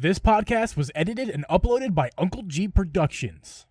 This podcast was edited and uploaded by Uncle Geeb Productions.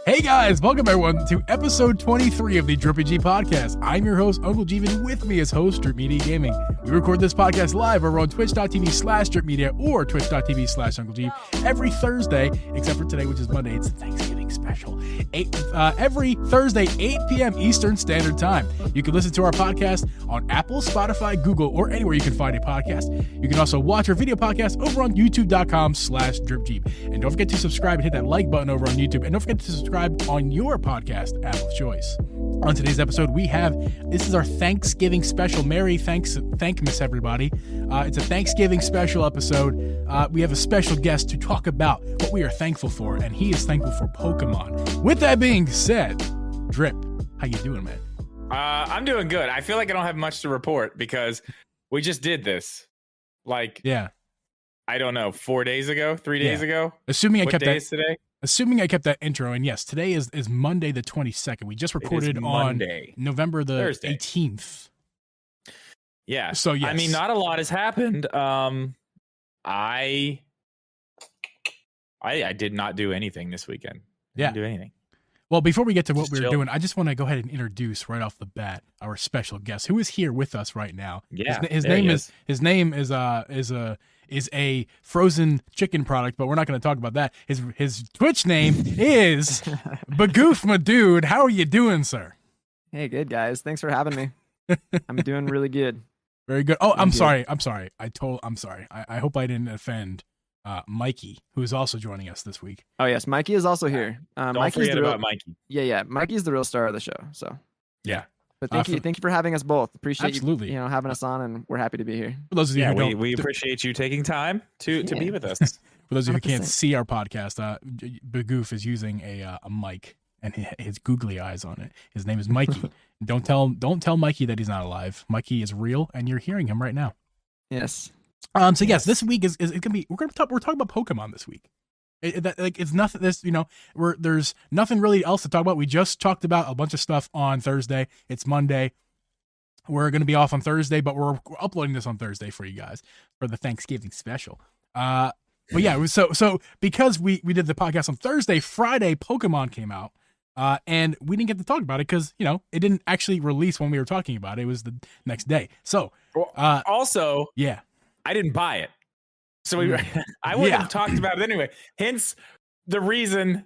Hey guys, welcome everyone to episode 23 of the Drip Geeb Podcast. I'm your host, Uncle Geeb, and with me as host, Drip Media Gaming. We record this podcast live over on twitch.tv/Drip Media or twitch.tv/Uncle Geeb every Thursday, except for today, which is Monday. It's a Thanksgiving special. Every Thursday, 8 p.m. Eastern Standard Time. You can listen to our podcast on Apple, Spotify, Google, or anywhere you can find a podcast. You can also watch our video podcast over on youtube.com/Drip Geeb. And don't forget to subscribe and hit that like button over on YouTube. And don't forget to subscribe on your podcast app of choice. On today's episode, this is our Thanksgiving special. Merry Thankmas, everybody. It's a Thanksgiving special episode. We have a special guest to talk about what we are thankful for, and he is thankful for Pokemon. With that being said, Drip, how you doing, man? I'm doing good. I feel like I don't have much to report because we just did this. I don't know, 4 days ago, 3 days ago. Assuming I kept that intro, and yes, today is Monday the 22nd. We just recorded on November the Thursday. 18th. Yeah. So yes. I mean, not a lot has happened. I did not do anything this weekend. Didn't do anything. Well, before we get to what we're doing, I just want to go ahead and introduce right off the bat our special guest, who is here with us right now. Yeah, his name is a frozen chicken product, but we're not going to talk about that. His Twitch name is Bigoof, my dude. How are you doing, sir? Hey, good guys. Thanks for having me. I'm doing really good. Very good. Oh, I'm sorry. I'm sorry. I hope I didn't offend Mikey, who is also joining us this week. Oh yes, Mikey is also here. Don't forget about Mikey. Yeah. Mikey's the real star of the show. So yeah. But thank you for having us both. Appreciate absolutely. you having us on, and we're happy to be here. For those of you we appreciate you taking time to be with us. For those of you who can't see our podcast, Bigoof is using a mic and his googly eyes on it. His name is Mikey. Don't tell Mikey that he's not alive. Mikey is real, and you're hearing him right now. Yes. So yes, this week is gonna be we're talking about Pokemon this week. It's nothing. There's nothing really else to talk about. We just talked about a bunch of stuff on Thursday. It's Monday. We're gonna be off on Thursday, but we're uploading this on Thursday for you guys for the Thanksgiving special. But yeah, so because we did the podcast on Thursday, Friday Pokemon came out. And we didn't get to talk about it because, it didn't actually release when we were talking about it. It was the next day. So, also, yeah, I didn't buy it. So I would have talked about it anyway. Hence the reason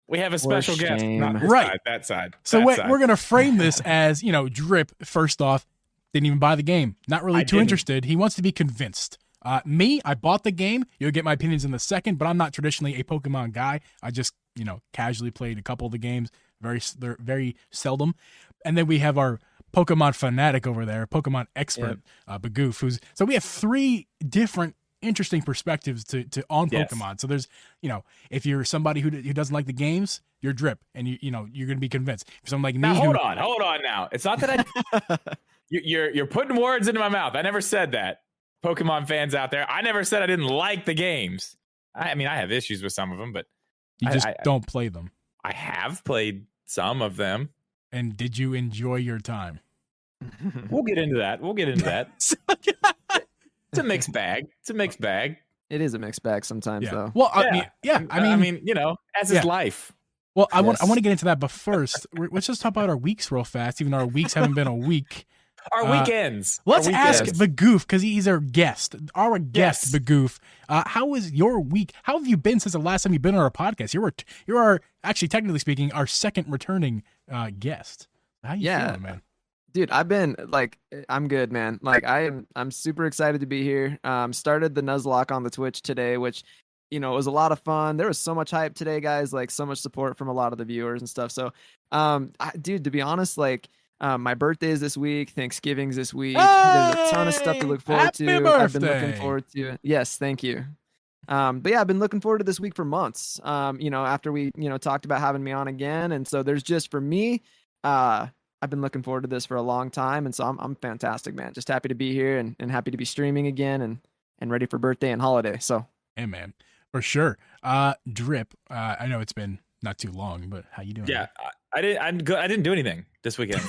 we have a special guest. Not this side, that side. So we're going to frame this as, Drip, first off, didn't even buy the game. Not really too interested. He wants to be convinced. Me, I bought the game. You'll get my opinions in the second, but I'm not traditionally a Pokemon guy. I just, casually played a couple of the games, very seldom. And then we have our Pokemon fanatic over there, Pokemon expert, Bigoof, so we have three different interesting perspectives on Pokemon. So there's, if you're somebody who doesn't like the games, you're Drip, and you're going to be convinced. If someone like me, hold on now. It's not that you're putting words into my mouth. I never said that. Pokemon fans out there, I never said I didn't like the games. I mean, I have issues with some of them, but you just don't play them. I have played some of them. And did you enjoy your time? We'll get into that. It's a mixed bag. It is a mixed bag sometimes, though. Well, I mean, as is life. Well, I want to get into that, but first, let's just talk about our weeks real fast, even though our weeks haven't been a week. Our weekends. Let's ask Bigoof, because he's our guest. Bigoof. How was your week? How have you been since the last time you've been on our podcast? You are actually, technically speaking, our second returning guest. How you feeling, man? Dude, I've been I'm good, man. I'm super excited to be here. Started the Nuzlocke on the Twitch today, which it was a lot of fun. There was so much hype today, guys. So much support from a lot of the viewers and stuff. So, dude, to be honest, my birthday is this week. Thanksgiving's this week. There's a ton of stuff to look forward to. Birthday. I've been looking forward to it. Yes, thank you. But yeah, I've been looking forward to this week for months. After we, talked about having me on again. And so there's just, for me, I've been looking forward to this for a long time. And so I'm fantastic, man. Just happy to be here and happy to be streaming again and ready for birthday and holiday. So, hey, man, for sure. Drip, I know it's been not too long, but how you doing? Yeah, I didn't. I'm good. I didn't do anything this weekend.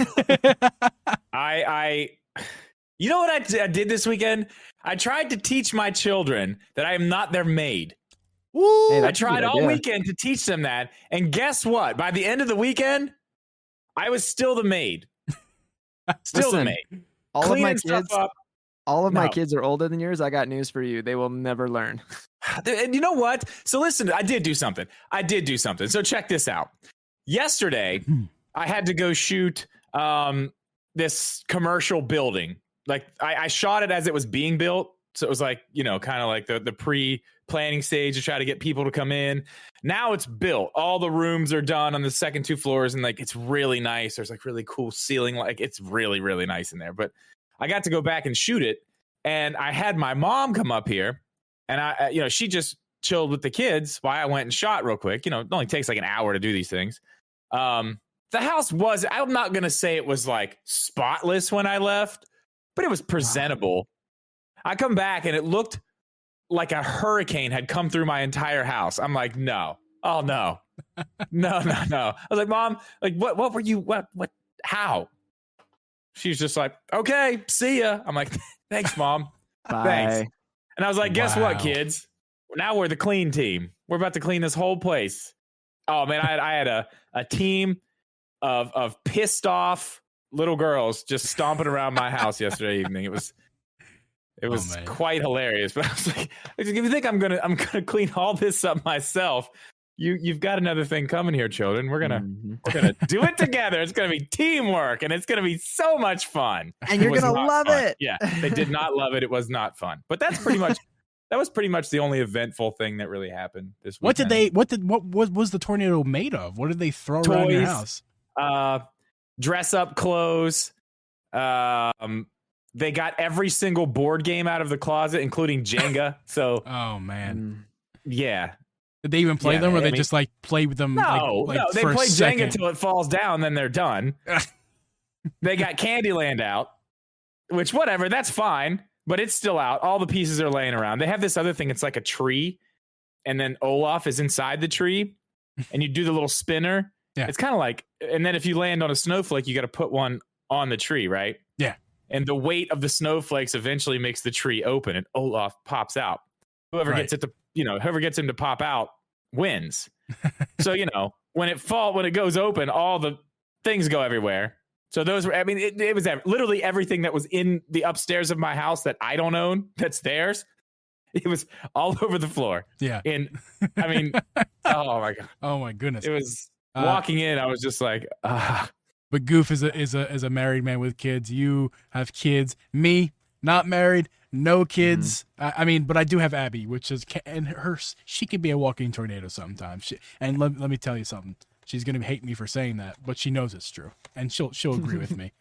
You know what I did this weekend? I tried to teach my children that I am not their maid. Woo! Hey, I tried all weekend to teach them that, and guess what? By the end of the weekend, I was still the maid. Still the maid. All of my kids. All of my kids are older than yours. I got news for you. They will never learn. And you know what? So listen, I did do something. So check this out. Yesterday, I had to go shoot this commercial building. Like I shot it as it was being built. So it was like, kind of like the pre-planning stage to try to get people to come in. Now it's built. All the rooms are done on the second 2 floors. And like, it's really nice. There's like really cool ceiling. Like it's really, really nice in there. But I got to go back and shoot it. And I had my mom come up here. And she just chilled with the kids while I went and shot real quick. It only takes like an hour to do these things. The house I'm not going to say it was like spotless when I left, but it was presentable. Wow. I come back and it looked like a hurricane had come through my entire house. I'm like, no. Oh, no. No. I was like, Mom, like, what were you, what, how? She's just like, okay, see ya. I'm like, thanks, Mom. Bye. Thanks. And I was like, guess what, kids? Now we're the clean team. We're about to clean this whole place. Oh, man, I had a team of pissed off little girls just stomping around my house yesterday evening. It was quite hilarious. But I was like, if you think I'm gonna clean all this up myself, you've got another thing coming here, children. We're gonna do it together. It's gonna be teamwork, and it's gonna be so much fun. And you're gonna love it. Yeah, they did not love it. It was not fun. But that was pretty much the only eventful thing that really happened this weekend. What was the tornado made of? What did they throw around your house? Dress up clothes. They got every single board game out of the closet, including Jenga. So, oh man, yeah. Did they even play them, or they just like play with them? No, they play Jenga until it falls down, then they're done. They got Candyland out, which whatever, that's fine, but it's still out. All the pieces are laying around. They have this other thing. It's like a tree, and then Olaf is inside the tree, and you do the little spinner. Yeah. It's kind of like, and then if you land on a snowflake, you got to put one on the tree, right? Yeah. And the weight of the snowflakes eventually makes the tree open, and Olaf pops out. Whoever gets him to pop out wins. So, when it goes open, all the things go everywhere. So those were, it was literally everything that was in the upstairs of my house that I don't own, that's theirs. It was all over the floor. Yeah. And oh my God. Oh my goodness. It was walking in. I was just like, But Goof is a married man with kids. You have kids. Me, not married, no kids. Mm-hmm. But I do have Abby, which is, and she can be a walking tornado sometimes. And let me tell you something. She's gonna hate me for saying that, but she knows it's true, and she'll agree with me.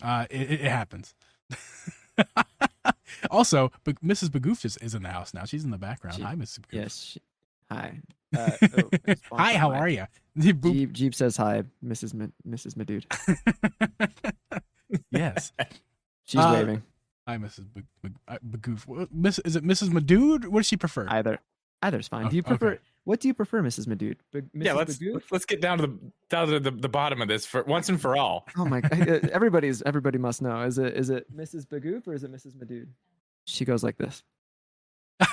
It happens. Also, but Mrs. Bigoof is in the house now. She's in the background. Hi, Mrs. Bigoof. Yes. Hi. Hi, how are you? Geeb says hi, Mrs. Madood. Yes. She's waving. Hi, Mrs. Bigoof. Is it Mrs. Madood? What does she prefer? Either's fine. Do you prefer? Okay. What do you prefer, Mrs. Madood? Let's get down to the bottom of this for once and for all. Oh my God! Everybody must know. Is it Mrs. Bigoof or is it Mrs. Madood? She goes like this.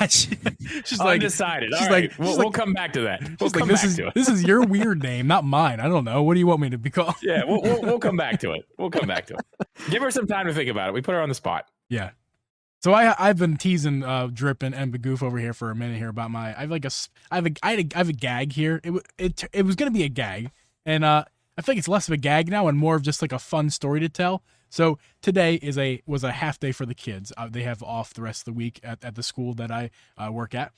She's like undecided. She's like, we'll come back to that. This is your weird name, not mine. I don't know. What do you want me to be called? Yeah, we'll come back to it. Give her some time to think about it. We put her on the spot. Yeah. So I've been teasing Drip and Bigoof over here for a minute here about I have a gag here. It was gonna be a gag, and I think it's less of a gag now and more of just like a fun story to tell. So today was a half day for the kids. They have off the rest of the week at the school that I work at,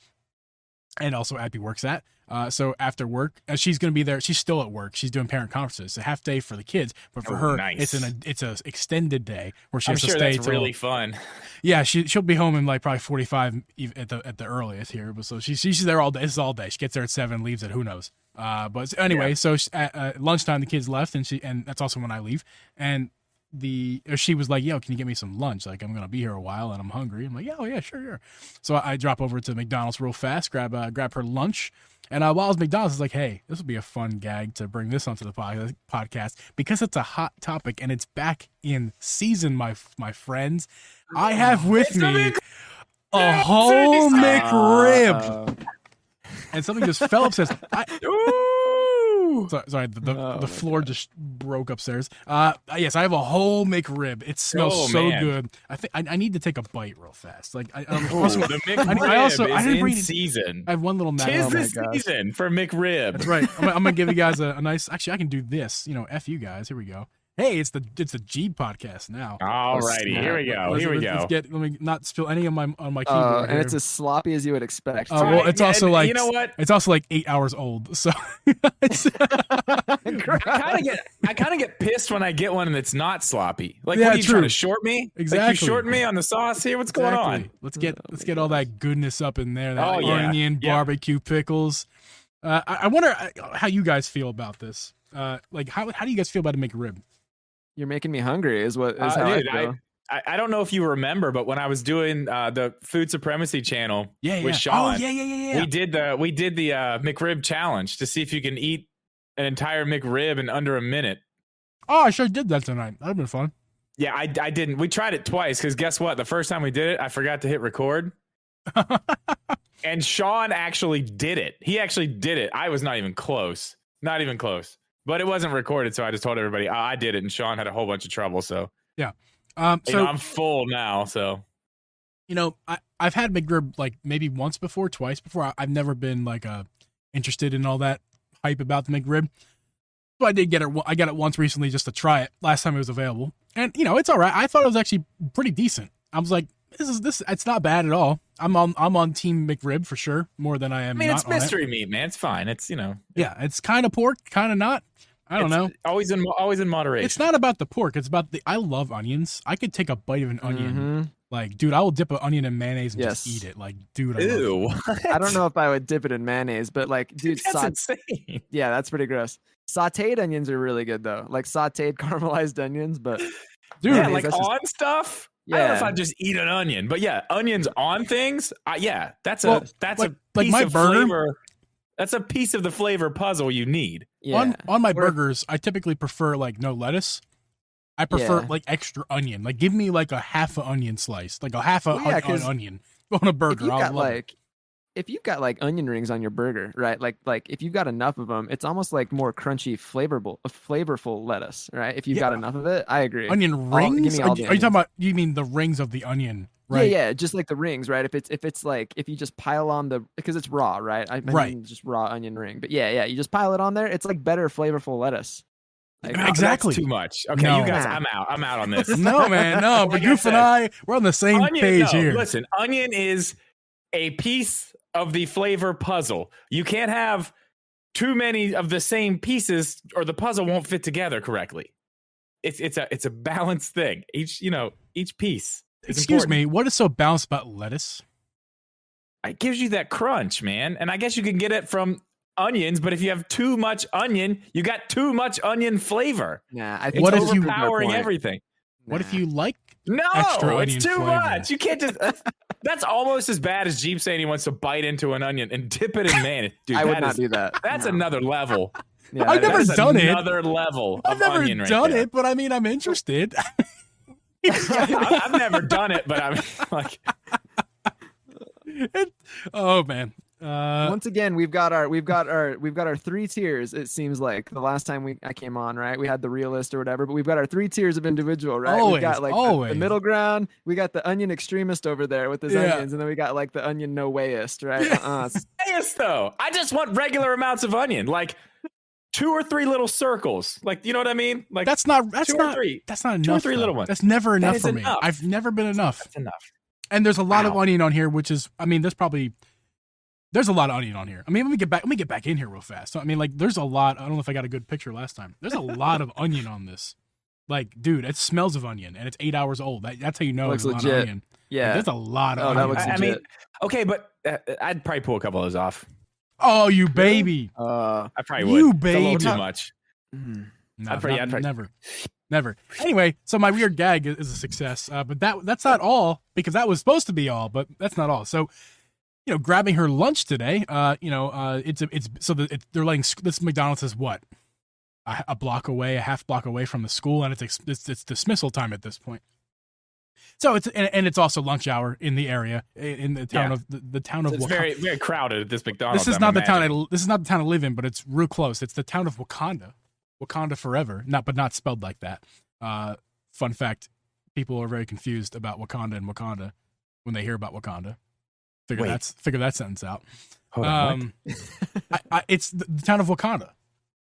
and also Abby works at. So after work, she's going to be there. She's still at work. She's doing parent conferences. It's a half day for the kids, but for her, nice. it's a extended day where she has to stay. That's really fun. Yeah, she'll be home in like probably 45 at the earliest here. But so she's there all day. This is all day. She gets there at 7, leaves at who knows. But anyway, so at lunchtime the kids left, and that's also when I leave. And she was like, yo, can you get me some lunch? Like, I'm going to be here a while and I'm hungry. I'm like, yeah, oh yeah, sure. So I drop over to McDonald's real fast, grab her lunch. And while I was at McDonald's, I was like, hey, this would be a fun gag to bring this onto the podcast because it's a hot topic and it's back in season, my friends. I have with me a whole McRib. And something just fell upstairs. Sorry, the floor just broke upstairs. Yes, I have a whole McRib. It smells good. I think I need to take a bite real fast. Like the McRib is in season. I have one little matter. Tis the season for McRib. That's right. I'm gonna give you guys a nice. Actually, I can do this. F you guys. Here we go. Hey, it's the Geeb podcast now. All righty, here we go. Let me not spill any on my keyboard. And it's as sloppy as you would expect. Well, it's also like, you know what? It's also like 8 hours old. So I kind of get pissed when I get one and it's not sloppy. Like, what are you trying to short me? Exactly. Like, you shorting me on the sauce here? What's going on? Let's get all that goodness up in there. That onion, barbecue, pickles. I wonder how you guys feel about this. Like, how do you guys feel about a McRib? You're making me hungry is how I feel. I don't know if you remember, but when I was doing the Food Supremacy channel with Sean, we did the McRib challenge to see if you can eat an entire McRib in under a minute. Oh, I sure did that tonight. That'd been fun. Yeah, I didn't. We tried it twice because guess what? The first time we did it, I forgot to hit record. And Sean actually did it. He actually did it. I was not even close. Not even close. But it wasn't recorded, so I just told everybody I did it, and Sean had a whole bunch of trouble. So yeah, so I'm full now. So I've had McRib like maybe once before, twice before. I've never been like interested in all that hype about the McRib. So I did get it. I got it once recently just to try it. Last time it was available, and it's all right. I thought it was actually pretty decent. I was like, this. It's not bad at all. I'm on Team McRib for sure, more than I am. I mean, it's mystery meat, man. It's fine. It's Yeah, it's kind of pork, kind of not. I don't know. Always in moderation. It's not about the pork. It's about I love onions. I could take a bite of an onion. Mm-hmm. Like, dude, I will dip an onion in mayonnaise and just eat it. Like, dude, ew. I don't know if I would dip it in mayonnaise, but like, dude, that's insane. Yeah, that's pretty gross. Sauteed onions are really good though. Like sauteed caramelized onions, but dude, like on stuff. Yeah. I don't know if I just eat an onion, but yeah, onions on things. That's a piece of flavor. That's a piece of the flavor puzzle you need. Yeah. On my burgers, I typically prefer like no lettuce. I prefer like extra onion. Like give me like a half an onion slice, like a half an onion on a burger. If you've got like onion rings on your burger, right? Like if you've got enough of them, it's almost like more crunchy, flavorful lettuce, right? If you've got enough of it, I agree. Onion rings? Are you talking about? You mean the rings of the onion? Right. Yeah, just like the rings, right? If you just pile on because it's raw, right? I mean, just raw onion ring. But yeah, you just pile it on there. It's like better flavorful lettuce. Like, exactly. That's too much. Okay, you guys, I'm out on this. No, man, no. Bigoof and I, we're on the same page here. Listen, onion is a piece of the flavor puzzle. You can't have too many of the same pieces, or the puzzle won't fit together correctly. It's a balanced thing. Each piece. Excuse me, what is so balanced about lettuce? It gives you that crunch, man. And I guess you can get it from onions, but if you have too much onion, you got too much onion flavor. Nah, I think it's overpowering everything. What if you like extra onion it's too flavor? Much. You can't just... That's almost as bad as Geeb saying he wants to bite into an onion and dip it in mayonnaise. Dude, I would not do that. That's another level. Yeah, I've never done it. Another level of onion right there. I've never done it, but I mean, I'm interested. I've never done it, but I'm like, oh man. Once again, we've got our 3 tiers. It seems like the last time I came on, right? We had the realist or whatever, but we've got our 3 tiers of individual, right? Always, we've got like the middle ground. We got the onion extremist over there with his onions, and then we got like the onion no wayist, right? Wayist though. I just want regular amounts of onion, like 2 or 3 little circles. Like, you know what I mean? Like that's not enough. 2 or 3 little ones. That's never enough for me. I've never been enough. That's enough. And there's a lot of onion on here, which is, I mean, there's a lot of onion on here. I mean, let me get back in here real fast. So, I mean, like, there's a lot. I don't know if I got a good picture last time. There's a lot of onion on this. Like, dude, it smells of onion, and it's 8 hours old. That's how you know it's a lot of onion. Yeah, like, there's a lot of onion. That looks legit. I mean, okay, but I'd probably pull a couple of those off. Oh, you baby! I probably would. You baby! It's a little too much. No, I'd probably never. Never. Anyway, so my weird gag is a success, but that's not all, because that was supposed to be all, but that's not all. So, grabbing her lunch today, they're letting this McDonald's is what, a half block away from the school, and it's dismissal time at this point. So it's also lunch hour in the area, in the town of the town of. It's Wakanda. very, very crowded at this McDonald's. This is not the town. This is not the town I live in, but it's real close. It's the town of Wakanda. Wakanda forever, but not spelled like that. Fun fact: people are very confused about Wakanda and Wakanda when they hear about Wakanda. Figure that sentence out. Hold on, it's the town of Wakanda.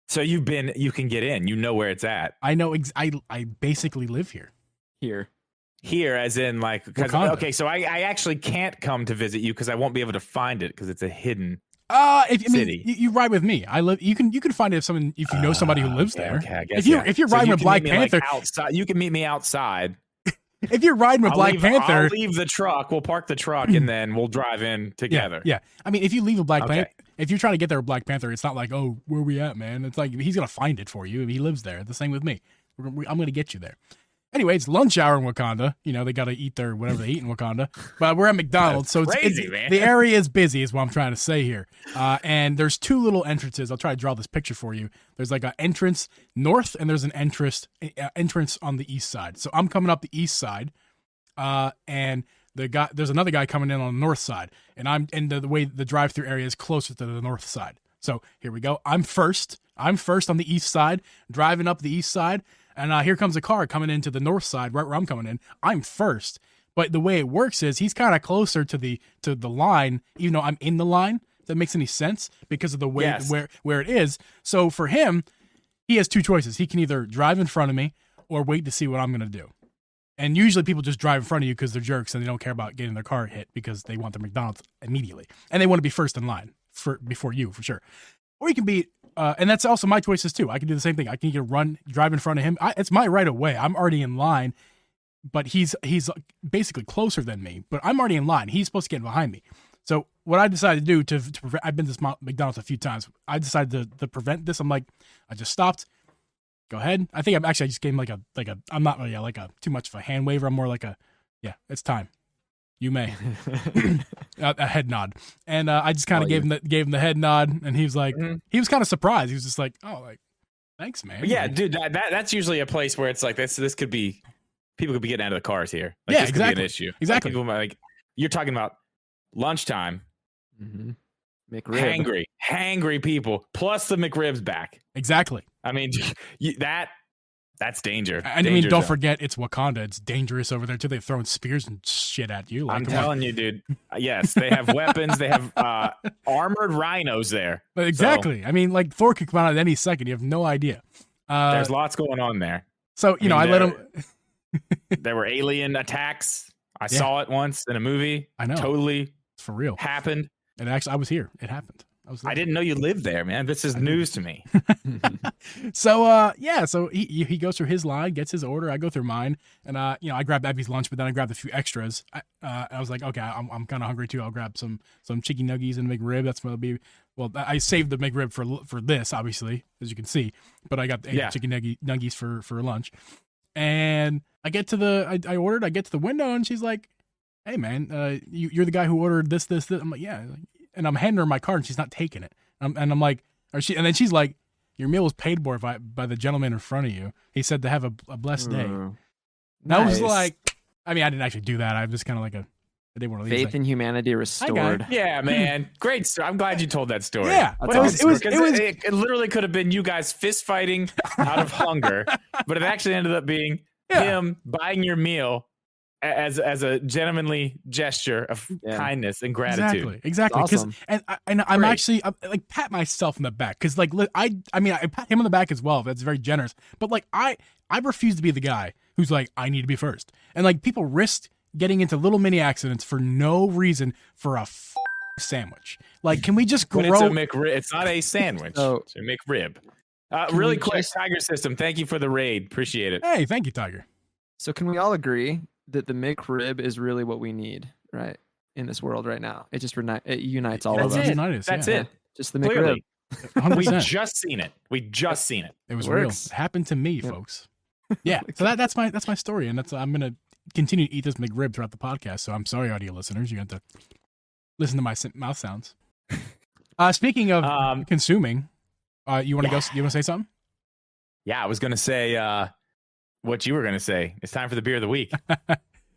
So you can get in. You know where it's at. I know. I basically live here. Here, as in like, okay, so I actually can't come to visit you because I won't be able to find it because it's a hidden city. You ride with me. I live. You can find it if you know somebody who lives there. Okay, I guess, if you're riding with Black Panther, outside, you can meet me outside. If you're riding with Black Panther, I'll leave the truck. We'll park the truck and then we'll drive in together. Yeah. I mean, if you leave a Black Panther, if you're trying to get there with Black Panther, it's not like, oh, where are we at, man? It's like he's gonna find it for you if he lives there. The same with me. I'm gonna get you there. Anyway, it's lunch hour in Wakanda. They got to eat their whatever they eat in Wakanda. But we're at McDonald's, so crazy, man. The area is busy, is what I'm trying to say here. And there's two little entrances. I'll try to draw this picture for you. There's like an entrance north, and there's an entrance on the east side. So I'm coming up the east side, and there's another guy coming in on the north side, and the way the drive-through area is closer to the north side. So here we go. I'm first on the east side, driving up the east side. And here comes a car coming into the north side, right where I'm coming in. I'm first, but the way it works is he's kind of closer to the line, even though I'm in the line. If that makes any sense, because of the way where it is. So for him, he has two choices. He can either drive in front of me or wait to see what I'm going to do. And usually people just drive in front of you because they're jerks and they don't care about getting their car hit because they want their McDonald's immediately and they want to be first in line before you, for sure. Or you can be. And that's also my choices too. I can do the same thing. I can either drive in front of him. It's my right of way. I'm already in line, but he's basically closer than me. But I'm already in line. He's supposed to get behind me. So what I decided to do to prevent, I've been to this McDonald's a few times. I decided to prevent this. I'm like, I just stopped. Go ahead. I think I just gave him like a. I'm not really like a too much of a hand waiver. I'm more like it's time. You may. A head nod. And I just kind of gave him the head nod, and he was like, he was kind of surprised. He was just like, oh, like, thanks, man. Yeah, dude, that's usually a place where it's like this could be, people could be getting out of the cars here. Like, yeah, this exactly. could be an issue. Exactly. Like, people you're talking about lunchtime. Mm-hmm. McRib. Hangry people, plus the McRib's back. Exactly. I mean, that's danger. And I mean, don't forget, it's Wakanda. It's dangerous over there too. They're throwing spears and shit at you. Like, I'm telling you, dude. Yes, they have weapons. They have armored rhinos there. But exactly. So, I mean, like, Thor could come out at any second. You have no idea. There's lots going on there. So I let him. There were alien attacks. I saw it once in a movie. I know. Totally. It's for real. Happened. And actually, I was here. It happened. I didn't know you lived there, man. This is news to me. So he goes through his line, gets his order. I go through mine, and I grabbed Abby's lunch, but then I grabbed a few extras. I was like, okay, I'm kind of hungry too. I'll grab some chicken nuggies and McRib. That's what it'll be. Well, I saved the McRib for this, obviously, as you can see. But I got the chicken nuggies for lunch, and I get to I ordered. I get to the window, and she's like, "Hey, man, you're the guy who ordered this." I'm like, "Yeah." And I'm handing her my card, and she's not taking it. And I'm like, and then she's like, "Your meal was paid for by the gentleman in front of you. He said to have a blessed day." And I was like, I mean, I didn't actually do that. I was just kind of like I didn't want to leave. Faith in humanity restored. Yeah, man, great story. I'm glad you told that story. Yeah, it literally could have been you guys fist fighting out of hunger, but it actually ended up being him buying your meal as a gentlemanly gesture of kindness and gratitude. Exactly. Awesome. And I'm actually like pat myself in the back because like I pat him on the back as well. That's very generous. But like I refuse to be the guy who's like, I need to be first. And like people risk getting into little mini accidents for no reason for a sandwich. Like, can we just grow? It's a McRib. It's not a sandwich. It's a McRib. Really quick, Tiger System. Thank you for the raid. Appreciate it. Hey, thank you, Tiger. So can we all agree that the McRib is really what we need, right, in this world right now? It just unites all of us. That's it. Just the McRib. We just seen it. It was real. It happened to me, folks. Yeah. So that's my story, and I'm gonna continue to eat this McRib throughout the podcast. So I'm sorry, audio listeners, you have to listen to my mouth sounds. Speaking of consuming, you want to go? You want to say something? Yeah, I was gonna say what you were gonna say. It's time for the beer of the week.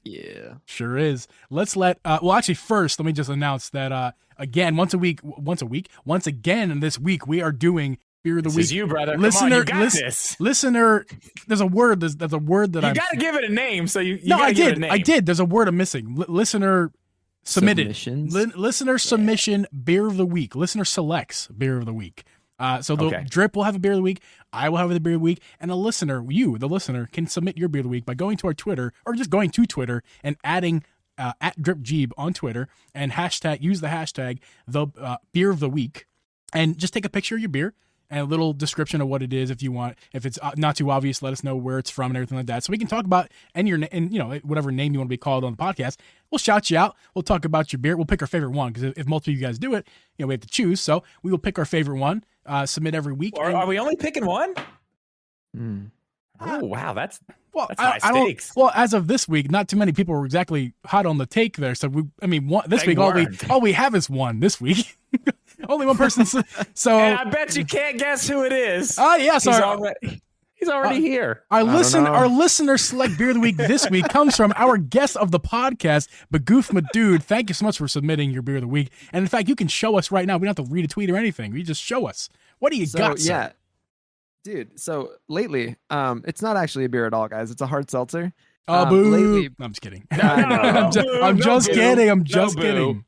Yeah, sure is. Let's actually first let me just announce that again, once again this week we are doing beer of the this week. Is you, brother. Listener, Come on, you got this. Listener, there's a word that you got to give it a name. So you no, I did. I did. There's a word I'm missing. Listener submitted. Listener submission beer of the week. Listener selects beer of the week. So the Drip will have a beer of the week. I will have a beer of the week. And a listener, you, the listener, can submit your beer of the week by going to our Twitter or just going to Twitter and adding at Drip Geeb on Twitter and use the hashtag the beer of the week, and just take a picture of your beer and a little description of what it is if you want. If it's not too obvious, let us know where it's from and everything like that. So we can talk about whatever name you want to be called on the podcast. We'll shout you out. We'll talk about your beer. We'll pick our favorite one because if multiple of you guys do it, we have to choose. So we will pick our favorite one. Submit every week. Are we only picking one? Oh wow, that's high stakes. Well, as of this week, not too many people were exactly hot on the take there. So this week all we have is one this week. Only one person. So and I bet you can't guess who it is. Oh yes, he's already here. Our listener select beer of the week this week comes from our guest of the podcast, Bigoof Dude. Thank you so much for submitting your beer of the week. And in fact, you can show us right now. We don't have to read a tweet or anything. You just show us. What do you got? Yeah, sir? Dude. So lately, it's not actually a beer at all, guys. It's a hard seltzer. Oh, boo! Lately, no, I'm just kidding. I'm just kidding.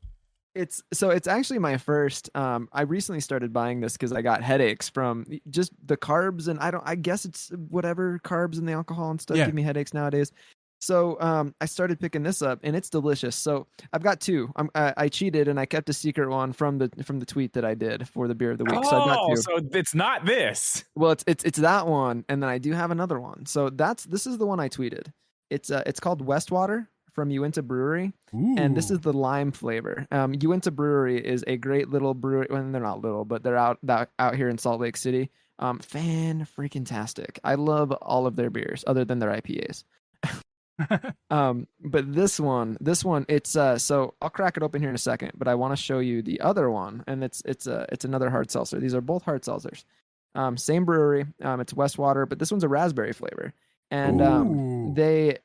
It's actually my first. I recently started buying this because I got headaches from just the carbs, and I guess it's whatever carbs and the alcohol and stuff give me headaches nowadays. So I started picking this up, and it's delicious. So I've got two. I cheated and I kept a secret one from the tweet that I did for the beer of the week. So I've got two. So it's not this. Well, it's that one, and then I do have another one. So this is the one I tweeted. It's called Westwater from Uinta Brewery. Ooh. And this is the lime flavor. Uinta Brewery is a great little brewery. Well, they're not little, but they're out here in Salt Lake City. Fan-freaking-tastic. I love all of their beers other than their IPAs. But this one, it's so I'll crack it open here in a second, but I want to show you the other one, and it's another hard seltzer. These are both hard seltzers. Same brewery. It's Westwater, but this one's a raspberry flavor. And they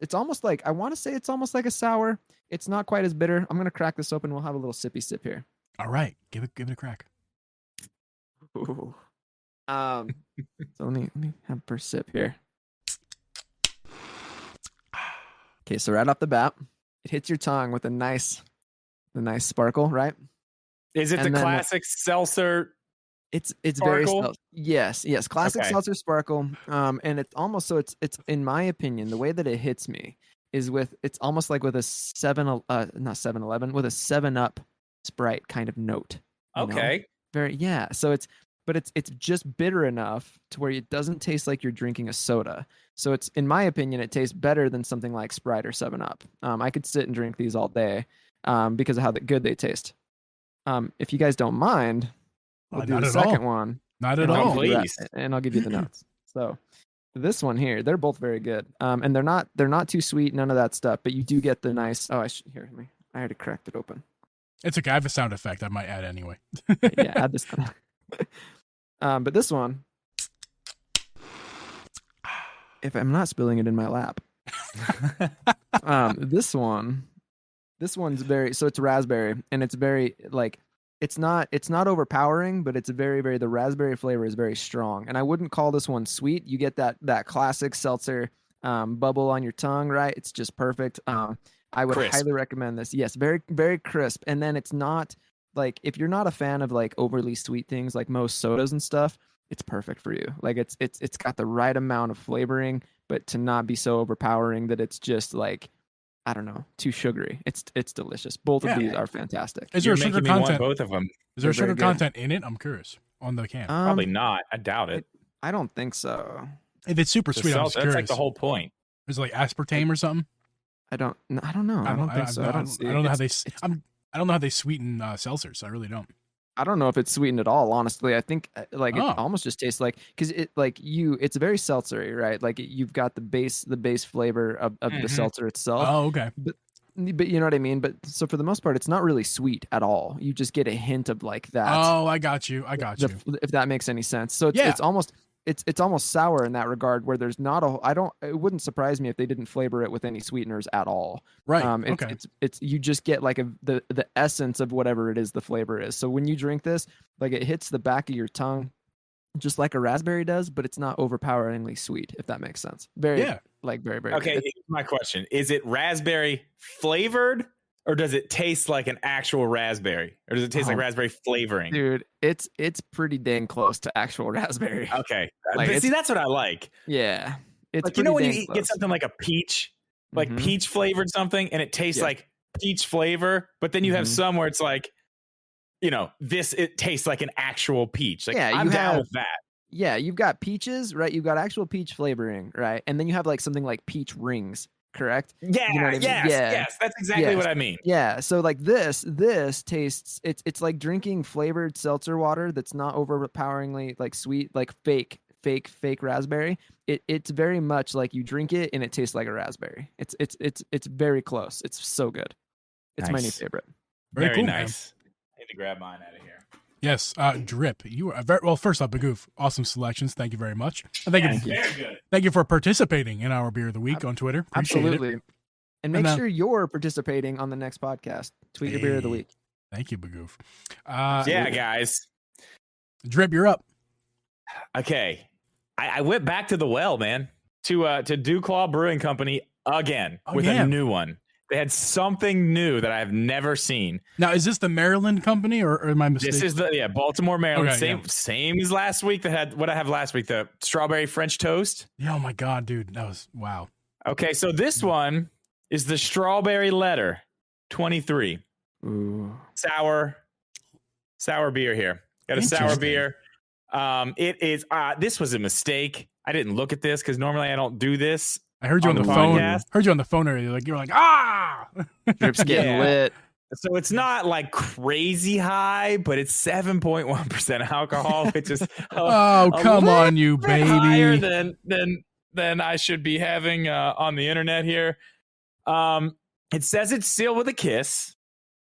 it's almost like, I want to say it's almost like a sour. It's not quite as bitter. I'm going to crack this open. We'll have a little sippy sip here. All right. Give it a crack. Ooh. So let me have a first sip here. Okay, so right off the bat, it hits your tongue with the nice sparkle, right? Is it the classic seltzer? It's sparkle? very yes, classic seltzer sparkle. And it's almost, so it's in my opinion, the way that it hits me is it's almost like with a 7-Eleven, with a 7-Up Sprite kind of note. Okay. Very So it's just bitter enough to where it doesn't taste like you're drinking a soda. So it's, in my opinion, it tastes better than something like Sprite or 7-Up. I could sit and drink these all day because of how good they taste. If you guys don't mind, we'll do the second one. Not at all. Please. And I'll give you the notes. So this one here, they're both very good. And they're not too sweet, none of that stuff, but you do get the nice, I already cracked it open. It's okay. I have a sound effect I might add anyway. Yeah, add this one. But this one, if I'm not spilling it in my lap, this one's very, so it's raspberry, and it's very, like, it's not overpowering, but it's very, very, the raspberry flavor is very strong. And I wouldn't call this one sweet. You get that classic seltzer bubble on your tongue, right? It's just perfect. I would highly recommend this. Yes, very, very crisp. And then it's not, like, if you're not a fan of like overly sweet things like most sodas and stuff, it's perfect for you. Like it's got the right amount of flavoring, but to not be so overpowering that it's just like, I don't know, too sugary. It's delicious. Both of these are fantastic. Is there sugar content? Both of them. Is there sugar content in it? I'm curious. On the can. Probably not. I doubt it. I don't think so. If it's super sweet, I'm just curious. That's like the whole point. Is it like aspartame or something? I don't know. I don't think so. I don't see. I don't know how they. I don't know how they sweeten seltzers. I really don't. I don't know if it's sweetened at all, honestly. I think like it Oh. almost just tastes like, because it's very seltzery, right? Like you've got the base flavor of the seltzer itself. Oh, okay. But you know what I mean? But so for the most part, it's not really sweet at all. You just get a hint of like that. Oh, I got you. If that makes any sense. So Yeah. it's almost sour in that regard, where there's not it wouldn't surprise me if they didn't flavor it with any sweeteners at all. Right. Okay. It's you just get like the essence of whatever it is the flavor is. So when you drink this, like it hits the back of your tongue just like a raspberry does, but it's not overpoweringly sweet, if that makes sense. Very, very okay. good. Here's my question: is it raspberry flavored, or does it taste like an actual raspberry, or does it taste like raspberry flavoring? Dude, it's pretty dang close to actual raspberry. Okay, but see, that's what I like. Yeah, it's like, when you get something like a peach, like peach flavored something, and it tastes like peach flavor, but then you have some where it's like, it tastes like an actual peach. Like, I'm down with that. Yeah, you've got peaches, right? You've got actual peach flavoring, right? And then you have like something like peach rings, correct? Yeah, you know what I mean? Yes, that's exactly what I mean. Yeah, so like this tastes, it's like drinking flavored seltzer water that's not overpoweringly like sweet, like fake raspberry. It's very much like you drink it and it tastes like a raspberry. It's very close. It's so good. It's my new favorite. Very cool, nice. I need to grab mine out of here. Yes, Drip. You are very well. First up, Bigoof, awesome selections. Thank you very much. And very good. Thank you for participating in our Beer of the Week on Twitter. Appreciate Absolutely. it. And make sure you're participating on the next podcast. Tweet your Beer of the Week. Thank you, Bigoof. Guys. Drip, you're up. Okay. I went back to the well, man, to Dewclaw Brewing Company again with a new one. They had something new that I've never seen. Now, is this the Maryland company or am I mistaken? This is Baltimore, Maryland. Okay, same as last week. That had what I have last week, the strawberry French toast. Yeah, oh my God, dude. That was wow. Okay, so this one is the strawberry letter 23. Ooh. Sour beer here. Got a sour beer. It is this was a mistake. I didn't look at this because normally I don't do this. I heard you on the phone. Heard you on the phone earlier. Like you were like, Drip's getting lit. So it's not like crazy high, but it's 7.1% alcohol, which is come on, you baby. Higher than I should be having on the internet here. It says it's sealed with a kiss.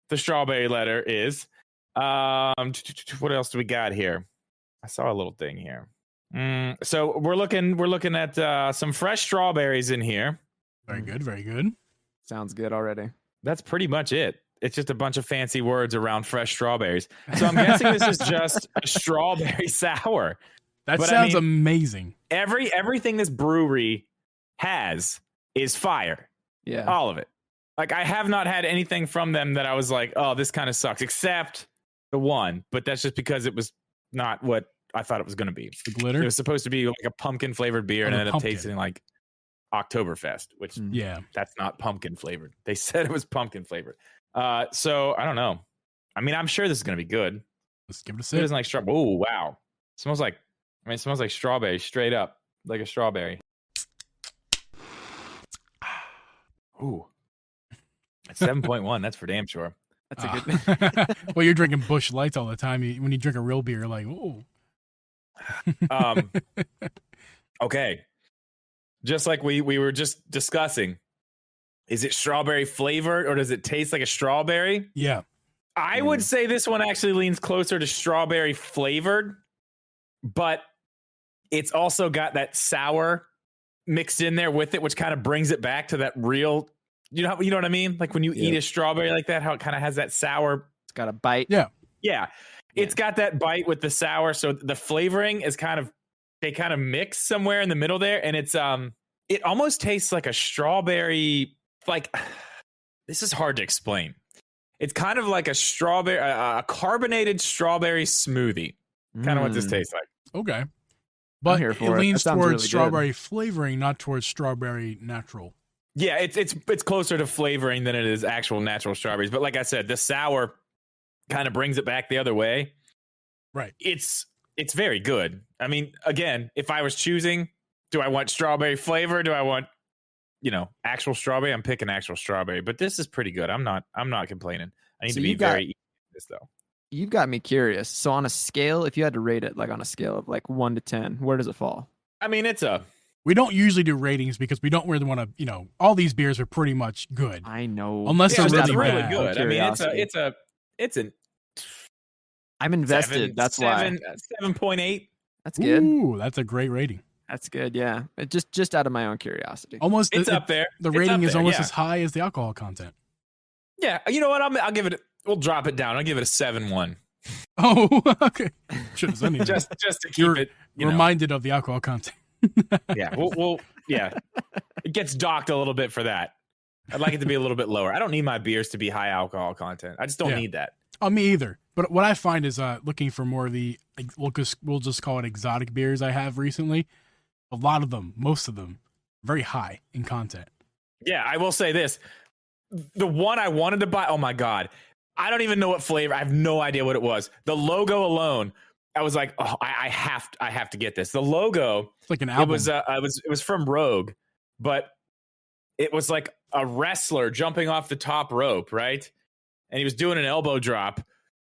The strawberry letter is. What else do we got here? I saw a little thing here. So we're looking at some fresh strawberries in here. Very good, very good. Sounds good already. That's pretty much it. It's just a bunch of fancy words around fresh strawberries. So I'm guessing this is just a strawberry sour. That sounds amazing. Everything this brewery has is fire. Yeah. All of it. Like, I have not had anything from them that I was like, oh, this kind of sucks, except the one. But that's just because it was not what I thought it was going to be. The glitter? It was supposed to be like a pumpkin flavored beer and it ended up tasting like Oktoberfest, which that's not pumpkin flavored. They said it was pumpkin flavored. So I don't know. I mean, I'm sure this is going to be good. Let's give it a sip. It doesn't like strawberry. Oh, wow. It smells like strawberry, straight up, like a strawberry. Ooh. It's 7.1. That's for damn sure. That's a good. Well, you're drinking Busch Lights all the time. When you drink a real beer, you're like, oh. Okay. Just like we were just discussing, is it strawberry flavored or does it taste like a strawberry? Yeah. I would say this one actually leans closer to strawberry flavored, but it's also got that sour mixed in there with it, which kind of brings it back to that real, you know what I mean? Like when you eat a strawberry like that, how it kind of has that sour. It's got a bite. Yeah. It's got that bite with the sour. So the flavoring is they kind of mix somewhere in the middle there. And it's, it almost tastes like a strawberry, like, this is hard to explain. It's kind of like a carbonated strawberry smoothie. Kind of what this tastes like. Okay. But it leans towards really strawberry flavoring, not towards strawberry natural. Yeah, it's closer to flavoring than it is actual natural strawberries. But like I said, the sour kind of brings it back the other way. Right. It's very good. I mean, again, if I was choosing, do I want strawberry flavor? Do I want, actual strawberry? I'm picking actual strawberry, but this is pretty good. I'm not complaining. I need to be very easy with this though. you've got me curious. So on a scale, if you had to rate it, like on a scale of like 1 to 10, where does it fall? I mean, we don't usually do ratings because we don't really want to, all these beers are pretty much good. I know. Unless they're it's really really bad. good. I mean, it's an I'm invested. That's why. 7.8. That's good. Ooh, that's a great rating. That's good. Yeah. Just out of my own curiosity. Almost. It's up there. The It's rating up is there, almost yeah. as high as the alcohol content. Yeah, you know what? I'll give it. We'll drop it down. I'll give it a 7.1. Oh, okay. Should have said anything. just to keep You're it reminded of the alcohol content. Yeah, we'll yeah. It gets docked a little bit for that. I'd like it to be a little bit lower. I don't need my beers to be high alcohol content. I just don't need that. Oh, me either. But what I find is looking for more of the, we'll just call it exotic beers I have recently. A lot of them, most of them, very high in content. Yeah, I will say this. The one I wanted to buy, oh my God. I don't even know what flavor. I have no idea what it was. The logo alone, I was like, oh, I have to get this. The logo, it's like an album. It was from Rogue, but it was like a wrestler jumping off the top rope, right? And he was doing an elbow drop,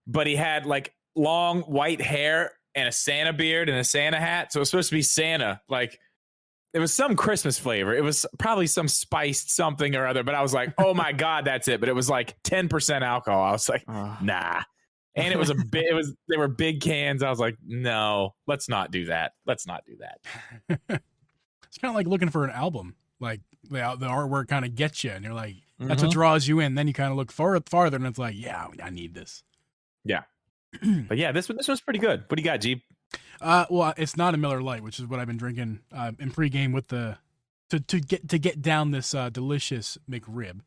but he had like long white hair and a Santa beard and a Santa hat. So it was supposed to be Santa. Like, it was some Christmas flavor. It was probably some spiced something or other, but I was like, oh my God, that's it. But it was like 10% alcohol. I was like, nah. And it was they were big cans. I was like, no, let's not do that. Let's not do that. It's kind of like looking for an album. Like the artwork kind of gets you and you're like, that's what draws you in. Then you kind of look farther and it's like, yeah, I need this. Yeah. But yeah, this one's pretty good. What do you got, Geeb? Well, it's not a Miller Lite, which is what I've been drinking in pregame with to get down this delicious McRib.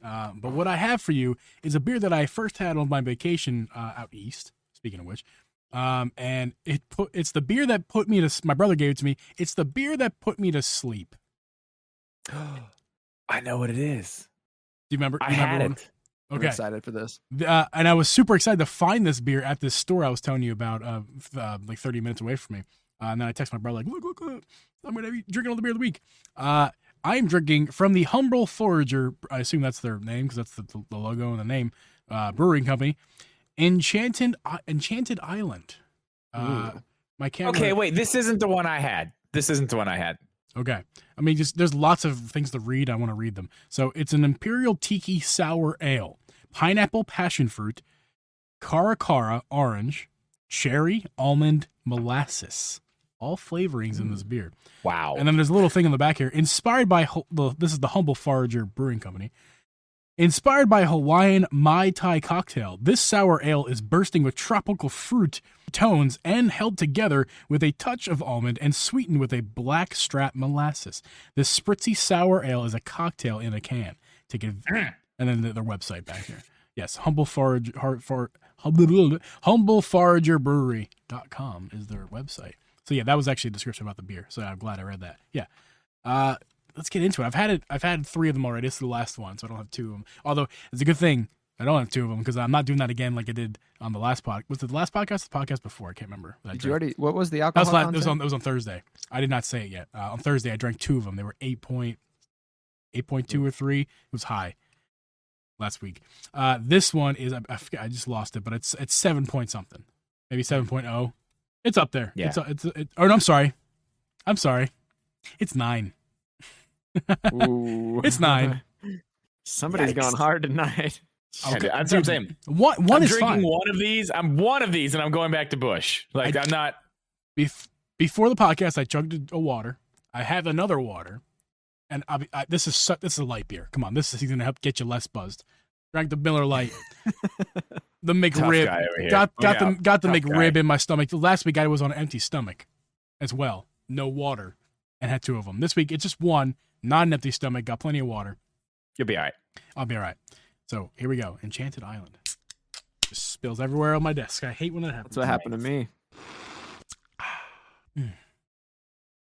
But what I have for you is a beer that I first had on my vacation out east. Speaking of which, and it's the beer that put me to. My brother gave it to me. It's the beer that put me to sleep. I know what it is. Do you remember? I had it. Okay. I'm excited for this. And I was super excited to find this beer at this store I was telling you about, like 30 minutes away from me. And then I text my brother, like, look, I'm going to be drinking all the beer of the week. I am drinking from the Humble Forager, I assume that's their name because that's the logo and the name, brewing company, Enchanted Island. My camera. Okay, wait, this isn't the one I had. Okay. I mean, there's lots of things to read. I want to read them. So it's an Imperial Tiki Sour Ale, pineapple passion fruit, Caracara orange, cherry, almond, molasses. All flavorings in this beer. Wow. And then there's a little thing in the back here. Inspired by, this is the Humble Forager Brewing Company. Inspired by Hawaiian Mai Tai cocktail, this sour ale is bursting with tropical fruit tones and held together with a touch of almond and sweetened with a black strap molasses. This spritzy sour ale is a cocktail in a can. Take it, and then their website back here. Yes, HumbleForagerBrewery.com is their website. So yeah, that was actually a description about the beer. So I'm glad I read that. Yeah. Let's get into it. I've had 3 of them already. This is the last one, so I don't have 2 of them. Although it's a good thing I don't have 2 of them because I'm not doing that again like I did on the last podcast. Was it the last podcast? The podcast before? I can't remember. Did you already? What was the alcohol content? It was on Thursday. I did not say it yet. On Thursday, I drank 2 of them. They were 8.2 or 3. It was high last week. This one is I forget, I just lost it, but it's 7 point something, maybe 7.0. It's up there. Yeah. Oh no, I'm sorry. It's 9. Ooh. It's 9. Somebody's going hard tonight. Okay, that's what I'm saying. One I'm is drinking fine. one of these. I'm one of these, and I'm going back to Bush. Like I'm not. Before the podcast, I chugged a water. I have another water, and this is a light beer. Come on, this is going to help get you less buzzed. Drank the Miller Lite, the McRib. Got the McRib in my stomach. Last week I was on an empty stomach, as well, no water, and had 2 of them. This week it's just one, not an empty stomach. Got plenty of water. You'll be all right. I'll be all right. So here we go. Enchanted Island. Just spills everywhere on my desk. I hate when that happens. That's what happened to me.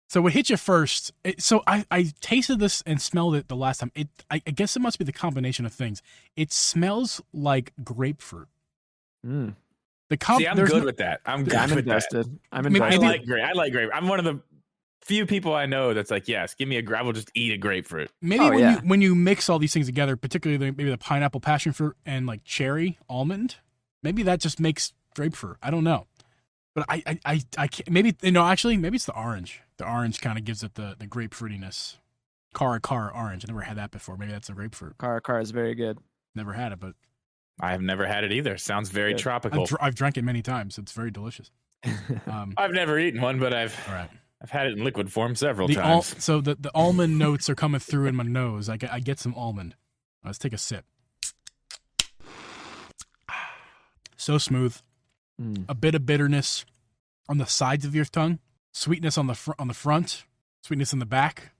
So what hit you first? So I tasted this and smelled it the last time. I guess it must be the combination of things. It smells like grapefruit. Mm. See, I'm good with that. I'm invested. I'm invested. I like grape. I'm one of the few people I know that's like, yes, give me a grape. I will just eat a grapefruit. Maybe when you mix all these things together, particularly maybe the pineapple passion fruit and like cherry almond, maybe that just makes grapefruit. I don't know. But I can't, maybe, actually, maybe it's the orange. The orange kind of gives it the grapefruitiness. Cara orange. I never had that before. Maybe that's a grapefruit. Cara is very good. Never had it, but I have never had it either. Sounds very tropical. I've drank it many times. It's very delicious. I've never eaten one, but I've had it in liquid form several times. So the almond notes are coming through in my nose. I get some almond. Let's take a sip. So smooth. A bit of bitterness on the sides of your tongue, sweetness on the front, sweetness in the back.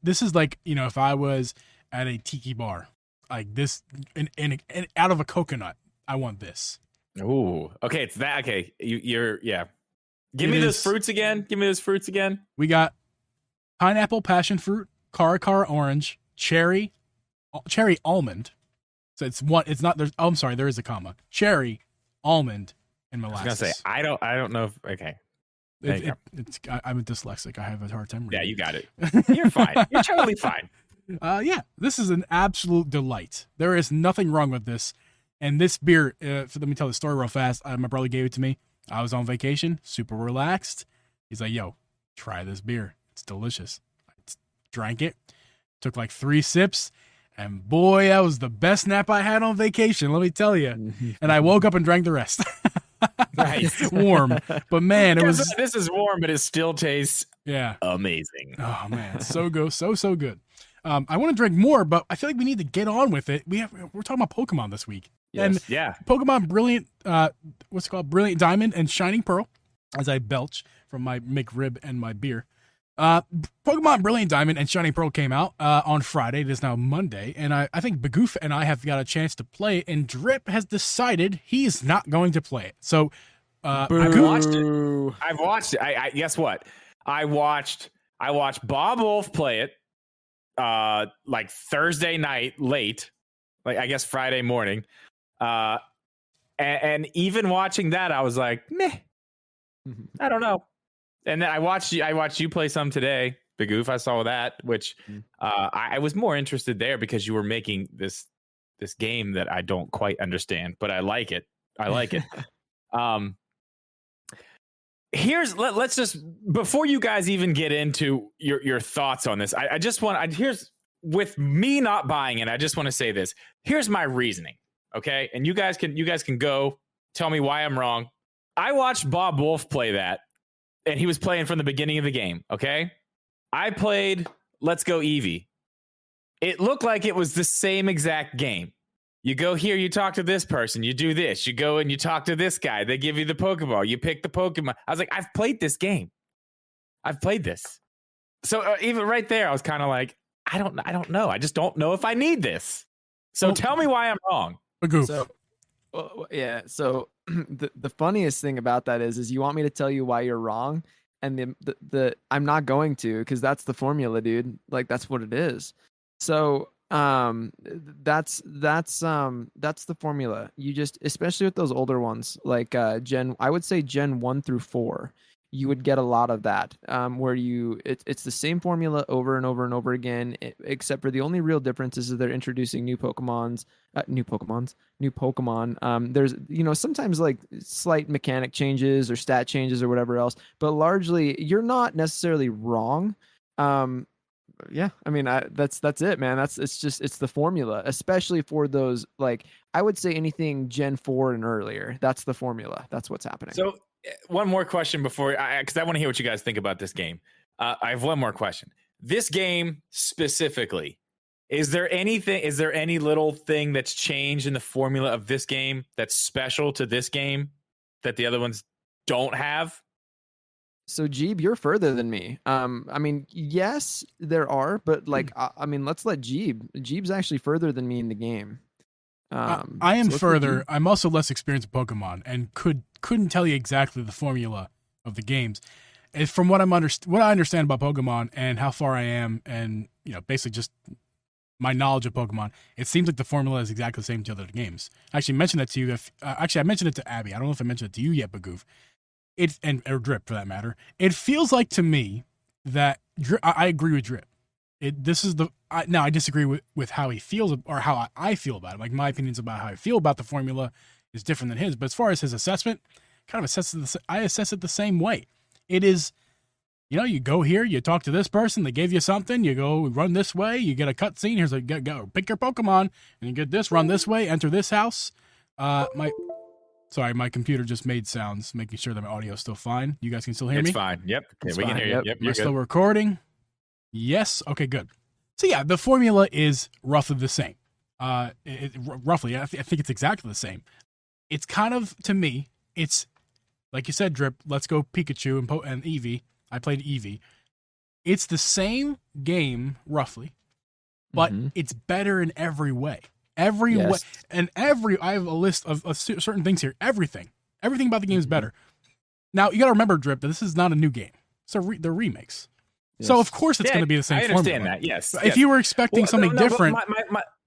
This is like, if I was at a tiki bar, like this, and out of a coconut, I want this. Ooh, okay, it's that. Okay, you're. Give me those fruits again. We got pineapple, passion fruit, cara orange, cherry almond. So it's one. It's not. I'm sorry. There is a comma. Cherry, almond, and molasses. I was gonna say I don't know if okay. I'm a dyslexic. I have a hard time reading. Yeah, you got it. You're fine. You're totally fine. Yeah, this is an absolute delight. There is nothing wrong with this. And this beer, let me tell the story real fast. My brother gave it to me. I was on vacation, super relaxed. He's like, yo, try this beer. It's delicious. I drank it, took like 3 sips, and boy, that was the best nap I had on vacation, let me tell you. And I woke up and drank the rest. Nice. Warm. But man, this is warm, but it still tastes amazing. Oh man, so good. So good. I want to drink more, but I feel like we need to get on with it. We're talking about Pokemon this week. Yes. And Pokemon Brilliant, what's it called? Brilliant Diamond and Shining Pearl, as I belch from my McRib and my beer. Pokemon Brilliant Diamond and Shining Pearl came out on Friday. It is now Monday, and I think Bigoof and I have got a chance to play it, and Drip has decided he's not going to play it. So I've watched it. I guess what? I watched Bob Wolf play it like Thursday night late, like I guess Friday morning. And even watching that, I was like, meh, I don't know. And then I watched you play some today, Bigoof. I saw that, which I was more interested there because you were making this game that I don't quite understand, but I like it. Let's just, before you guys even get into your thoughts on this, I just want, with me not buying it, I just want to say this. Here's my reasoning, okay? And you guys can go tell me why I'm wrong. I watched Bob Wolf play that, and he was playing from the beginning of the game, okay? I played Let's Go Eevee. It looked like it was the same exact game. You go here, you talk to this person, you do this. You go and you talk to this guy. They give you the Pokeball. You pick the Pokemon. I was like, I've played this game. I've played this. So even right there, I was kind of like, I don't know. I just don't know if I need this. So tell me why I'm wrong. Bigoof. So the funniest thing about that is you want me to tell you why you're wrong, and the I'm not going to, because that's the formula, dude. Like, that's what it is. So that's the formula. You just, especially with those older ones, like I would say Gen 1 through 4, you would get a lot of that, where it's the same formula over and over and over again, except for the only real difference is that they're introducing new Pokemon. There's, sometimes like slight mechanic changes or stat changes or whatever else, but largely you're not necessarily wrong. Yeah, I mean, that's it, man. It's the formula, especially for those, like, I would say anything Gen 4 and earlier. That's the formula. That's what's happening. So one more question before, because I want to hear what you guys think about this game. I have one more question. This game specifically, is there any little thing that's changed in the formula of this game that's special to this game that the other ones don't have? So Geeb, you're further than me. I mean, yes, there are, but like, I mean, let's let Geeb. Jeeb's actually further than me in the game. I am further. I'm also less experienced in Pokemon and couldn't tell you exactly the formula of the games. From what I understand about Pokemon and how far I am, and basically just my knowledge of Pokemon, it seems like the formula is exactly the same to other games. I actually mentioned that to you. I mentioned it to Abby. I don't know if I mentioned it to you yet, Bigoof. Or Drip for that matter. It feels like to me that I agree with Drip. I disagree with how he feels or how I feel about it. Like, my opinions about how I feel about the formula is different than his. But as far as his assessment, I assess it the same way. It is, you go here, you talk to this person, they gave you something, you go run this way, you get a cutscene. Here's go pick your Pokemon, and you get this, run this way, enter this house. My computer just made sounds, making sure that my audio is still fine. You guys can still hear me? It's fine. Yep. Yeah, we can hear you. Yep. You're still recording? Yes. Okay, good. So yeah, the formula is roughly the same. Roughly, I think it's exactly the same. It's kind of, to me, it's like you said, Drip, Let's Go Pikachu and Eevee. I played Eevee. It's the same game, roughly, but it's better in every way. Way. And I have a list of certain things here. Everything about the game is better. Now, you got to remember, Drip, that this is not a new game. So they're remakes. Yes. So, of course, it's going to be the same formula. I understand that, yes. If you were expecting something different.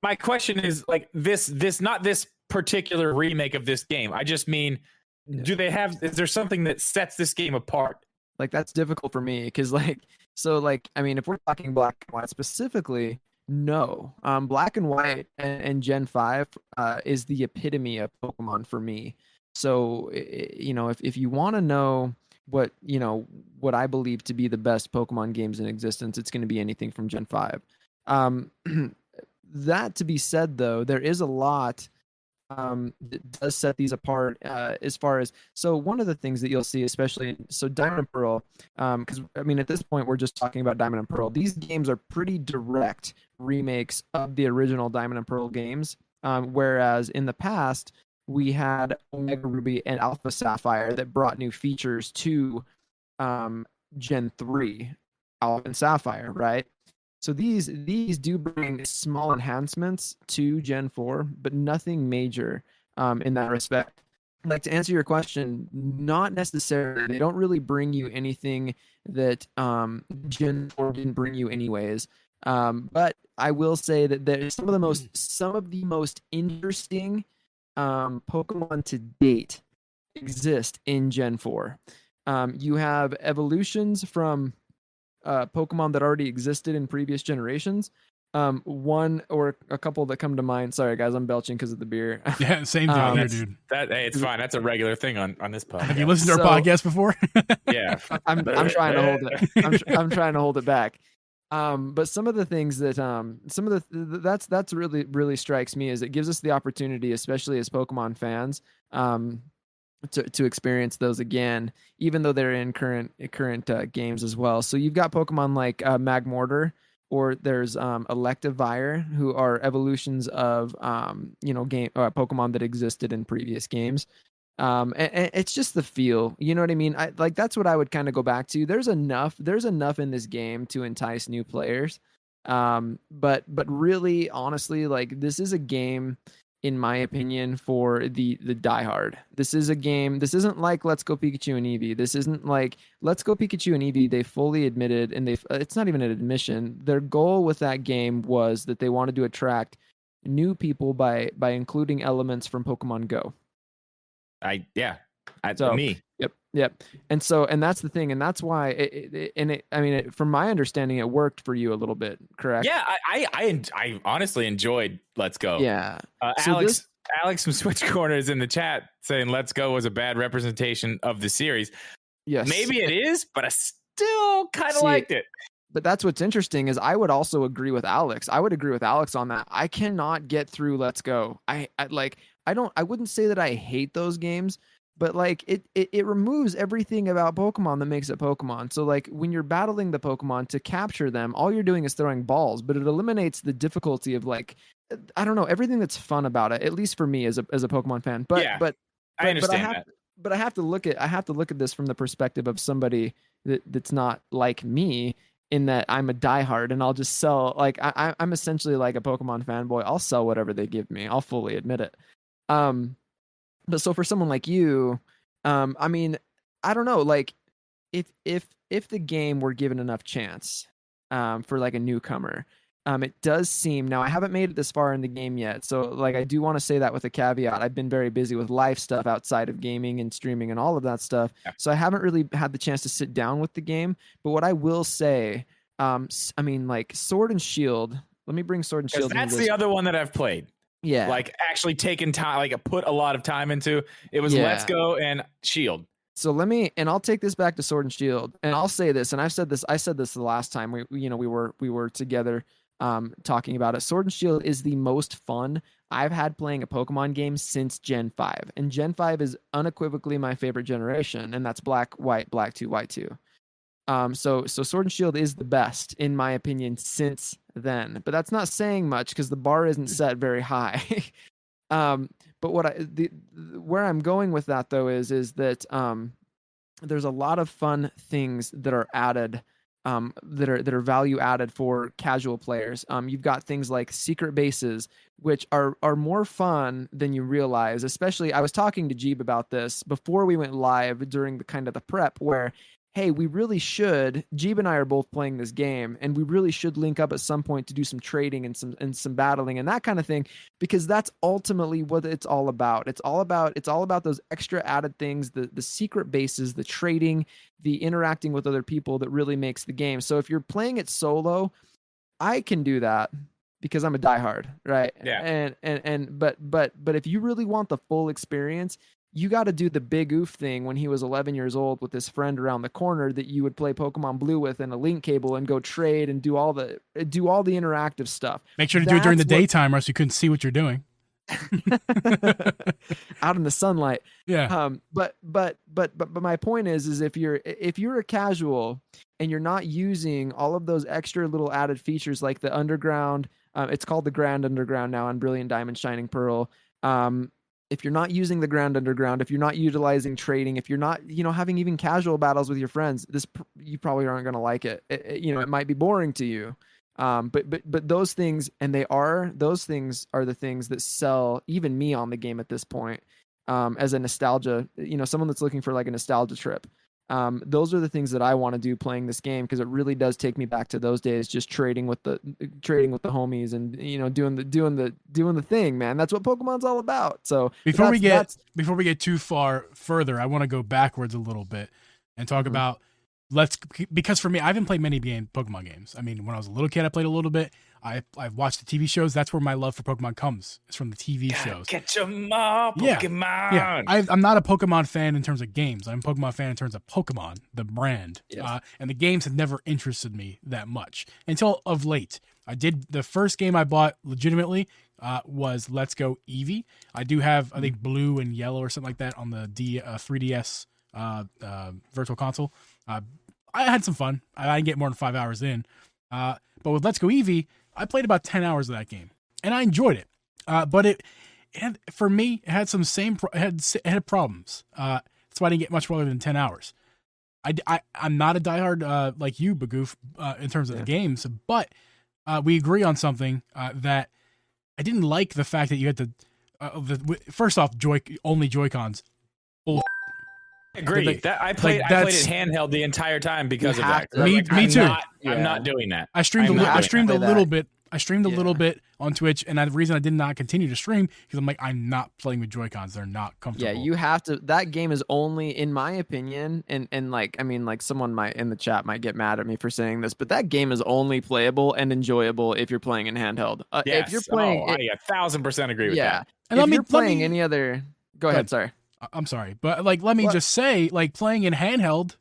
My question is, like, this not this particular remake of this game. I just mean, is there something that sets this game apart? Like, that's difficult for me because, if we're talking Black and White specifically, no. Black and White and Gen 5 is the epitome of Pokemon for me. So, if you want to know what I believe to be the best Pokemon games in existence, it's going to be anything from Gen 5. That to be said, though, there is a lot that does set these apart as far as, so one of the things that you'll see, especially, Diamond and Pearl, because at this point we're just talking about Diamond and Pearl. These games are pretty direct remakes of the original Diamond and Pearl games, whereas in the past we had Omega Ruby and Alpha Sapphire that brought new features to Gen 3 Alpha and Sapphire, right? So these do bring small enhancements to Gen 4, but nothing major in that respect. Like, to answer your question, not necessarily. They don't really bring you anything that Gen 4 didn't bring you anyways. But I will say that there's some of the most interesting Pokemon to date exist in Gen 4. You have evolutions from Pokemon that already existed in previous generations. One or a couple that come to mind. Sorry, guys, I'm belching because of the beer. Yeah, same deal here, dude. Hey, it's fine. That's a regular thing on this podcast. Have you listened to our podcast before? Yeah, I'm trying to hold it. I'm trying to hold it back. But some of the things that that's really strikes me is it gives us the opportunity, especially as Pokemon fans, to experience those again, even though they're in current games as well. So you've got Pokemon like Magmortar, or there's Electivire, who are evolutions of Pokemon that existed in previous games. And it's just the feel, you know what I mean? That's what I would kind of go back to. There's enough in this game to entice new players. But really, honestly, like, this is a game, in my opinion, for the diehard. This is a game. This isn't like Let's Go Pikachu and Eevee. This isn't like Let's Go Pikachu and Eevee. They fully admitted, and it's not even an admission. Their goal with that game was that they wanted to attract new people by including elements from Pokemon Go. Me. Yep. And that's the thing, and that's why from my understanding, it worked for you a little bit, correct? Yeah, I honestly enjoyed Let's Go. Yeah. Alex from Switch Corner is in the chat saying Let's Go was a bad representation of the series. Yes. Maybe it is, but I still kind of liked it. But that's what's interesting is I would also agree with Alex. I would agree with Alex on that. I cannot get through Let's Go. I wouldn't say that I hate those games, but like it removes everything about Pokemon that makes it Pokemon. So like when you're battling the Pokemon to capture them, all you're doing is throwing balls, but it eliminates the difficulty of, like, I don't know, everything that's fun about it, at least for me as a Pokemon fan. But I understand that. But I have to look at this from the perspective of somebody that's not like me, in that I'm a diehard and I'll just sell, like, I'm essentially like a Pokemon fanboy. I'll sell whatever they give me. I'll fully admit it. But so for someone like you, I mean, I don't know, like, if the game were given enough chance, for like a newcomer, it does seem, now I haven't made it this far in the game yet, so like I do want to say that with a caveat. I've been very busy with life stuff outside of gaming and streaming and all of that stuff, so I haven't really had the chance to sit down with the game. But what I will say, I mean, like Sword and Shield. Let me bring Sword and Shield. That's the other one that I've played. Yeah. Like actually taking time, like put a lot of time into. It was Yeah. Let's Go and Shield. So I'll take this back to Sword and Shield, and I'll say this, and I said this the last time we were together talking about it. Sword and Shield is the most fun I've had playing a Pokemon game since Gen 5. And Gen 5 is unequivocally my favorite generation, and that's Black, White, Black 2, White 2. So Sword and Shield is the best in my opinion since then. But that's not saying much because the bar isn't set very high. But where I'm going with that though is that there's a lot of fun things that are added, that are value added for casual players. You've got things like secret bases, which are more fun than you realize. Especially, I was talking to Geeb about this before we went live during the prep, where hey, we really should. Geeb and I are both playing this game, and we really should link up at some point to do some trading and some battling and that kind of thing, because that's ultimately what it's all about. It's all about those extra added things, the secret bases, the trading, the interacting with other people that really makes the game. So if you're playing it solo, I can do that because I'm a diehard, right? Yeah. But if you really want the full experience, you got to do the Bigoof thing when he was 11 years old with his friend around the corner that you would play Pokemon Blue with and a link cable and go trade and do all the interactive stuff. Make sure to do it during the daytime or else you couldn't see what you're doing. Out in the sunlight. Yeah. But my point is if you're a casual and you're not using all of those extra little added features like the underground, it's called the Grand Underground now on Brilliant Diamond Shining Pearl. If you're not using the Grand Underground, if you're not utilizing trading, if you're not, having even casual battles with your friends, you probably aren't going to like it. It might be boring to you. But those things, those things are the things that sell even me on the game at this point, as a nostalgia, someone that's looking for like a nostalgia trip. Those are the things that I want to do playing this game, because it really does take me back to those days, just trading with the homies and doing the thing, man. That's what Pokemon's all about. So before we get too far further, I want to go backwards a little bit and talk about because for me, I haven't played many Pokemon games. I mean, when I was a little kid, I played a little bit. I've watched the TV shows. That's where my love for Pokemon comes. It's from the TV shows. Catch 'em all, Pokemon. Yeah. I'm not a Pokemon fan in terms of games. I'm a Pokemon fan in terms of Pokemon, the brand. Yes. And the games have never interested me that much until of late. The first game I bought legitimately was Let's Go Eevee. I do have, I think, blue and yellow or something like that on the 3DS Virtual Console. I had some fun. I didn't get more than 5 hours in. But with Let's Go Eevee, I played about 10 hours of that game, and I enjoyed it. But it for me, it had it had problems. That's why I didn't get much further than 10 hours. I'm not a diehard like you, Bigoof, in terms of the games, but we agree on something that I didn't like the fact that you had to. First off, only Joy-Cons. Agree. I played it handheld the entire time because of that. Me too. I'm not doing that. I streamed a little bit. I streamed a little bit on Twitch, and the reason I did not continue to stream because I'm like, I'm not playing with Joy-Cons. They're not comfortable. Yeah, you have to. That game is only, in my opinion, and like, I mean, like someone in the chat might get mad at me for saying this, but that game is only playable and enjoyable if you're playing in handheld. Yes. If you're playing, I 1,000% agree with that. And if you're playing any other, go ahead. Sorry. I'm sorry, but like, let me just say, like, playing in handheld,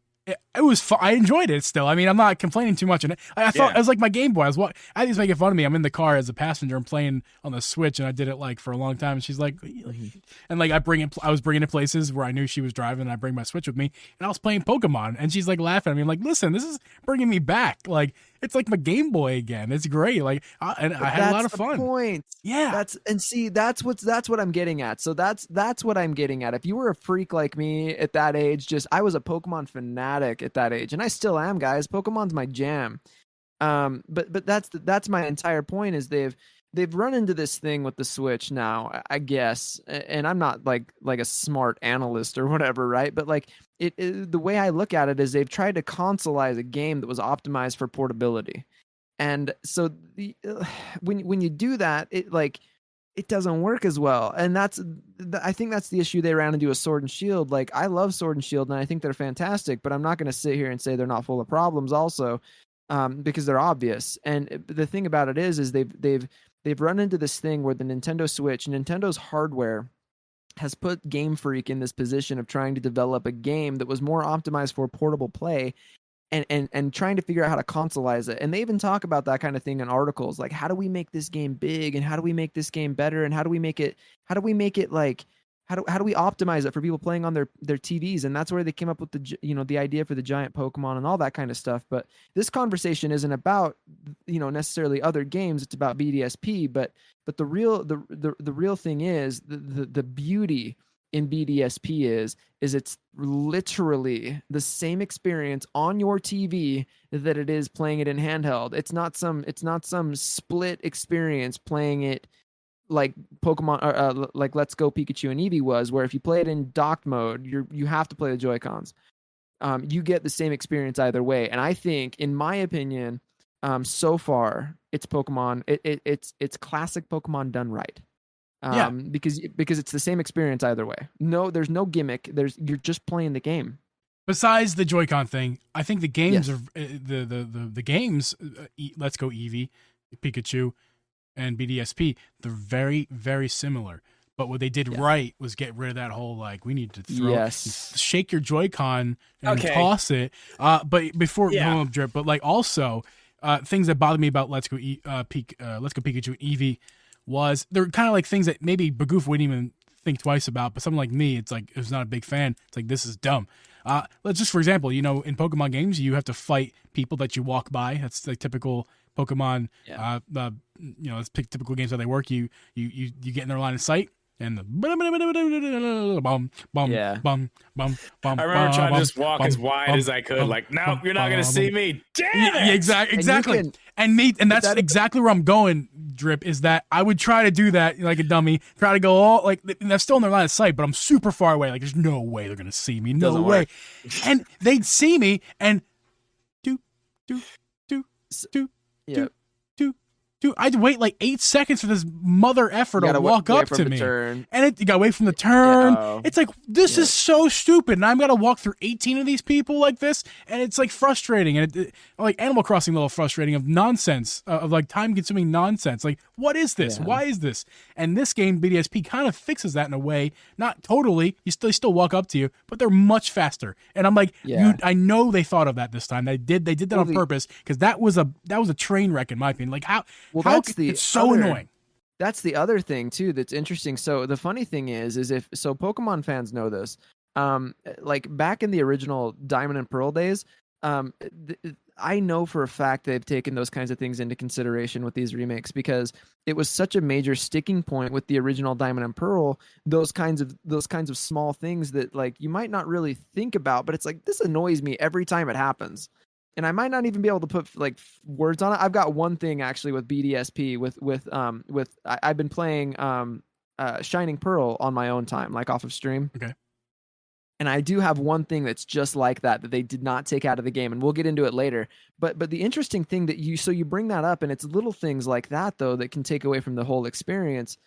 it was fun. I enjoyed it still. I mean, I'm not complaining too much. And I thought it was like my Game Boy. I was making fun of me. I'm in the car as a passenger. I'm playing on the Switch, and I did it like for a long time. And she's like, and like I was bringing it places where I knew she was driving, and I bring my Switch with me, and I was playing Pokemon, and she's like laughing at me. I'm like, listen, this is bringing me back. Like, it's like my Game Boy again. It's great. Like, I had a lot of fun. Point. Yeah. That's what I'm getting at. So that's what I'm getting at. If you were a freak like me at that age, I was a Pokemon fanatic at that age, and I still am, guys. Pokemon's my jam. But that's my entire point, is they've run into this thing with the Switch now, I guess, and I'm not like a smart analyst or whatever, right? But like the way I look at it is they've tried to consoleize a game that was optimized for portability, and so when you do that, it doesn't work as well. And I think that's the issue they ran into with Sword and Shield. Like, I love Sword and Shield, and I think they're fantastic, but I'm not going to sit here and say they're not full of problems also, because they're obvious. And the thing about it is they've they've run into this thing where the Nintendo's hardware has put Game Freak in this position of trying to develop a game that was more optimized for portable play, and trying to figure out how to consoleize it. And they even talk about that kind of thing in articles, like, how do we make this game big, and how do we make this game better, and how do we make it like, how do we optimize it for people playing on their TVs? And that's where they came up with the idea for the giant Pokemon and all that kind of stuff. But this conversation isn't about, necessarily other games. It's about BDSP. But the real thing is the beauty in BDSP is it's literally the same experience on your TV that it is playing it in handheld. It's not some split experience playing it like Pokemon, like Let's Go Pikachu and Eevee was, where if you play it in docked mode, you have to play the Joy-Cons. You get the same experience either way. And I think, in my opinion, so far it's Pokemon. It's classic Pokemon done right. Because it's the same experience either way. No, there's no gimmick. You're just playing the game. Besides the Joy-Con thing, I think the games are the games. Let's Go Eevee, Pikachu, and BDSP. They're very, very similar. But what they did right was get rid of that whole, like, we need to shake your Joy-Con and toss it. But before Drip, but like also things that bothered me about Let's Go Pikachu and Eevee was they're kind of like things that maybe Bigoof wouldn't even think twice about, but someone like me, it's like, who's not a big fan, it's like, this is dumb. Let's just, for example, in Pokemon games, you have to fight people that you walk by. That's like typical Pokemon. It's typical games how they work. You get in their line of sight, and the bum. I remember trying to just walk as wide as I could. Like, no, you're not gonna see me. Damn it! Exactly. And that's exactly where I'm going. Drip is that I would try to do that like a dummy, try to go all like, and they're still in their line of sight, but I'm super far away. Like, there's no way they're gonna see me. No way. And they'd see me and I'd wait like 8 seconds for this mother effer to walk up to me. And you gotta wait from the turn. It's like, this is so stupid. And I'm gonna walk through 18 of these people like this. And it's like frustrating. And it like Animal Crossing level frustrating of nonsense, of like time consuming nonsense. Like, what is this? Why is this? And this game, BDSP, kind of fixes that in a way. Not totally. They still walk up to you, but they're much faster. And I'm like, I know they thought of that this time. They did that on purpose, because that was a train wreck in my opinion. Like, it's so annoying. That's the other thing too that's interesting. So the funny thing is Pokemon fans know this. Like back in the original Diamond and Pearl days, I know for a fact they've taken those kinds of things into consideration with these remakes, because it was such a major sticking point with the original Diamond and Pearl. Those kinds of small things that, like, you might not really think about, but it's like, this annoys me every time it happens. And I might not even be able to put like words on it. I've got one thing actually with BDSP I've been playing Shining Pearl on my own time, like off of stream. Okay. And I do have one thing that's just like that they did not take out of the game, and we'll get into it later. But the interesting thing that you bring that up, and it's little things like that though that can take away from the whole experience.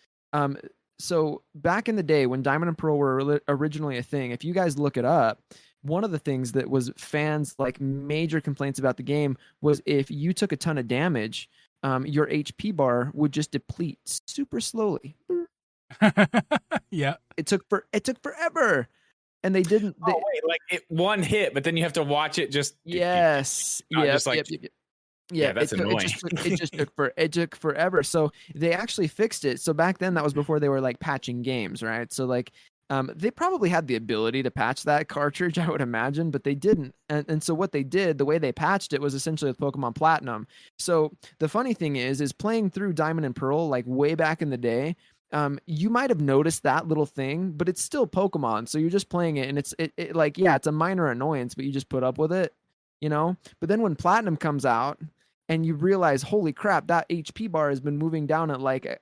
So back in the day when Diamond and Pearl were originally a thing, if you guys look it up, one of the things that was fans like major complaints about the game was if you took a ton of damage, your HP bar would just deplete super slowly. Yeah. It took forever. And they didn't. One hit, but then you have to watch it just. Yes. That's annoying. It took forever. So they actually fixed it. So back then, that was before they were like patching games, right? So like, they probably had the ability to patch that cartridge, I would imagine, but they didn't. And so what they did, the way they patched it, was essentially with Pokemon Platinum. So the funny thing is playing through Diamond and Pearl, like way back in the day, you might have noticed that little thing, but it's still Pokemon. So you're just playing it, and it's a minor annoyance, but you just put up with it, But then when Platinum comes out, and you realize, holy crap, that HP bar has been moving down at like a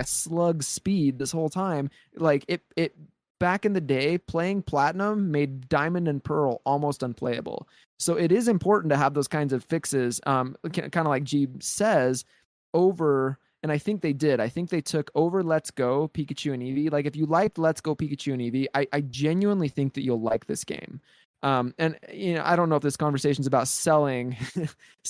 slug speed this whole time. Like it back in the day, playing Platinum made Diamond and Pearl almost unplayable. So it is important to have those kinds of fixes, kind of like Geeb says, over. And I think they did. I think they took over Let's Go Pikachu and Eevee. Like, if you liked Let's Go Pikachu and Eevee, I genuinely think that you'll like this game. And I don't know if this conversation's about selling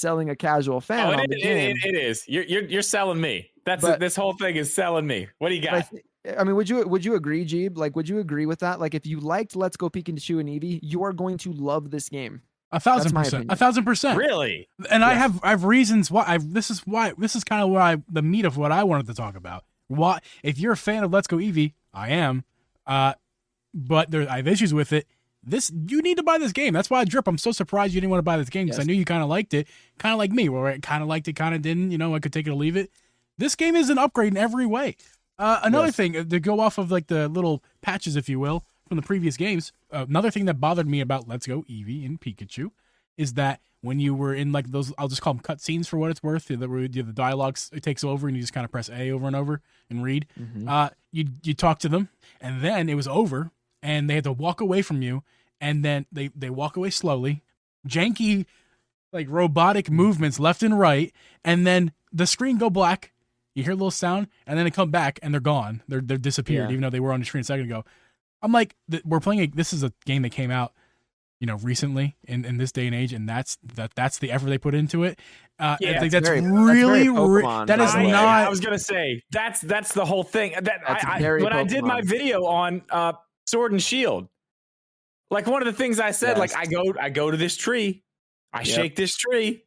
a casual fan. Oh, it is. You're selling me. This whole thing is selling me. What do you got? I mean, would you agree, Geeb? Like, would you agree with that? Like, if you liked Let's Go Pikachu and Eevee, you are going to love this game. 1,000%. 1,000%. Really? And yes. I have reasons why. This is kind of the meat of what I wanted to talk about. Why, if you're a fan of Let's Go Eevee, I am. But I have issues with it. You need to buy this game. That's why, Drip, I'm so surprised you didn't want to buy this game, because I knew you kind of liked it, kind of like me, where I kind of liked it, kind of didn't. I could take it or leave it. This game is an upgrade in every way. Another thing, to go off of like the little patches, if you will, from the previous games, another thing that bothered me about Let's Go Eevee and Pikachu is that when you were in like those, I'll just call them cutscenes for what it's worth, the dialogue takes over and you just kind of press A over and over and read. Mm-hmm. You talk to them, and then it was over, and they had to walk away from you, and then they walk away slowly, janky, like robotic movements left and right, and then the screen go black. You hear a little sound, and then they come back, and they're gone. They're disappeared, even though they were on the screen a second ago. I'm like, we're playing. This is a game that came out, recently in this day and age, and that's the effort they put into it. I think that's really Pokemon, that is not. I was gonna say that's the whole thing. When I did my video on Sword and Shield, like one of the things I said, like I go to this tree, I shake this tree,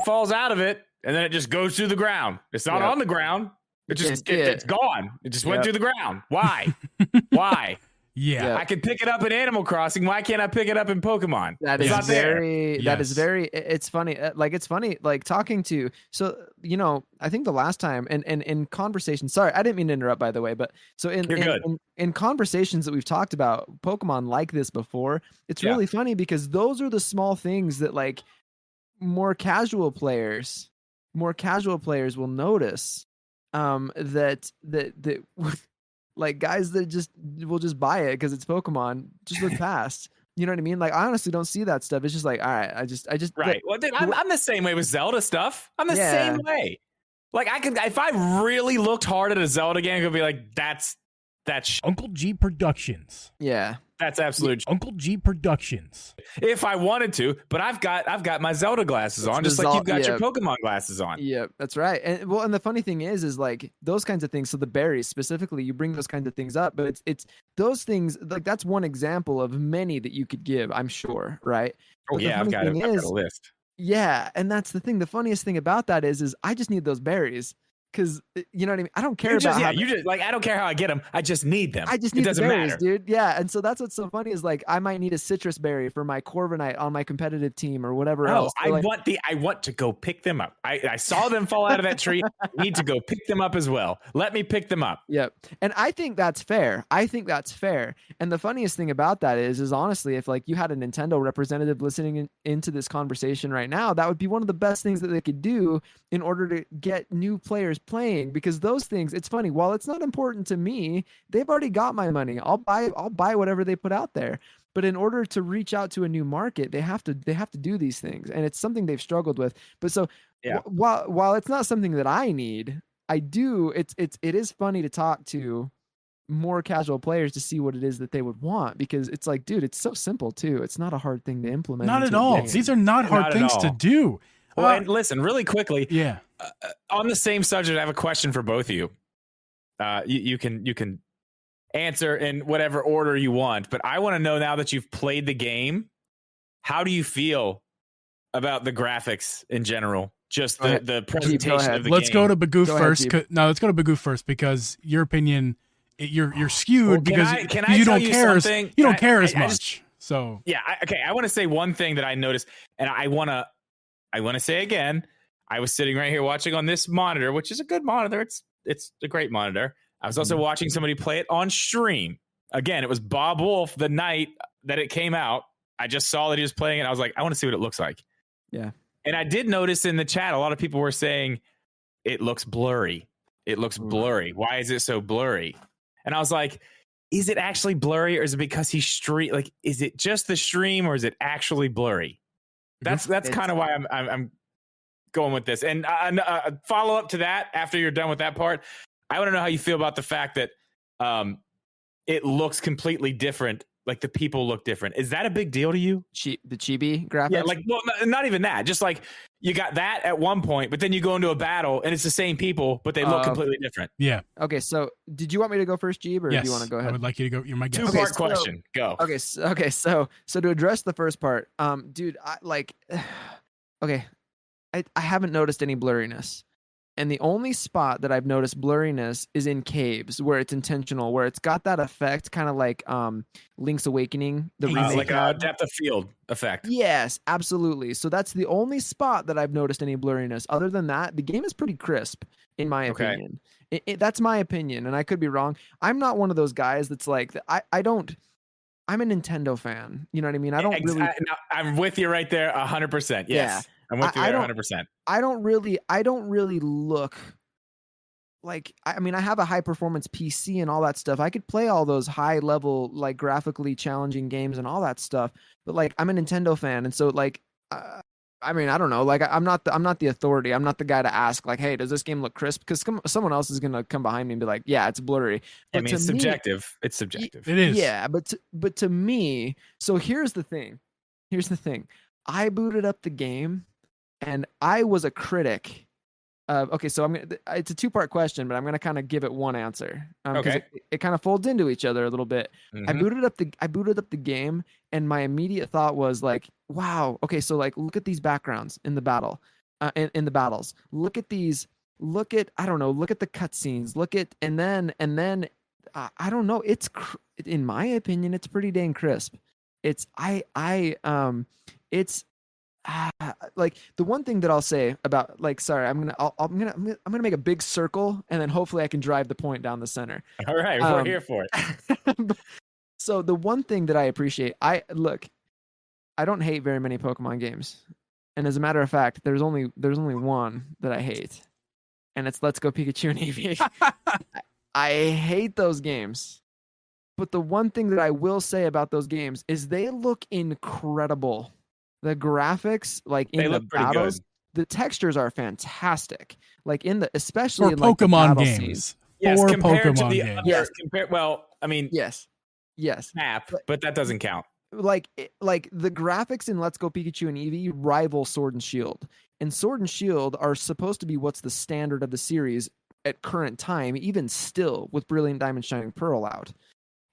falls out of it. And then it just goes through the ground. It's not on the ground. It's gone. It just went through the ground. Why? Why? Yeah. I can pick it up in Animal Crossing. Why can't I pick it up in Pokemon? It's funny. It's funny, like talking to, so, I think the last time and in conversation, sorry, I didn't mean to interrupt, by the way, but so in conversations that we've talked about Pokemon like this before, it's really funny because those are the small things that like more casual players will notice, that like guys that will just buy it because it's Pokemon just look past. You know what I mean? Like, I honestly don't see that stuff. It's just like, all right, I just right. Well, dude, I'm the same way with Zelda stuff. I'm the same way. Like, I could, if I really looked hard at a Zelda game, I could be like, that's Uncle Geeb Productions. Yeah. That's absolute Uncle Geeb Productions. If I wanted to, but I've got my Zelda glasses on, just like you've got your Pokemon glasses on. Yeah, that's right. And the funny thing is like those kinds of things. So the berries specifically, you bring those kinds of things up, but it's those things, like that's one example of many that you could give, I'm sure, right? Oh yeah, I've got a list. Yeah, and that's the thing. The funniest thing about that is I just need those berries. Because you know what I mean? I don't care about I don't care how I get them. I just need them. I just need the berries, dude. Yeah, and so that's what's so funny is like I might need a citrus berry for my Corviknight on my competitive team or whatever else. I want to go pick them up. I saw them fall out of that tree. I need to go pick them up as well. Let me pick them up. Yep. And I think that's fair. And the funniest thing about that is honestly, if like you had a Nintendo representative listening into this conversation right now, that would be one of the best things that they could do in order to get new players playing, because those things, it's funny, while it's not important to me, they've already got my money. I'll buy whatever they put out there. But in order to reach out to a new market, they have to do these things, and it's something they've struggled with. But so while it's not something that I need, it is funny to talk to more casual players to see what it is that they would want, because it's like, dude, it's so simple too. It's not a hard thing to implement. Not at all. These are not hard things to do. Well, and listen, really quickly. Yeah. On the same subject, I have a question for both of you. You can answer in whatever order you want, but I want to know, now that you've played the game, how do you feel about the graphics in general? Just the presentation of the Let's game. go to Bigoof first. No, let's go to Bigoof first, because your opinion, you're skewed because you don't care. You don't care as much. So yeah, I want to say one thing that I noticed, and I want to say again. I was sitting right here watching on this monitor, which is a good monitor. It's a great monitor. I was also watching somebody play it on stream. Again, it was Bob Wolf the night that it came out. I just saw that he was playing it. I was like, I want to see what it looks like. Yeah. And I did notice in the chat, a lot of people were saying it looks blurry. It looks blurry. Why is it so blurry? And I was like, is it actually blurry, or is it because like, is it just the stream, or is it actually blurry? That's kind of why I'm going with this. And follow up to that, after you're done with that part, I want to know how you feel about the fact that it looks completely different like the people look different. Is that a big deal to you? The chibi graphics? Yeah, like, well, not even that. Just like you got that at one point, but then you go into a battle and it's the same people, but they look completely different. Yeah. Okay, so did you want me to go first, Geeb, or yes, do you want to go ahead? I would like you to go. You're my guest. Two-part question. Go. Okay, so to address the first part, dude, okay, I haven't noticed any blurriness. And the only spot that I've noticed blurriness is in caves, where it's intentional, where it's got that effect, kind of like Link's Awakening, the remake, like a depth of field effect. Yes, absolutely. So that's the only spot that I've noticed any blurriness. Other than that, the game is pretty crisp, in my opinion. That's my opinion, and I could be wrong. I'm not one of those guys that's like, I'm a Nintendo fan. You know what I mean? I don't really. No, I'm with you right there, 100%. Yes. Yeah. I'm with you there 100%. I don't really look like, I mean, I have a high performance PC and all that stuff. I could play all those high level, like graphically challenging games and all that stuff. But like, I'm a Nintendo fan. And so like, I mean, I don't know. Like, I'm not the authority. I'm not the guy to ask like, hey, does this game look crisp? Because someone else is going to come behind me and be like, yeah, it's blurry. But I mean, it's subjective. It's subjective. It is. Yeah. But to me, so here's the thing. I booted up the game. And I was a critic of, okay, so it's a two-part question, but I'm going to kind of give it one answer. Okay. It kind of folds into each other a little bit. Mm-hmm. I booted up the game, and my immediate thought was like, wow, okay, so like, look at these backgrounds in the battle, in the battles. Look at the cutscenes, and then, I don't know, in my opinion, it's pretty dang crisp. It's, like the one thing that I'll say about, like, sorry, I'm gonna make a big circle, and then hopefully I can drive the point down the center. All right, we're here for it. So the one thing that I appreciate, I don't hate very many Pokemon games, and as a matter of fact, there's only one that I hate, and it's Let's Go Pikachu and Eevee. I hate those games. But the one thing that I will say about those games is they look incredible. The graphics, like in the battles, the textures are fantastic. Like especially in like Pokemon the games. Scenes. Yes, for compared Pokemon to the games. yes, well, I mean, yes, Snap, but that doesn't count. Like the graphics in Let's Go Pikachu and Eevee rival Sword and Shield, and Sword and Shield are supposed to be what's the standard of the series at current time, even still with Brilliant Diamond Shining Pearl out.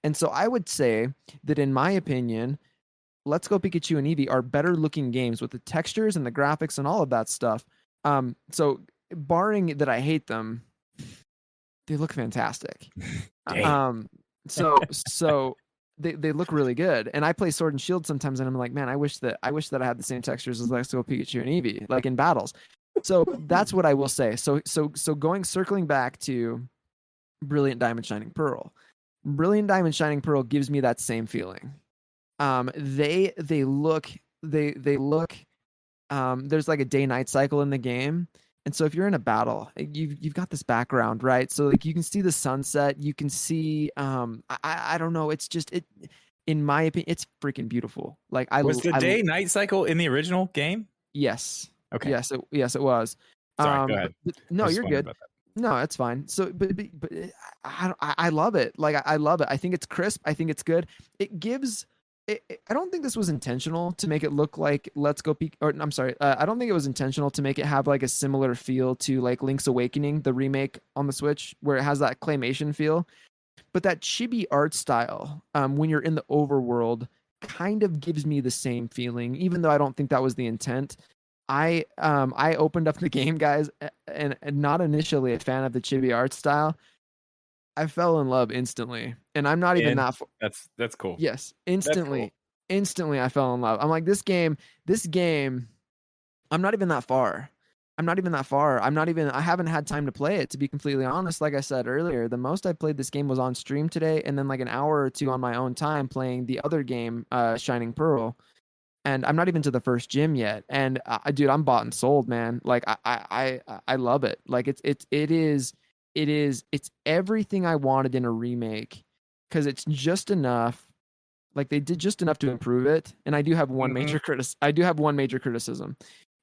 And so I would say that, in my opinion, Let's Go Pikachu and Eevee are better looking games with the textures and the graphics and all of that stuff. So barring that I hate them, they look fantastic. So they look really good. And I play Sword and Shield sometimes, and I'm like, man, I wish that I had the same textures as Let's Go Pikachu and Eevee, like in battles. So that's what I will say. So circling back to Brilliant Diamond Shining Pearl. Brilliant Diamond Shining Pearl gives me that same feeling. They look there's like a day-night cycle in the game, and so if you're in a battle, you've got this background, right? So like you can see the sunset, you can see I don't know, it's just in my opinion, it's freaking beautiful. Like was the day-night cycle in the original game? Yes. Okay. Yes, it was. Sorry, go ahead. No, you're good. No, it's fine. So, but I love it. Like I love it. I think it's crisp. I think it's good. It gives. I don't think this was intentional to make it look like Let's Go I'm sorry. I don't think it was intentional to make it have like a similar feel to like Link's Awakening, the remake on the Switch, where it has that claymation feel. But that chibi art style, when you're in the overworld, kind of gives me the same feeling, even though I don't think that was the intent. I opened up the game, guys, and not initially a fan of the chibi art style. I fell in love instantly, and I'm not even that. That's cool. Yes, instantly, I fell in love. I'm like, this game. I'm not even that far. I haven't had time to play it, to be completely honest. Like I said earlier, the most I played this game was on stream today, and then like an hour or two on my own time playing the other game, Shining Pearl. And I'm not even to the first gym yet. And dude, I'm bought and sold, man. Like I love it. Like it's everything I wanted in a remake, because it's just enough. Like they did just enough to improve it. And I do have one major criticism.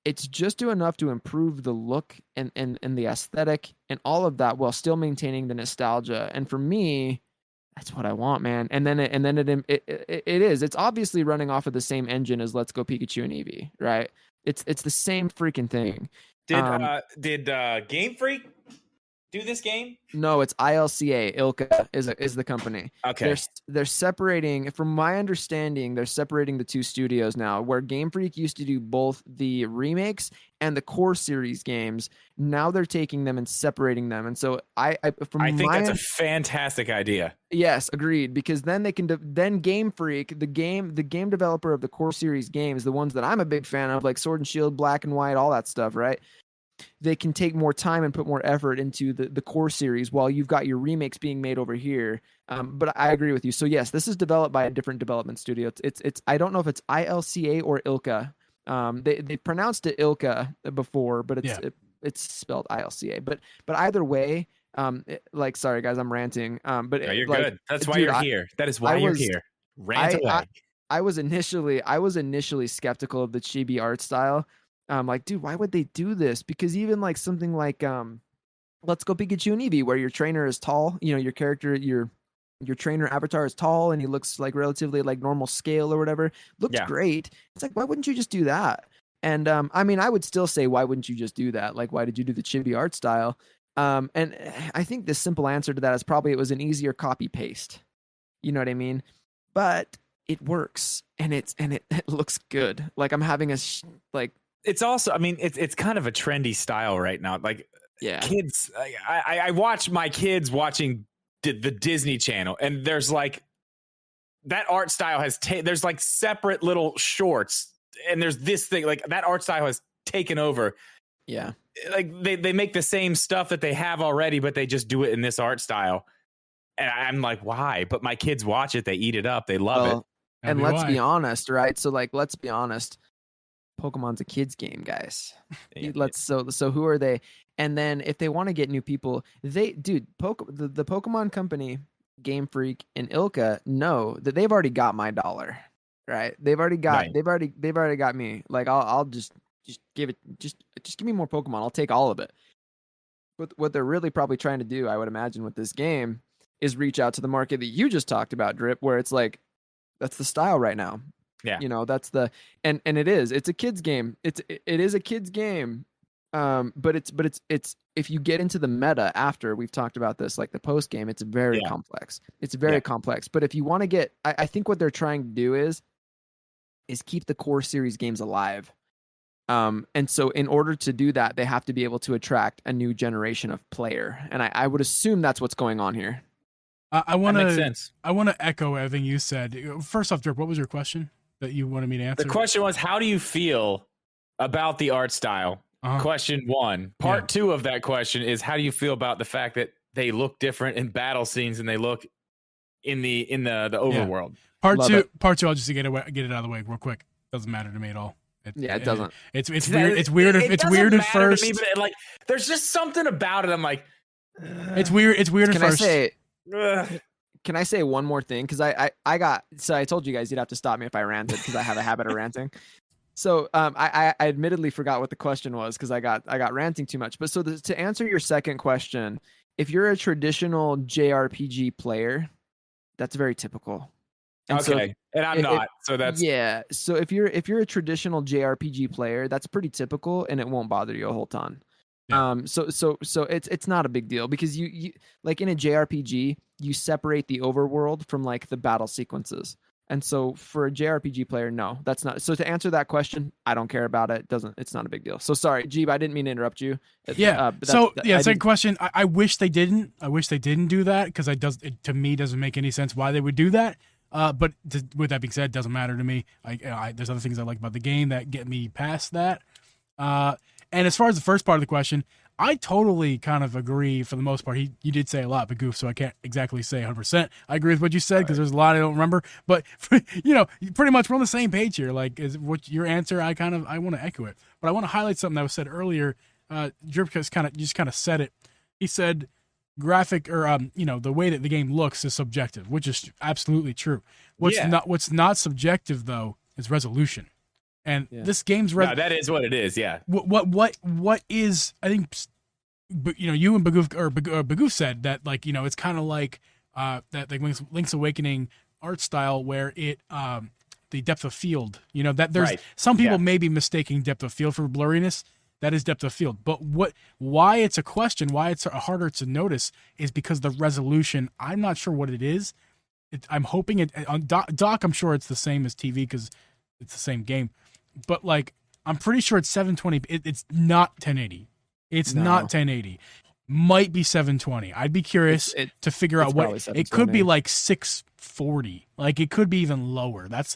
It's just enough to improve the look and the aesthetic and all of that, while still maintaining the nostalgia. And for me, That's what I want, man. And then it's obviously running off of the same engine as Let's Go Pikachu and Eevee, right? It's the same freaking thing. Did Game Freak do this game? No, it's ILCA. ILCA is the company. Okay. They're separating, from my understanding, they're separating the two studios now, where Game Freak used to do both the remakes and the core series games. Now they're taking them and separating them. And so I think that's a fantastic idea. Yes, agreed. Because then they can then Game Freak, the game developer of the core series games, the ones that I'm a big fan of, like Sword and Shield, Black and White, all that stuff, right? They can take more time and put more effort into the core series while you've got your remakes being made over here. But I agree with you. So yes, this is developed by a different development studio. It's I don't know if it's ILCA or ILCA. They pronounced it ILCA before, but it's spelled ILCA. But either way, sorry guys, I'm ranting. But no, you're good. That's why you're here. That is why you're here. Rant away. I was initially skeptical of the chibi art style. Like, dude, why would they do this? Because even like something like Let's Go Pikachu and Eevee, where your trainer is tall, your character, your trainer avatar is tall and he looks like relatively like normal scale or whatever, looks great. It's like, why wouldn't you just do that? And I mean, I would still say, why wouldn't you just do that? Like, why did you do the chibi art style? And I think the simple answer to that is probably it was an easier copy paste. You know what I mean? But it works and it looks good. Like I'm having it's also, I mean, it's kind of a trendy style right now. Like, kids, I watch my kids watching the Disney Channel, and there's like that art style has there's like separate little shorts, and there's this thing like that art style has taken over. Yeah, like they make the same stuff that they have already, but they just do it in this art style. And I'm like, why? But my kids watch it, they eat it up, they love it. And let's be honest, right? So like, let's be honest. Pokemon's a kid's game, guys. So who are they? And then if they want to get new people, the Pokemon company, Game Freak, and ILCA know that they've already got my dollar, right? They've already got me. Like I'll just give it, just give me more Pokemon. I'll take all of it. But what they're really probably trying to do, I would imagine, with this game, is reach out to the market that you just talked about, Drip, where it's like that's the style right now. Yeah, that's the and it's a kid's game. It is a kid's game. But it's if you get into the meta after we've talked about this, like the post game, it's very complex. It's very complex. But if you want to get, I think what they're trying to do is keep the core series games alive. And so in order to do that, they have to be able to attract a new generation of player. And I would assume that's what's going on here. I want to echo everything you said. First off, Drip, what was your question that you wanted me to answer? The question was, how do you feel about the art style? Question one. Part two of that question is, how do you feel about the fact that they look different in battle scenes than they look in the overworld? Part two. I'll just get it out of the way real quick. Doesn't matter to me at all. It doesn't. It's weird. It's weird. It's weird at first. Me, but like, there's just something about it. I'm like, it's weird. It's weird at first. Can I say one more thing? Because I told you guys you'd have to stop me if I ranted because I have a habit of ranting. So I admittedly forgot what the question was because I got ranting too much. But so to answer your second question, if you're a traditional JRPG player, that's very typical. And okay, and I'm not. So that's So if you're a traditional JRPG player, that's pretty typical, and it won't bother you a whole ton. Yeah. So it's not a big deal because you like in a JRPG, you separate the overworld from like the battle sequences. And so for a JRPG player, no, that's not. So to answer that question, I don't care about it. It's not a big deal. So sorry, Geeb, I didn't mean to interrupt you. Yeah. Second question. I wish they didn't. I wish they didn't do that because it to me doesn't make any sense why they would do that. But with that being said, it doesn't matter to me. There's other things I like about the game that get me past that. And as far as the first part of the question, I totally kind of agree for the most part. You did say a lot, Bigoof, so I can't exactly say 100%. I agree with what you said because there's a lot I don't remember. But pretty much we're on the same page here. Like, is what your answer? I want to echo it, but I want to highlight something that was said earlier. Drip just kind of said it. He said graphic or the way that the game looks is subjective, which is absolutely true. What's not subjective though is resolution. And this game's that is what it is. Yeah. What is, I think, you and Bigoof Bigoof said that, like, it's kind of like that like Link's Awakening art style where it the depth of field, that there's some people may be mistaking depth of field for blurriness. That is depth of field. But why it's a question, why it's harder to notice is because the resolution, I'm not sure what it is. I'm hoping it on dock, I'm sure it's the same as TV because it's the same game. But like, I'm pretty sure it's 720. It's not 1080. It's not 1080. Might be 720. I'd be curious to figure out what it could be, like 640. Like it could be even lower. That's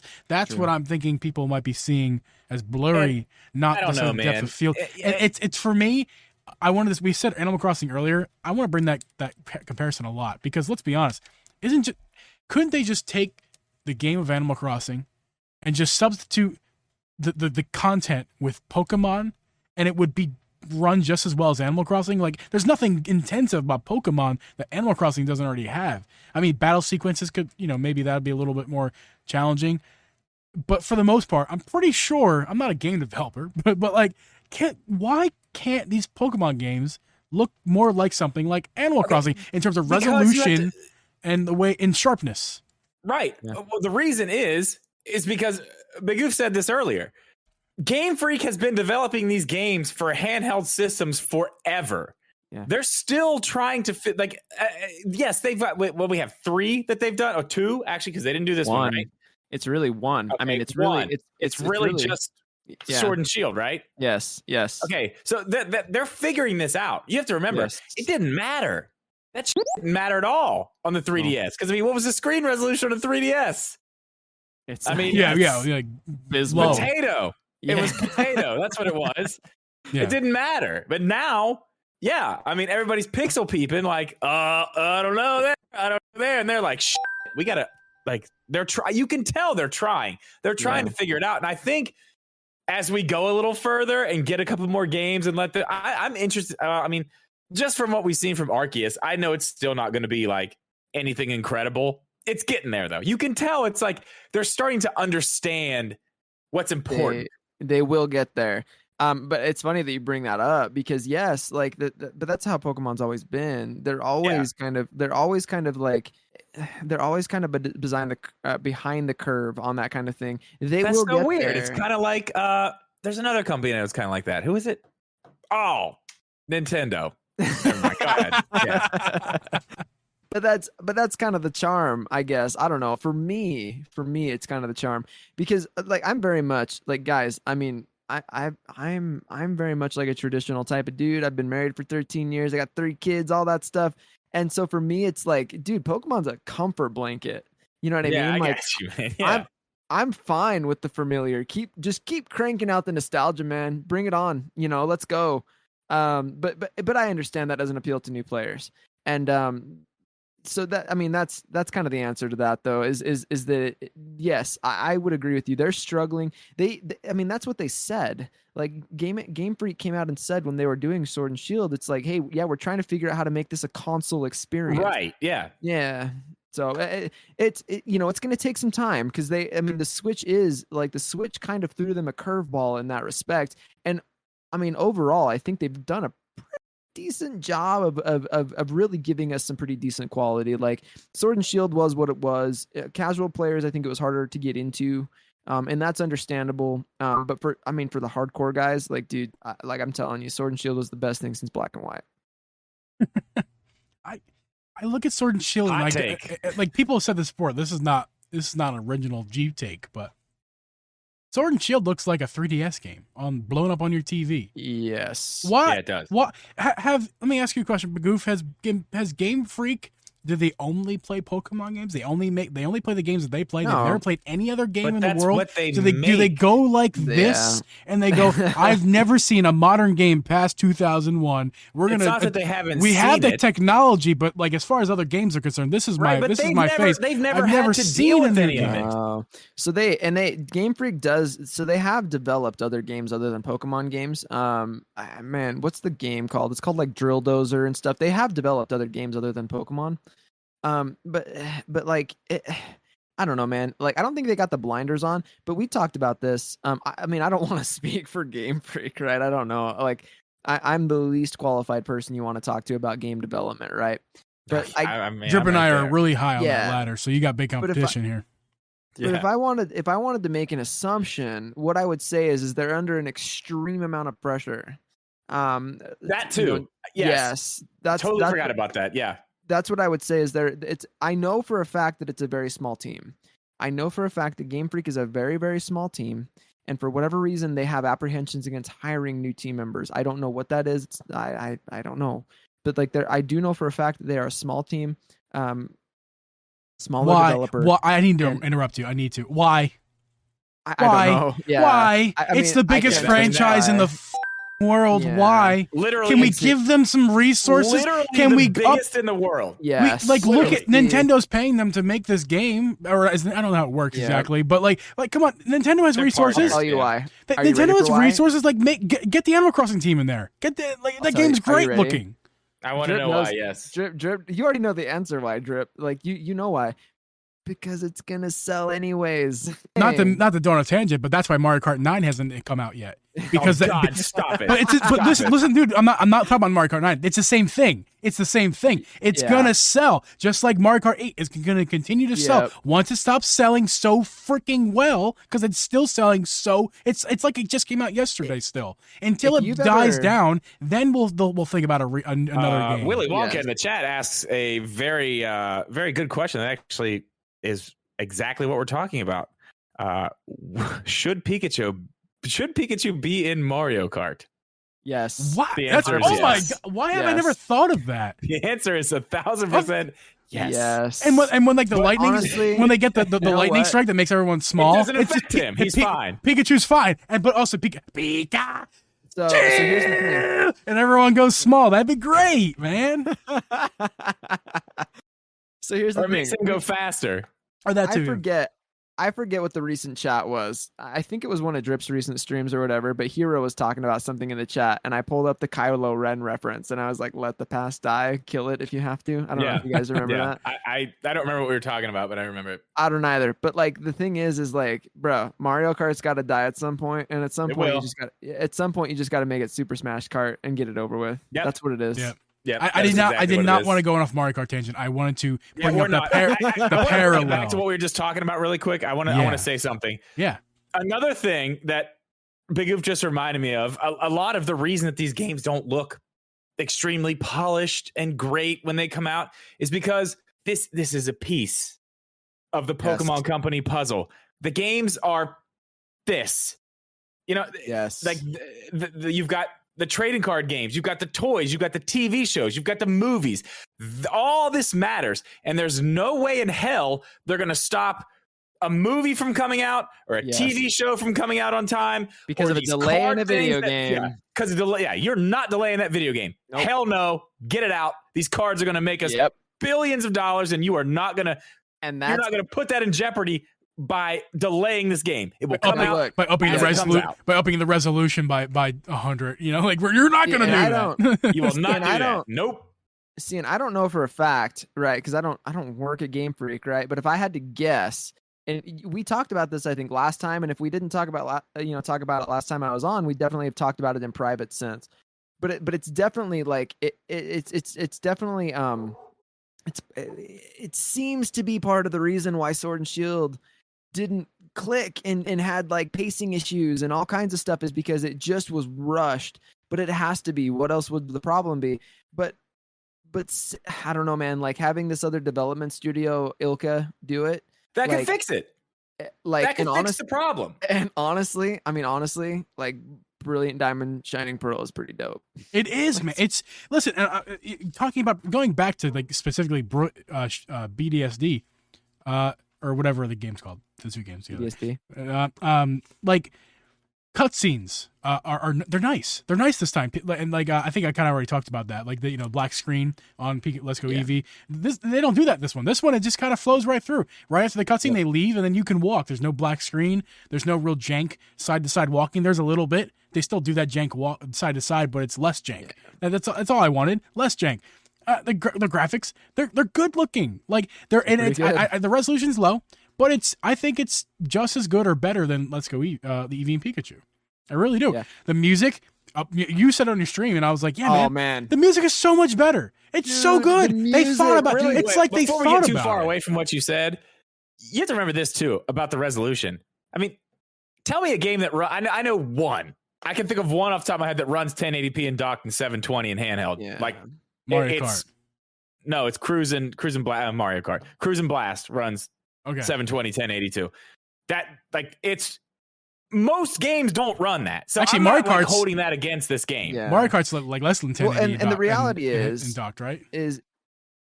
what I'm thinking people might be seeing as blurry, not the depth of field. It's for me. I wanted this. We said Animal Crossing earlier. I want to bring that comparison a lot because let's be honest, couldn't they just take the game of Animal Crossing and just substitute the content with Pokemon, and it would be run just as well as Animal Crossing? Like, there's nothing intensive about Pokemon that Animal Crossing doesn't already have. I mean, battle sequences could, maybe that'd be a little bit more challenging. But for the most part, I'm pretty sure, I'm not a game developer, but like, why can't these Pokemon games look more like something like Animal Crossing in terms of resolution and the way in sharpness? Right. Yeah. Well, the reason is because Bigoof said this earlier. Game Freak has been developing these games for handheld systems forever. Yeah. They're still trying to fit. Like, yes, they've got. Well, we have 3 that they've done, or 2 actually, because they didn't do this one, right? It's really 1. Okay, I mean, it's one. really it's really just Sword and Shield, right? Yes. Okay, so they're figuring this out. You have to remember, it didn't matter. That didn't matter at all on the 3DS. Because I mean, what was the screen resolution on the 3DS? It's like potato. It was potato. That's what it was. Yeah. It didn't matter. But now, I mean, everybody's pixel peeping like, I don't know there, I don't know there, and they're like, shit, we gotta you can tell they're trying. They're trying to figure it out. And I think as we go a little further and get a couple more games and I'm interested. I mean, just from what we've seen from Arceus, I know it's still not going to be like anything incredible. It's getting there though. You can tell it's like they're starting to understand what's important. They will get there. But it's funny that you bring that up because yes, like but that's how Pokemon's always been. They're always kind of designed behind the curve on that kind of thing. That's so weird. There. It's kind of like there's another company that was kind of like that. Who is it? Oh, Nintendo. Never mind. Go ahead. Yeah. But that's kind of the charm, I guess. I don't know. For me, it's kind of the charm because like I'm very much like guys. I mean, I'm very much like a traditional type of dude. I've been married for 13 years. I got 3 kids, all that stuff. And so for me, it's like, dude, Pokemon's a comfort blanket. You know what I mean? I like, got you, man. Yeah. I'm fine with the familiar. Just keep cranking out the nostalgia, man. Bring it on. Let's go. But I understand that doesn't appeal to new players. And so that, I mean, that's kind of the answer to that though, is that yes, I would agree with you. They're struggling. They I mean, that's what they said. Like Game Freak came out and said when they were doing Sword and Shield, it's like, hey, yeah, we're trying to figure out how to make this a console experience. Right. Yeah. Yeah. So it's going to take some time because the Switch kind of threw them a curveball in that respect. And I mean, overall, I think they've done a decent job of really giving us some pretty decent quality. Like Sword and Shield was what it was. Casual players, I think it was harder to get into, and that's understandable. But for the hardcore guys, like, dude, I'm telling you, Sword and Shield was the best thing since Black and White. I look at Sword and Shield and like people have said this before. This is not an original Geeb take, but Sword and Shield looks like a 3DS game blown up on your TV. Yes. Why? Yeah, it does. What let me ask you a question. Bigoof, has Game Freak, do they only play Pokemon games? They only play the games that they play. They've never played any other game in the world. Do they go like this? And they go, I've never seen a modern game past 2001. It's not that they haven't. We have the technology, but like as far as other games are concerned, this is my face. They've never had to deal with any of it. So Game Freak does. So they have developed other games other than Pokemon games. Man, what's the game called? It's called like Drill Dozer and stuff. They have developed other games other than Pokemon. But like I don't know, man. Like I don't think they got the blinders on. But we talked about this. I mean, I don't want to speak for Game Freak, right? I don't know. Like I'm the least qualified person you want to talk to about game development, right? But Drip and I are there. really high on that Yeah. ladder, so you got big competition here. Yeah. But if I wanted to make an assumption, what I would say is they're under an extreme amount of pressure. That too. You know, yes. That's Totally forgot about that. Yeah. That's what I would say is I know for a fact that it's a very small team. I know for a fact that Game Freak is a very, very small team. And for whatever reason, they have apprehensions against hiring new team members. I don't know what that is. I don't know. But like I do know for a fact that they are a small team. Smaller developer. Why? I need to interrupt you. I need to. Why? I don't know. Yeah. Why? I mean, it's the biggest I franchise in the world. Yeah. Why? Literally. Can we give them some resources? Literally Can we biggest in the world? Yes. Look at Nintendo's paying them to make this game, or I don't know how it works exactly, but like come on, Nintendo has resources. I'll tell you why. Nintendo has resources. Like get the Animal Crossing team in there. Get that game's great looking. I want to know why. Yes. Drip. You already know the answer why, Drip. Like you know why. Because it's gonna sell anyways. Not to go on a tangent, but that's why Mario Kart 9 hasn't come out yet. Because God, stop it. But listen, dude. I'm not talking about Mario Kart 9. It's the same thing. It's gonna sell, just like Mario Kart 8 is gonna continue to sell. Once it stops selling so freaking well, because it's still selling so. It's like it just came out yesterday. Still, until it dies down, then we'll think about another game. Willy Wonka in the chat asks a very very good question. That actually is exactly what we're talking about. Should Pikachu be in Mario Kart? Yes. What? The answer is yes. My God! Why have I never thought of that? The answer is 1,000% yes. And when like the lightning, honestly, when they get the lightning strike that makes everyone small, it doesn't affect him. He's fine. Pikachu's fine, but also Pika. So here's the thing. And everyone goes small. That'd be great, man. So here's the thing. Or makes him go faster. Or that too. I forget what the recent chat was. I think it was one of Drip's recent streams or whatever, but Hero was talking about something in the chat, and I pulled up the Kylo Ren reference, and I was like, let the past die, kill it if you have to. I don't know if you guys remember that. I don't remember what we were talking about, but I remember it. I don't either. But like the thing is like, bro, Mario Kart's got to die at some point, and at some point you just got to make it Super Smash Kart and get it over with. Yep. That's what it is. Yep. Yeah, I did not want to go off Mario Kart tangent. I wanted to bring up the parallel. Back to what we were just talking about really quick. I want to say something. Yeah. Another thing that Bigoof just reminded me of, a lot of the reason that these games don't look extremely polished and great when they come out is because this is a piece of the Pokemon Company puzzle. The games are this. You know, like you've got the trading card games, you've got the toys, you've got the TV shows, you've got the movies. All this matters. And there's no way in hell they're going to stop a movie from coming out or a TV show from coming out on time. Because of a delay in a video game. Because of delay. Yeah, you're not delaying that video game. Nope. Hell no. Get it out. These cards are going to make us billions of dollars, and you are not going to you're not going to put that in jeopardy by delaying this game. It will come out by upping the resolution by 100. You know, like you're not going to do that. You will not do that. Nope. See, and I don't know for a fact, right? Because I don't work at Game Freak, right? But if I had to guess, and we talked about this, I think last time, and if we didn't talk about it last time I was on, we definitely have talked about it in private since. But it's definitely like it's definitely it seems to be part of the reason why Sword and Shield didn't click and had like pacing issues and all kinds of stuff is because it just was rushed. But it has to be. What else would the problem be? But I don't know, man. Like having this other development studio, Ilka, do it. That can fix it. Like that can fix the problem. And honestly, like Brilliant Diamond Shining Pearl is pretty dope. It is, man. It's listen. Talking about going back to like specifically BDSD, or whatever the game's called. The two games together. BDSD. Like cutscenes they're nice. They're nice this time, and like I think I kind of already talked about that. Like the black screen on Let's Go Eevee. They don't do that. This one it just kind of flows right through. Right after the cutscene, they leave, and then you can walk. There's no black screen. There's no real jank side to side walking. There's a little bit. They still do that jank walk side to side, but it's less jank. And that's all I wanted. Less jank. The graphics they're good looking. Like they're and it's the resolution's low, but I think it's just as good or better than Let's Go the Eevee and Pikachu. I really do. Yeah. The music, You said it on your stream, and I was like, "Yeah, man, the music is so much better. It's so good. They thought about it. It's like they thought about it." Before we get too far away from what you said, you have to remember this too about the resolution. I mean, tell me a game that I know one. I can think of one off the top of my head that runs 1080p and docked and 720 in handheld. Yeah. Like Mario Kart. No, it's Cruising Blast. Mario Kart. Cruising Blast runs 720, 1082. That it's most games don't run that. So actually, I'm Mario not Kart's holding that against this game. Yeah. Mario Kart's like less than 1080. And the reality is docked, right?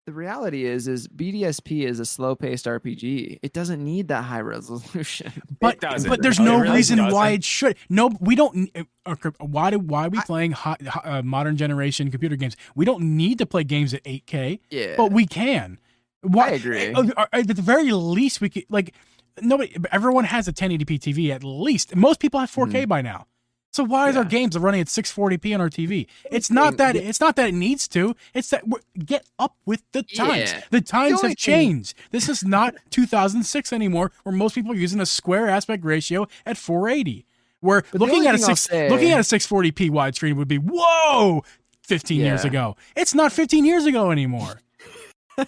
The reality is BDSP is a slow-paced RPG. It doesn't need that high resolution. But there's no reason why it should. No, we don't. Why are we playing modern generation computer games? We don't need to play games at 8K. Yeah, but we can. Why? I agree. At the very least, we could everyone has a 1080p TV at least. Most people have 4K by now. So why is our games running at 640p on our TV? It's not that it needs to. It's that get up with the times. Yeah. The times have changed. This is not 2006 anymore, where most people are using a square aspect ratio at 480. Where looking at a 640p widescreen would be 15 years ago. It's not 15 years ago anymore. We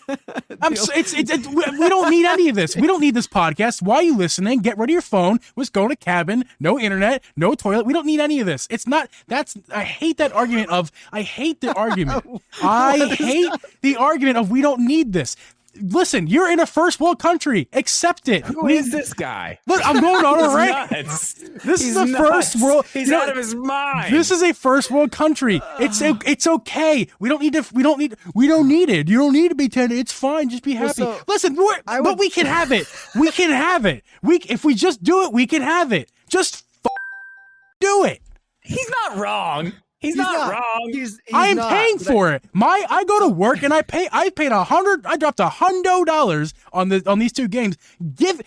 don't need any of this. We don't need this podcast. Why are you listening? Get rid of your phone. Let's go to cabin. No internet. No toilet. We don't need any of this. It's not. I hate that argument of. I hate the argument. I hate the argument of we don't need this. Listen, you're in a first world country. Accept it. Who is this guy? Look, I'm going on a rant. This is a first world. He's out of his mind. This is a first world country. It's okay. We don't need it. You don't need to be 10. It's fine. Just be happy. Listen, but we can have it. We can have it. If we just do it, we can have it. Just do it. He's not wrong. He's not wrong. I am paying for it. I go to work and I paid $100. I dropped $100 on these two games.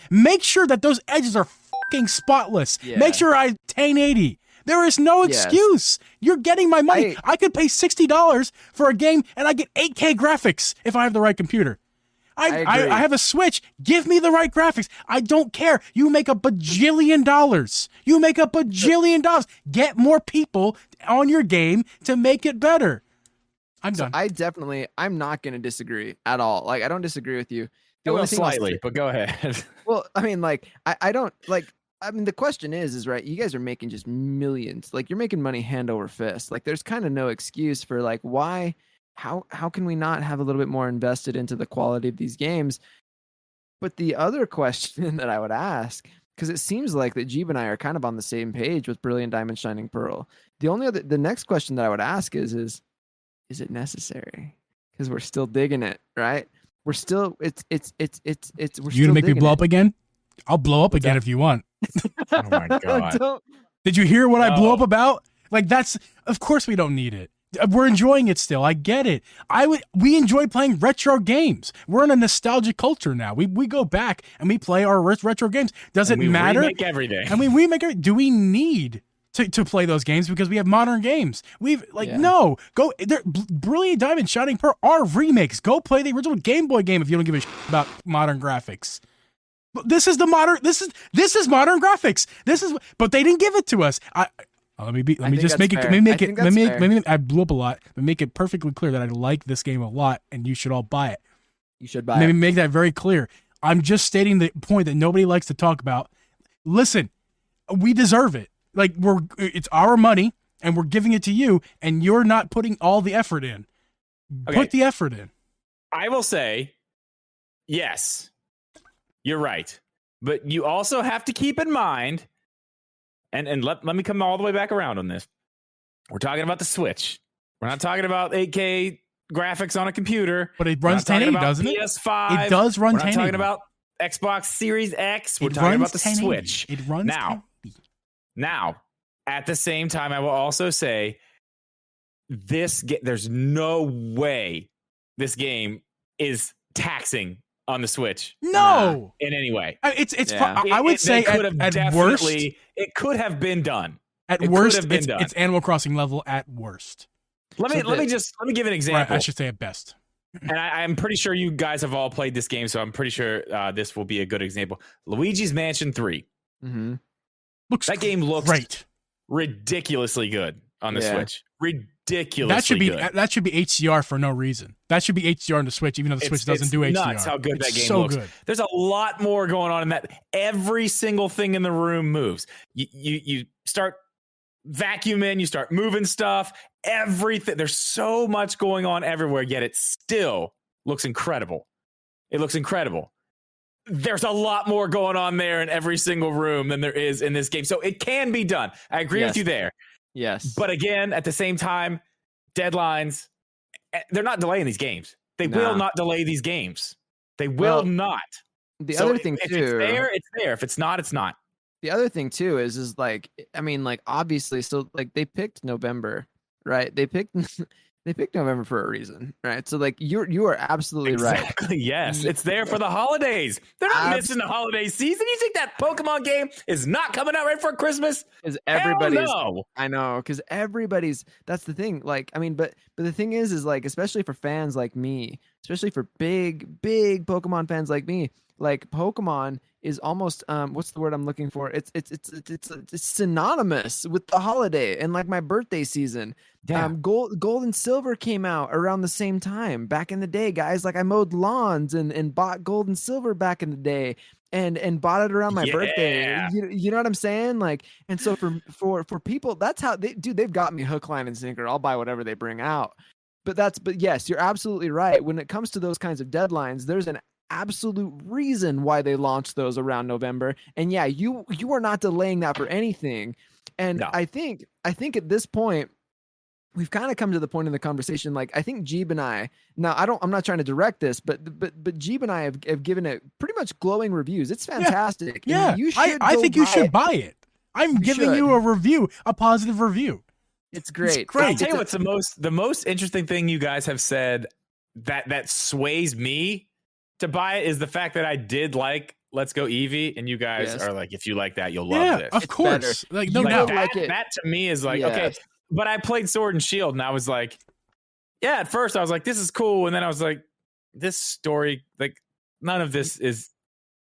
Make sure that those edges are fucking spotless. Yeah. Make sure 1080. There is no excuse. You're getting my money. I could pay $60 for a game and I get 8K graphics if I have the right computer. I have a Switch. Give me the right graphics. I don't care. You make $1 bajillion. You make $1 bajillion. Get more people on your game to make it better. I'm done. I'm not going to disagree at all. Like, I don't disagree with you. Slightly, but go ahead. Well, I mean, like, I don't like. I mean, the question is right. You guys are making just millions. Like, you're making money hand over fist. Like, there's kind of no excuse for like why. How can we not have a little bit more invested into the quality of these games? But the other question that I would ask, because it seems like that Geeb and I are kind of on the same page with Brilliant Diamond Shining Pearl. The next question that I would ask is it necessary? Because we're still digging it, right? We're still we're you gonna make me blow up again? I'll blow up again if you want. Oh my god! Did you hear what I blew up about? Like of course we don't need it. We're enjoying it still. I get it. We enjoy playing retro games. We're in a nostalgic culture now. We go back and we play our retro games. Does it matter? We remake everything. I mean, we make it. Do we need to play those games because we have modern games? No. Go. Brilliant Diamond, Shining Pearl are remakes. Go play the original Game Boy game if you don't give a shit about modern graphics. This is modern graphics. But they didn't give it to us. I blew up a lot. But make it perfectly clear that I like this game a lot, and you should all buy it. You should buy it. Maybe make that very clear. I'm just stating the point that nobody likes to talk about. Listen, we deserve it. Like it's our money, and we're giving it to you, and you're not putting all the effort in. Okay. Put the effort in. I will say, yes, you're right, but you also have to keep in mind. And let me come all the way back around on this. We're talking about the Switch. We're not talking about 8K graphics on a computer. But it runs 1080, doesn't it? PS5. It does run 1080. We're not talking about Xbox Series X. We're talking about the 1080. Switch. It runs now, at the same time, I will also say there's no way this game is taxing on the Switch. No, in any way. I would say at worst, it could have been done. At worst, it's Animal Crossing level at worst. Let me give an example. Right, I should say at best. And I'm pretty sure you guys have all played this game, so I'm pretty sure this will be a good example. Luigi's Mansion 3. Mm-hmm. That game looks great, ridiculously good. on the Switch. Ridiculously good. That should be HDR for no reason. That should be HDR on the Switch, even though the Switch doesn't do HDR. It's nuts how good that game looks. Good. There's a lot more going on in that. Every single thing in the room moves. You start vacuuming, you start moving stuff, everything. There's so much going on everywhere, yet it still looks incredible. It looks incredible. There's a lot more going on there in every single room than there is in this game. So it can be done. I agree with you there. Yes. But again, at the same time, deadlines, they're not delaying these games. They will not delay these games. They will not. The other thing if too, it's there, it's there. If it's not, it's not. The other thing too is like, I mean, like obviously, so like they picked November, right? They picked November for a reason, right? So like you are absolutely right. Exactly. Yes, it's there for the holidays. They're not missing the holiday season. You think that Pokemon game is not coming out right for Christmas? Because everybody's, no. I know, because everybody's. That's the thing. Like, I mean, but the thing is like, especially for fans like me, especially for big Pokemon fans like me, like Pokemon is almost what's the word I'm looking for? It's synonymous with the holiday and like my birthday season. Yeah. Gold and Silver came out around the same time back in the day, guys. Like I mowed lawns and bought Gold and Silver back in the day and bought it around my birthday. You know what I'm saying? Like, and so for people, that's how they've got me hook, line, and sinker. I'll buy whatever they bring out. But yes, you're absolutely right. When it comes to those kinds of deadlines, there's an absolute reason why they launched those around November. And yeah, you are not delaying that for anything. And no. I think at this point, we've kind of come to the point in the conversation. Like I think Geeb and I, now I'm not trying to direct this, but Geeb and I have given it pretty much glowing reviews. It's fantastic. Yeah. You should I think you should buy it. I'm giving you a review, a positive review. It's great. It's great. I'll tell you what's the most interesting thing you guys have said that sways me to buy it is the fact that I did like Let's Go Eevee, and you guys are like, if you like that, you'll love this. Of course. Like no doubt. That to me is like, okay. But I played Sword and Shield, and I was like, yeah, at first I was like, this is cool. And then I was like, this story, like none of this is,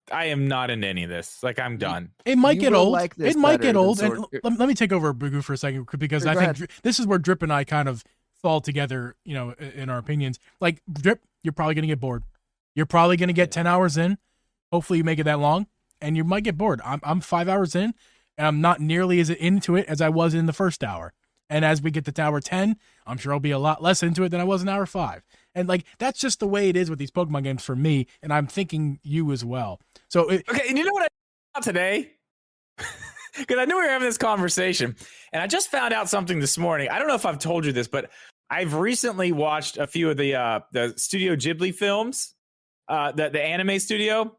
I am not into any of this. Like I'm done. It might get old. It might get old. And let me take over Bigoof for a second, because I think this is where Drip and I kind of fall together, you know, in our opinions. Like Drip, you're probably going to get bored. You're probably going to get 10 hours in. Hopefully you make it that long, and you might get bored. I'm 5 hours in, and I'm not nearly as into it as I was in the first hour. And as we get to hour 10, I'm sure I'll be a lot less into it than I was in hour 5. And like, that's just the way it is with these Pokemon games for me. And I'm thinking you as well. So, okay. And you know what I found out today? Because I knew we were having this conversation, and I just found out something this morning. I don't know if I've told you this, but I've recently watched a few of the Studio Ghibli films, the anime studio.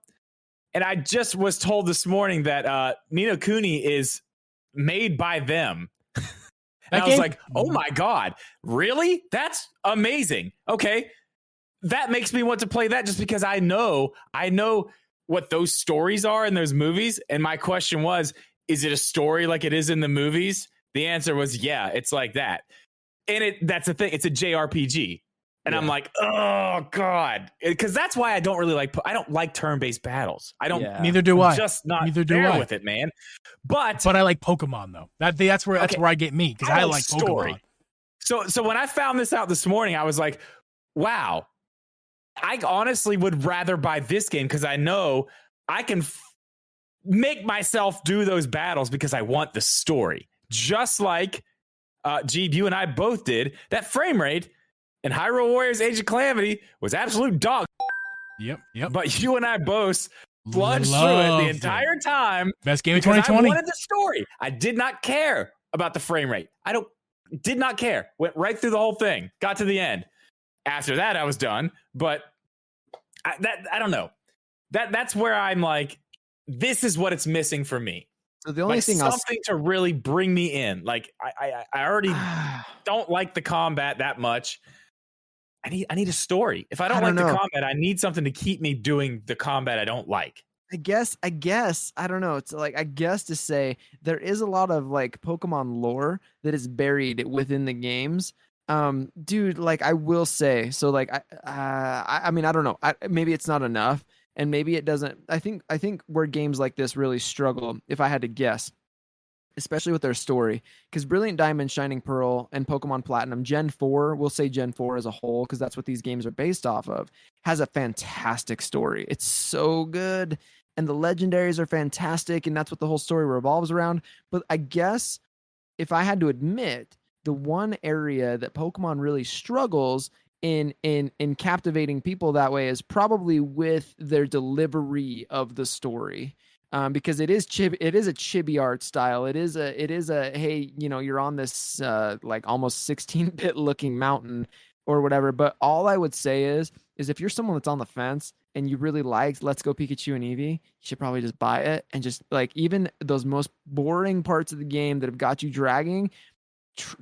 And I just was told this morning that Ni no Kuni is made by them. And I was like, oh my God, really? That's amazing. Okay. That makes me want to play that just because I know what those stories are in those movies. And my question was, is it a story like it is in the movies? The answer was, yeah, it's like that. And that's the thing. It's a JRPG. And I'm like, oh God. Because that's why I don't like turn-based battles. I don't. Yeah. Neither do I. Just not there with it, man. But I like Pokemon though. That's where I get me, because I like Pokemon. So when I found this out this morning, I was like, wow. I honestly would rather buy this game because I know I can make myself do those battles because I want the story. Just like Geeb, you and I both did. That frame rate in Hyrule Warriors Age of Calamity was absolute dog. Yep. But you and I both plunged through it the entire time. Best game of 2020. I wanted the story. I did not care about the frame rate. Did not care. Went right through the whole thing. Got to the end. After that, I was done. But I don't know. That's where I'm like, this is what it's missing for me. So the only thing something to really bring me in. Like I already don't like the combat that much. I need a story. If I don't like the combat, I need something to keep me doing the combat I don't like. I guess, I don't know. It's like, I guess to say there is a lot of like Pokemon lore that is buried within the games. Dude, like I will say, so like, I mean, I don't know. Maybe it's not enough, and maybe it doesn't. I think where games like this really struggle, if I had to guess, especially with their story, because Brilliant Diamond, Shining Pearl, and Pokemon Platinum Gen 4, we'll say Gen 4 as a whole, because that's what these games are based off of, has a fantastic story. It's so good, and the legendaries are fantastic, and that's what the whole story revolves around. But I guess if I had to admit, the one area that Pokemon really struggles in captivating people that way is probably with their delivery of the story. Because it is a chibi art style. It is a hey, you're on this like almost 16-bit looking mountain or whatever. But all I would say is if you're someone that's on the fence and you really like Let's Go Pikachu and Eevee, you should probably just buy it, and just like even those most boring parts of the game that have got you dragging,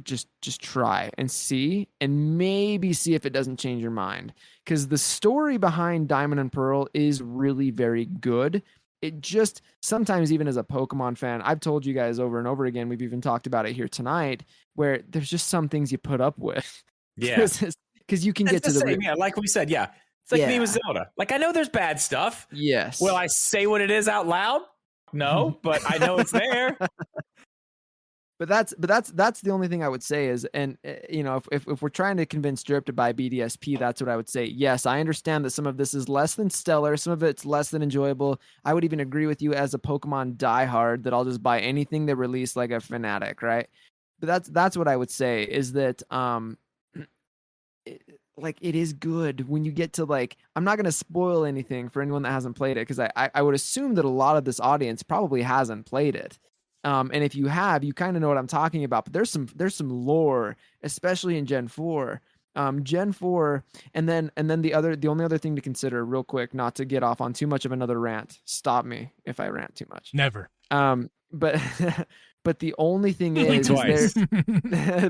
just try and see, and maybe see if it doesn't change your mind, because the story behind Diamond and Pearl is really very good. It just sometimes, even as a Pokemon fan, I've told you guys over and over again, we've even talked about it here tonight, where there's just some things you put up with. Yeah. Because you can get to the same. Yeah, like we said, yeah. It's like me with Zelda. Like, I know there's bad stuff. Yes. Will I say what it is out loud? No, but I know it's there. But that's the only thing I would say is, and if we're trying to convince Drip to buy BDSP, that's what I would say. Yes, I understand that some of this is less than stellar, some of it's less than enjoyable. I would even agree with you as a Pokemon diehard that I'll just buy anything they release like a fanatic, right? But that's what I would say is that it is good when you get to, like, I'm not gonna spoil anything for anyone that hasn't played it, because I would assume that a lot of this audience probably hasn't played it. And if you have, you kind of know what I'm talking about. But there's some lore, especially in Gen 4. Gen 4, and then the only other thing to consider, real quick, not to get off on too much of another rant. Stop me if I rant too much. Never. But the only thing Blink twice.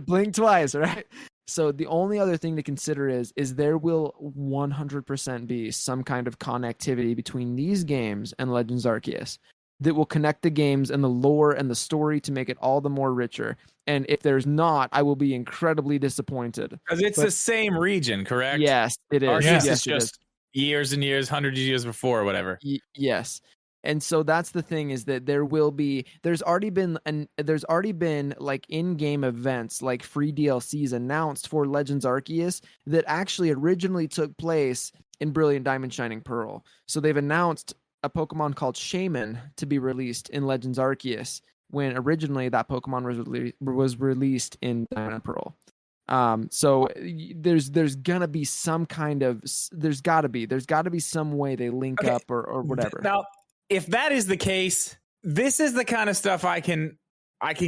Blink twice, right? So the only other thing to consider is there will 100% be some kind of connectivity between these games and Legends Arceus that will connect the games and the lore and the story to make it all the more richer. And if there's not, I will be incredibly disappointed. Because it's the same region, correct? Yes, it is. Arceus yes, is just years and years, hundreds of years before, or whatever. Yes. And so that's the thing, is that there's already been like in-game events, like free DLCs announced for Legends Arceus that actually originally took place in Brilliant Diamond, Shining Pearl. So they've announced a Pokemon called Shaman to be released in Legends Arceus, when originally that Pokemon was released in Diamond and Pearl. So there's gotta be some kind of there's gotta be some way they link up or whatever. Now, if that is the case, this is the kind of stuff I can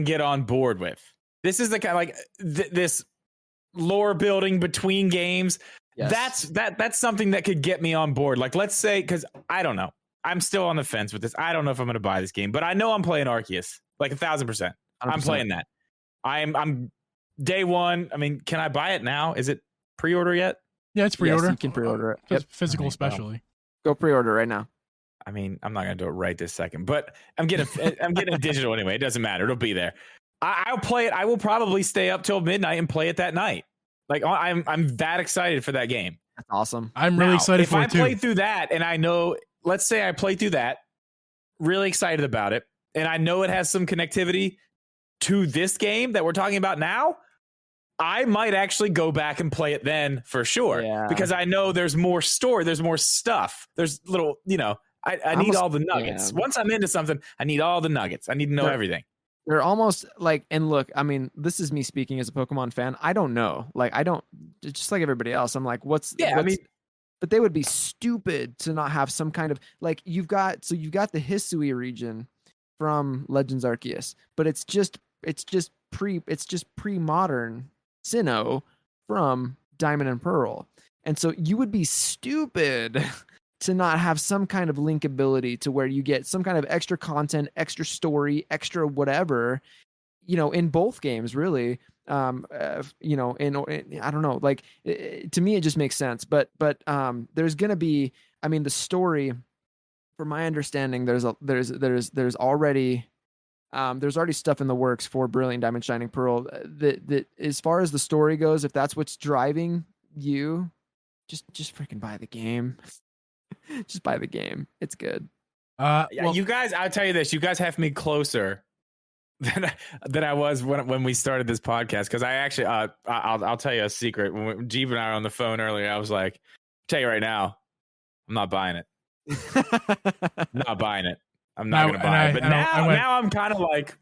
get on board with. This is the kind of, like, this lore building between games. Yes. That's something that could get me on board. Like, let's say, because I don't know, I'm still on the fence with this. I don't know if I'm going to buy this game, but I know I'm playing Arceus, like 1,000%. I'm playing that. I'm day one. I mean, can I buy it now? Is it pre-order yet? Yeah, it's pre-order. Yes, you can pre-order it. Yep. Physical, especially. Go pre-order right now. I mean, I'm not going to do it right this second, but I'm getting a digital anyway. It doesn't matter. It'll be there. I'll play it. I will probably stay up till midnight and play it that night. Like, I'm that excited for that game. That's awesome. I'm really excited for it too. If I play through that, and I know, let's say I play through that, really excited about it, and I know it has some connectivity to this game that we're talking about now, I might actually go back and play it then for sure. Yeah. Because I know there's more story, there's more stuff. There's little, I need all the nuggets. Yeah. Once I'm into something, I need all the nuggets. I need to know everything. They're almost like, and look, I mean, this is me speaking as a Pokemon fan. I don't know. Like, I don't, just like everybody else, I'm like, but they would be stupid to not have some kind of, like, you've got the Hisui region from Legends Arceus, but it's just pre-modern Sinnoh from Diamond and Pearl. And so you would be stupid to not have some kind of linkability to where you get some kind of extra content, extra story, extra whatever, in both games, really. I don't know, like, to me, it just makes sense. But there's going to be, I mean, the story, from my understanding, there's already stuff in the works for Brilliant Diamond, Shining Pearl that as far as the story goes, if that's what's driving you, just freaking buy the game. Just buy the game. It's good. You guys, I'll tell you this, you guys have me closer than I was when we started this podcast. Because I actually, I'll tell you a secret. When Geeb and I were on the phone earlier, I was like, tell you right now, I'm not buying it. I'm not buying it. I'm not going to buy it. But now I'm kind of like,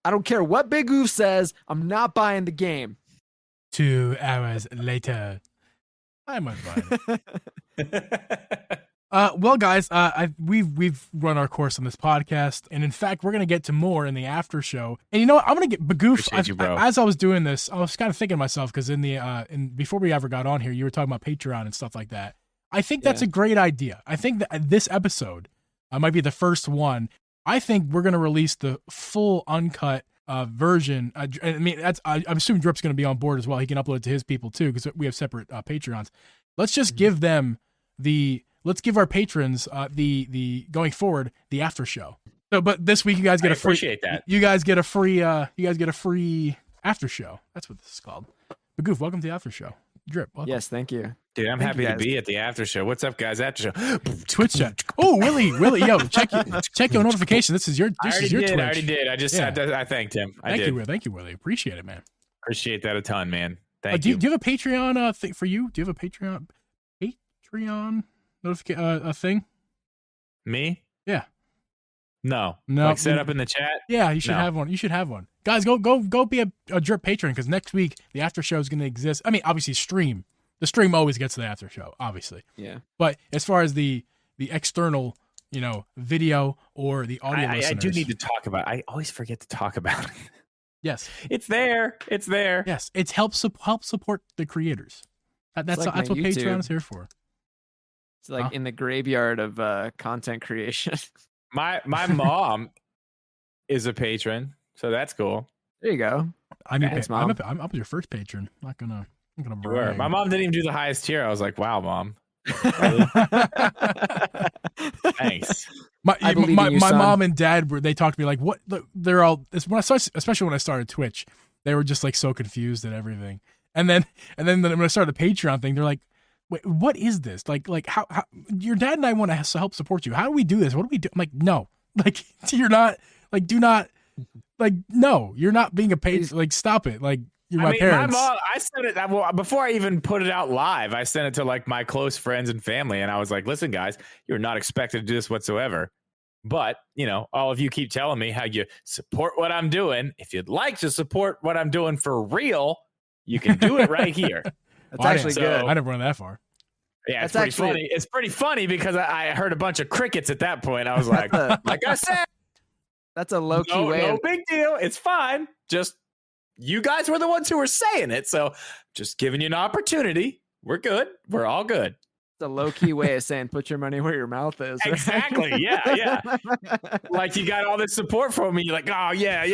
I don't care what Bigoof says. I'm not buying the game. 2 hours later, I might buy it. Well, guys, we've run our course on this podcast, and in fact, we're gonna get to more in the after show. And you know what? I'm gonna get Bigoof. As I was doing this, I was kind of thinking to myself, because before we ever got on here, you were talking about Patreon and stuff like that. I think that's a great idea. I think that this episode might be the first one. I think we're gonna release the full uncut version. I mean, I'm assuming Drip's gonna be on board as well. He can upload it to his people too, because we have separate Patreons. Let's just give them let's give our patrons the going forward the after show. So, but this week you guys get appreciate that. You guys get a free after show. That's what this is called. Bigoof, welcome to the after show. Drip, welcome. Yes, thank you. Dude, I'm happy to be at the after show. What's up, guys? After show. Twitch chat. Oh, Willie, yo, check your notification. This is your Twitch. I already did. I just I thanked him. Thank you, Willie. Appreciate it, man. Appreciate that a ton, man. Thank you. Do you have a Patreon thing for you? Do you have a Patreon notification thing? Me? Yeah. No. Like set up in the chat? Yeah, you should have one. You should have one. Guys, go be a Drip patron, because next week the after show is going to exist. I mean, obviously stream. The stream always gets the after show, obviously. Yeah. But as far as the external, video or the audio listeners, I do need to talk about it. I always forget to talk about it. Yes. It's there. Yes. It's help support the creators. That's what Patreon is here for. It's like in the graveyard of content creation. My mom is a patron, so that's cool. There you go. I'm your first patron. I'm gonna brag. My mom didn't even do the highest tier. I was like, wow, mom. Thanks. My mom and dad they talked to me like, what? They're all especially when I started Twitch, they were just like so confused at everything. And then when I started the Patreon thing, they're like, wait, what is this? Like how your dad and I want to help support you. How do we do this? What do we do? I'm like, no, like you're not like, do not like, no, you're not being a patron. Like, stop it. Like, you're my parents. My mom, I sent it before I even put it out live. I sent it to like my close friends and family, and I was like, "Listen, guys, you're not expected to do this whatsoever. But all of you keep telling me how you support what I'm doing. If you'd like to support what I'm doing for real, you can do it right here." That's actually good. I never went that far. Yeah, it's pretty funny. It's pretty funny because I heard a bunch of crickets at that point. I was like, like I said, that's a low key way. No big deal. It's fine. Just. You guys were the ones who were saying it, so just giving you an opportunity. We're good. We're all good. It's a low-key way of saying put your money where your mouth is. Right? Exactly. Yeah. Like you got all this support from me. You're like, oh, yeah.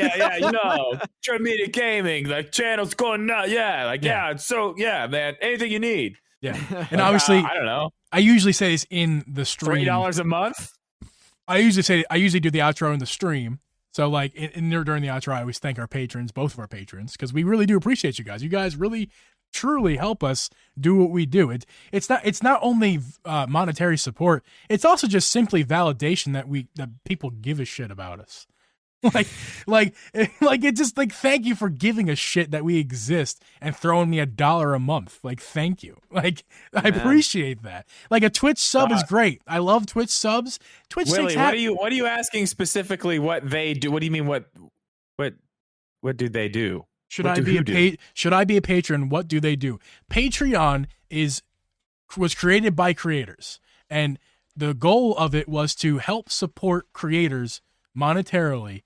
Drip Media Gaming, the channel's going nuts. Yeah. So, yeah, man, anything you need. Yeah. And obviously, I don't know. I usually say this in the stream. $3 a month? I usually do the outro in the stream. So like during the outro, I always thank our patrons, both of our patrons, because we really do appreciate you guys. You guys really, truly help us do what we do. It's not only monetary support. It's also just simply validation that people give a shit about us. like it just like, thank you for giving a shit that we exist and throwing me $1 a month. Like, thank you. Like, I appreciate that. Like a Twitch sub is great. I love Twitch subs. Twitch Willie, what are you asking specifically? What they do? What do you mean? What do they do? Should I be a patron? What do they do? Patreon was created by creators, and the goal of it was to help support creators monetarily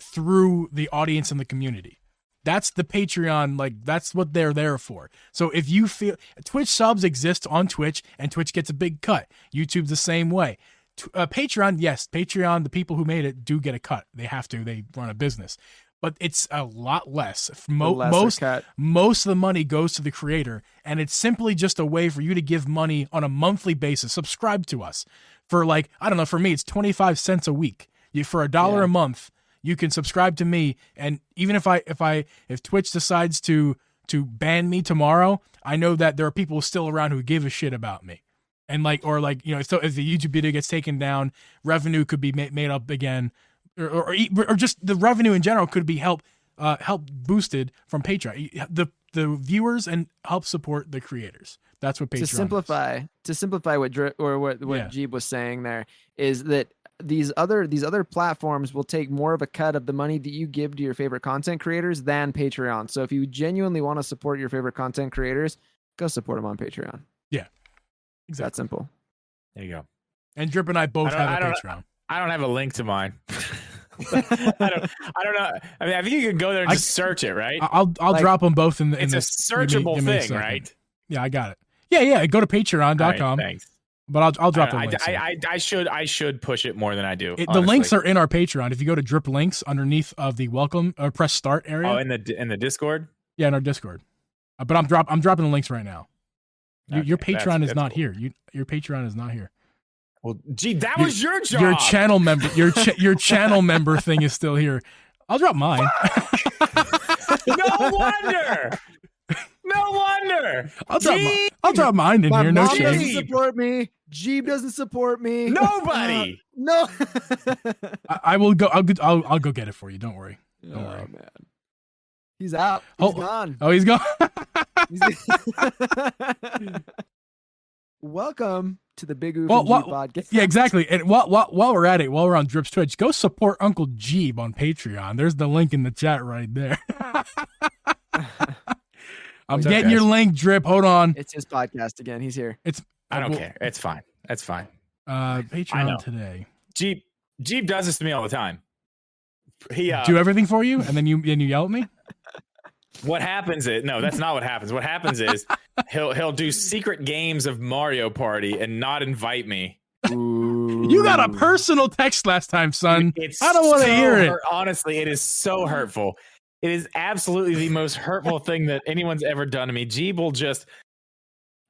through the audience and the community. That's the Patreon, like that's what they're there for. So if you feel Twitch subs exist on Twitch and Twitch gets a big cut, YouTube's the same way. Patreon, yes, Patreon, the people who made it do get a cut. They have to, they run a business, but it's a lot less. Most of the money goes to the creator, and it's simply just a way for you to give money on a monthly basis. Subscribe to us for like, I don't know, for me, it's 25 cents a week. For $1 a month, you can subscribe to me, and even if Twitch decides to ban me tomorrow, I know that there are people still around who give a shit about me, and so if the YouTube video gets taken down, revenue could be made up again or just the revenue in general could be help boosted from Patreon. The viewers and help support the creators. That's what Patreon to simplify what Geeb was saying there is that these other platforms will take more of a cut of the money that you give to your favorite content creators than Patreon. So if you genuinely want to support your favorite content creators, go support them on Patreon. Yeah, exactly. That simple. There you go. And Drip and I both have a Patreon. I don't have a link to mine. I don't know. I mean, I think you can go there and just search it, right? I'll drop them both in the. It's a searchable thing, right? Yeah, I got it. Yeah. Go to patreon.com. Right, thanks. But I'll drop the links. I should push it more than I do. The links are in our Patreon. If you go to Drip links underneath of the welcome or press start area. Oh, in the Discord. Yeah, in our Discord. But I'm dropping the links right now. Your Patreon is not here. Your Patreon is not here. Well, gee, that was your job. Your channel member, your channel member thing is still here. I'll drop mine. No wonder. I'll drop mine in here. No shame. shame. Doesn't support me. Geeb doesn't support me. Nobody. No. I will go. I'll go get it for you. Don't worry. Don't worry, man. He's out. He's gone. Oh, he's gone. Welcome to the Bigoof Podcast. Yeah, exactly. And while we're at it, while we're on Drip's Twitch, go support Uncle Geeb on Patreon. There's the link in the chat right there. I'm getting your link, Drip. Hold on. It's his podcast again. He's here. I don't care. It's fine. That's fine. Patreon today. Geeb does this to me all the time. He do everything for you, and then you yell at me. What happens is that's not what happens. What happens is he'll do secret games of Mario Party and not invite me. Ooh. You got a personal text last time, son. I don't want to hear it. Honestly, it is so hurtful. It is absolutely the most hurtful thing that anyone's ever done to me. Geeb will just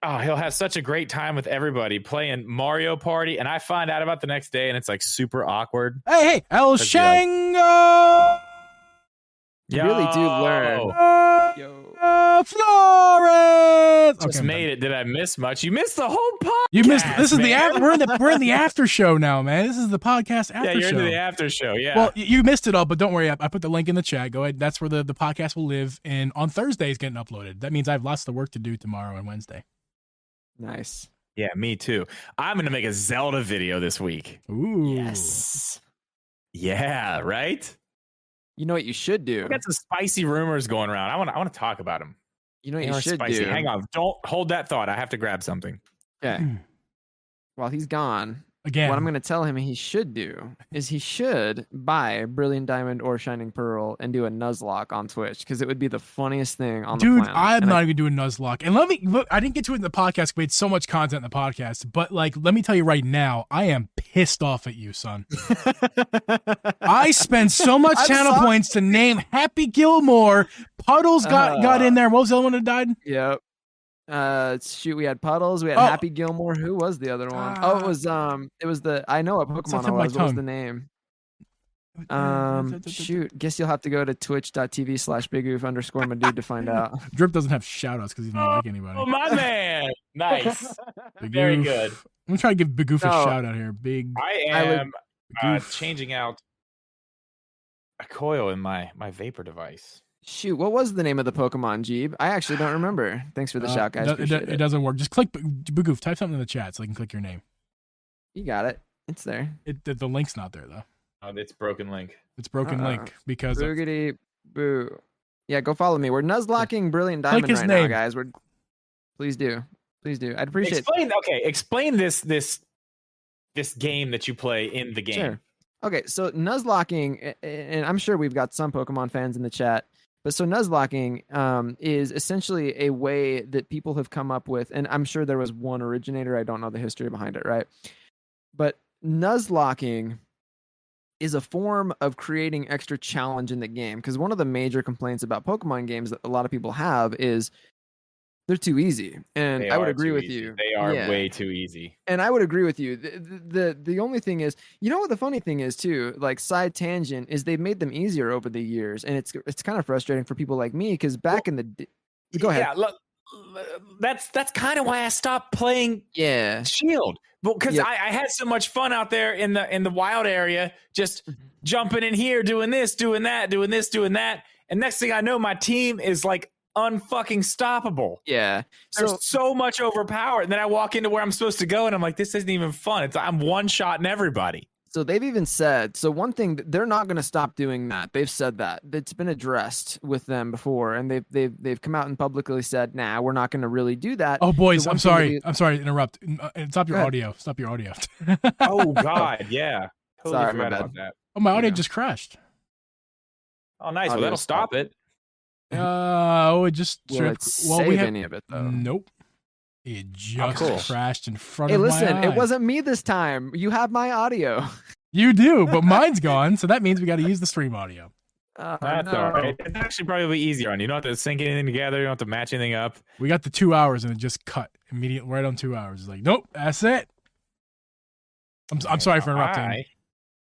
he'll have such a great time with everybody playing Mario Party, and I find out about the next day, and it's like super awkward. Hey, El Shango. You really do learn. Flores. Just made it. Did I miss much? You missed the whole podcast. You missed. This is we're in the after show now, man. This is the podcast after show. Yeah, you're into the after show. Yeah. Well, you missed it all, but don't worry. I put the link in the chat. Go ahead. That's where the podcast will live. And on Thursday, it's getting uploaded. That means I have lots of work to do tomorrow and Wednesday. Nice. Yeah, me too. I'm gonna make a Zelda video this week. Ooh. Yes. Yeah. Right. You know what you should do? I got some spicy rumors going around. I want to talk about them. You know what you should do? Hang on. Don't hold that thought. I have to grab something. Okay. While he's gone, again, what I'm going to tell him he should do is he should buy Brilliant Diamond or Shining Pearl and do a Nuzlocke on Twitch because it would be the funniest thing on the planet. Dude, I'm not even doing Nuzlocke. And look, I didn't get to it in the podcast. We had so much content in the podcast. But let me tell you right now, I am pissed off at you, son. I spent so much channel points to name Happy Gilmore. Puddles got in there. What was the other one that died? Yep. We had Puddles, we had Happy Gilmore. Who was the other one? It was the I know what Pokemon it was. What was the name? Guess you'll have to go to twitch.tv/bigoof_my dude to find out. Drip doesn't have shout outs because he's not like anybody. Oh, my man. Nice. Very good. I'm gonna try to give Bigoof a shout out here. I am changing out a coil in my vapor device. Shoot, what was the name of the Pokemon, Geeb? I actually don't remember. Thanks for the shout, guys. It doesn't work. Just click Bigoof. Type something in the chat so I can click your name. You got it. It's there. The link's not there though. Oh, it's broken link. It's broken link because boogity boo. Yeah, go follow me. We're Nuzlocking Brilliant Diamond right now, guys. Please do. I'd appreciate. Explain this game that you play in the game. Sure. Okay, so Nuzlocking, and I'm sure we've got some Pokemon fans in the chat. But so Nuzlocking is essentially a way that people have come up with, and I'm sure there was one originator. I don't know the history behind it, right? But Nuzlocking is a form of creating extra challenge in the game. Because one of the major complaints about Pokemon games that a lot of people have is they're too easy. And I would agree with you. They are way too easy. And I would agree with you. The only thing is, you know what the funny thing is too, like side tangent, is they've made them easier over the years. And it's kind of frustrating for people like me because back in the go ahead. Yeah, look, that's kind of why I stopped playing Shield. Well, because I had so much fun out there in the wild area, just jumping in here, doing this, doing that, doing this, doing that. And next thing I know, my team is like unfucking stoppable. Yeah. There's so much overpowered. And then I walk into where I'm supposed to go and I'm like, this isn't even fun. I'm one-shotting everybody. So they've even said, so one thing, they're not going to stop doing that. They've said that. It's been addressed with them before, and they've come out and publicly said, nah, we're not going to really do that. Oh, boys, I'm sorry to interrupt. Stop your audio. Stop your audio. Oh, God, yeah. Totally Sorry, forgot my bad. about that. Oh, my audio just crashed. Oh, nice. Well, that'll stop it. It just Will it save any of it, though? Nope. It just crashed in front Hey, of my listen, eye. it wasn't me this time. You have my audio. You do, but mine's gone, so that means we got to use the stream audio. That's all right. It's actually probably easier on you. You don't have to sync anything together. You don't have to match anything up. We got the 2 hours, and it just cut immediately right on 2 hours. It's like, nope, that's it. I'm sorry for interrupting.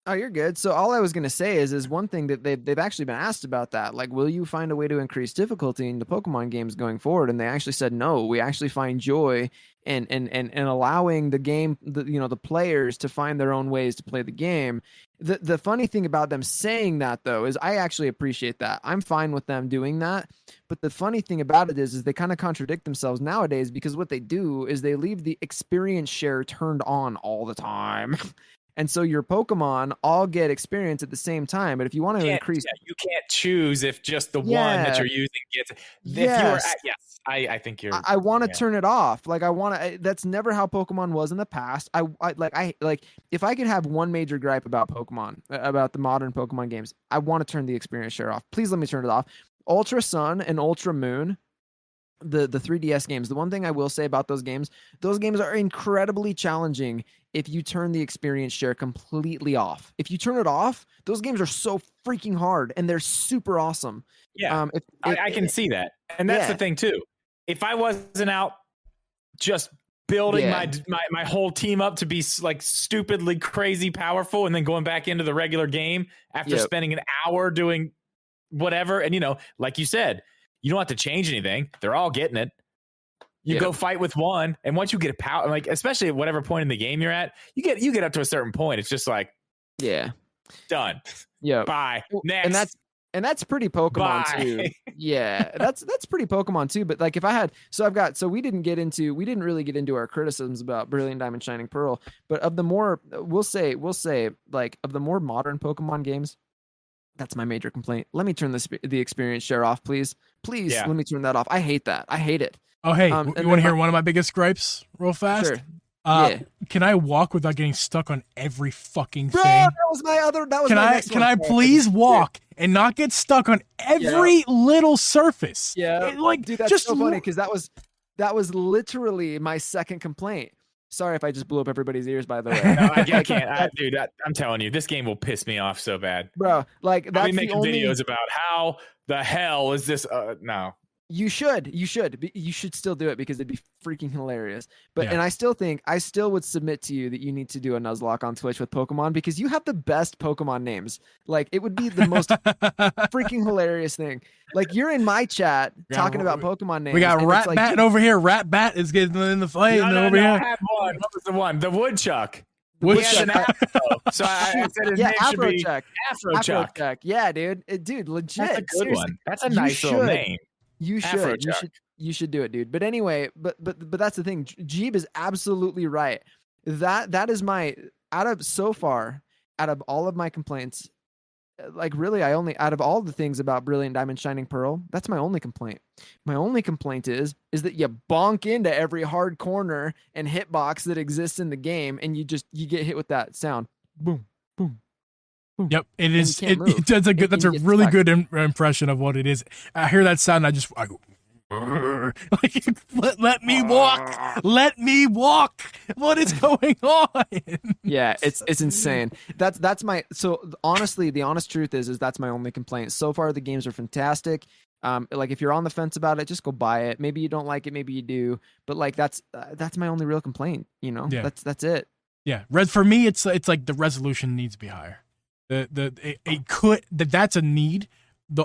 Oh, you're good. So all I was going to say is one thing that they've actually been asked about that. Like, will you find a way to increase difficulty in the Pokemon games going forward? And they actually said, no, we actually find joy in allowing the game, the players to find their own ways to play the game. The funny thing about them saying that, though, is I actually appreciate that. I'm fine with them doing that. But the funny thing about it is they kind of contradict themselves nowadays, because what they do is they leave the experience share turned on all the time. And so your Pokemon all get experience at the same time. But if you want to increase... Yeah, you can't choose if just the one that you're using gets... Yes. I think you're... I want to turn it off. Like, I want to... That's never how Pokemon was in the past. I if I could have one major gripe about Pokemon, about the modern Pokemon games, I want to turn the experience share off. Please let me turn it off. Ultra Sun and Ultra Moon, the 3DS games, the one thing I will say about those games are incredibly challenging if you turn the experience share completely off. If you turn it off, those games are so freaking hard, and they're super awesome. Yeah, I can see that. And that's the thing, too. If I wasn't out just building my whole team up to be like stupidly crazy powerful and then going back into the regular game after spending an hour doing whatever, and, like you said, you don't have to change anything. They're all getting it. You go fight with one, and once you get a power, like especially at whatever point in the game you're at, you get up to a certain point. It's just like, done. Yeah. Bye. Next. And that's pretty Pokemon too. Yeah, that's pretty Pokemon too. But like, if I had, we didn't really get into our criticisms about Brilliant Diamond Shining Pearl. But of the more, we'll say like of the more modern Pokemon games, that's my major complaint. Let me turn the experience share off, please. Please, let me turn that off. I hate that. I hate it. Oh, hey, you want to hear one of my biggest gripes real fast? Sure. Can I walk without getting stuck on every fucking thing? That was my other. That was my next Can I please walk and not get stuck on every little surface? Yeah, dude, that's so funny, because that was literally my second complaint. Sorry if I just blew up everybody's ears, by the way. No, I can't. Dude, I'm telling you, this game will piss me off so bad. Bro, like, that's I'll be making videos about how the hell is this. No. You should still do it, because it'd be freaking hilarious. But and I still would submit to you that you need to do a Nuzlocke on Twitch with Pokemon, because you have the best Pokemon names. Like, it would be the most freaking hilarious thing. Like, you're in my chat talking about Pokemon names. We got Rat Bat over here. Rat Bat is getting in the flame over here. I had one. What was the one? The Woodchuck. Woodchuck. So I said his name should be Afrochuck. Yeah, dude. Dude, legit. That's a good one. That's a nice little name. You should do it, dude. But anyway, but that's the thing. Geeb is absolutely right. That is my, out of all of my complaints, like, really, out of all the things about Brilliant Diamond Shining Pearl, that's my only complaint. My only complaint is that you bonk into every hard corner and hitbox that exists in the game, and you get hit with that sound. Boom, boom. Yep, it is. That's a really good impression of what it is. I hear that sound, I go, like, let me walk. What is going on? Yeah, it's insane. That's my. So honestly, the honest truth is that's my only complaint. So far, the games are fantastic. Like, if you're on the fence about it, just go buy it. Maybe you don't like it, maybe you do. But like, that's my only real complaint. That's it. Yeah, for me, it's like the resolution needs to be higher. That's a need,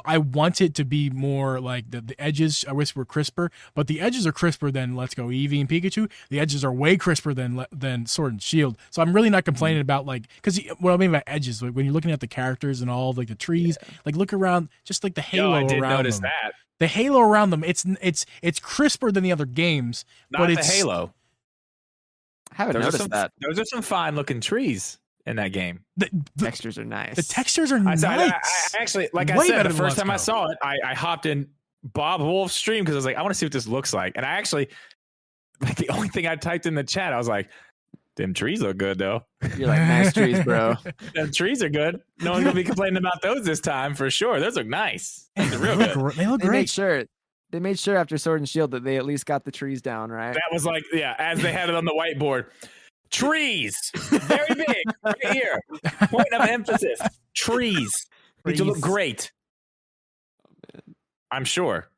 I want it to be more like the edges. I wish were crisper, but the edges are crisper than Let's Go Eevee and Pikachu. The edges are way crisper than Sword and Shield. So I'm really not complaining about because what I mean by edges, like when you're looking at the characters and all like the trees, like look around, just like the halo I did around notice them. that. The halo around them, it's crisper than the other games. Not but the it's halo. I haven't noticed that. Those are some fine looking trees in that game. The textures are nice. The textures are nice. I actually, like Way I said, better the than first time I Let's saw it, I hopped in Bob Wolf's stream because I was like, I want to see what this looks like. And I actually, like, the only thing I typed in the chat, I was like, them trees look good though. You're like, nice trees, bro. Them trees are good. No one's gonna be complaining about those this time for sure. Those look nice. Those are real good. They look They great. made sure after Sword and Shield that they at least got the trees down, right? That was like, yeah, as they had it on the whiteboard. Trees, very big, right here. Point of emphasis. Trees need to look great. I'm sure.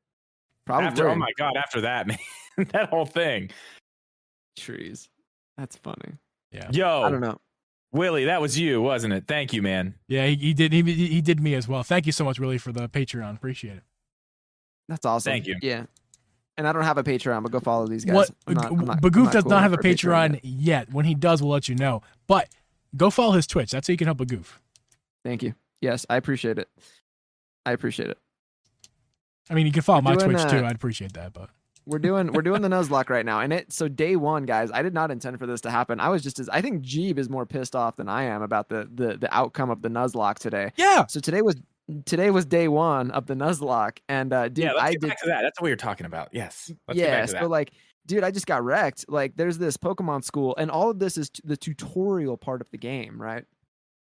Probably. Oh my god! After that, man, that whole thing. Trees. That's funny. Yeah. Yo, I don't know. Willie, that was you, wasn't it? Thank you, man. Yeah, he did me as well. Thank you so much, Willie, for the Patreon. Appreciate it. That's awesome. Thank you. Yeah. And I don't have a Patreon, but go follow these guys. What Bigoof does cool not have a for Patreon yet. When he does, we'll let you know. But go follow his Twitch. That's how you can help Bigoof. Thank you. Yes, I appreciate it. I mean, you can follow my doing, Twitch too. I'd appreciate that. But we're doing the Nuzlocke right now, and so day one, guys. I did not intend for this to happen. I think Geeb is more pissed off than I am about the outcome of the Nuzlocke today. yeah, So today was day one of the Nuzlocke, and dude, Yeah, let's I get did. back to that. That's what you're talking about. Yes. Let's get Yeah, back to so that. like, dude, I just got wrecked. Like, there's this Pokemon school, and all of this is the tutorial part of the game, right?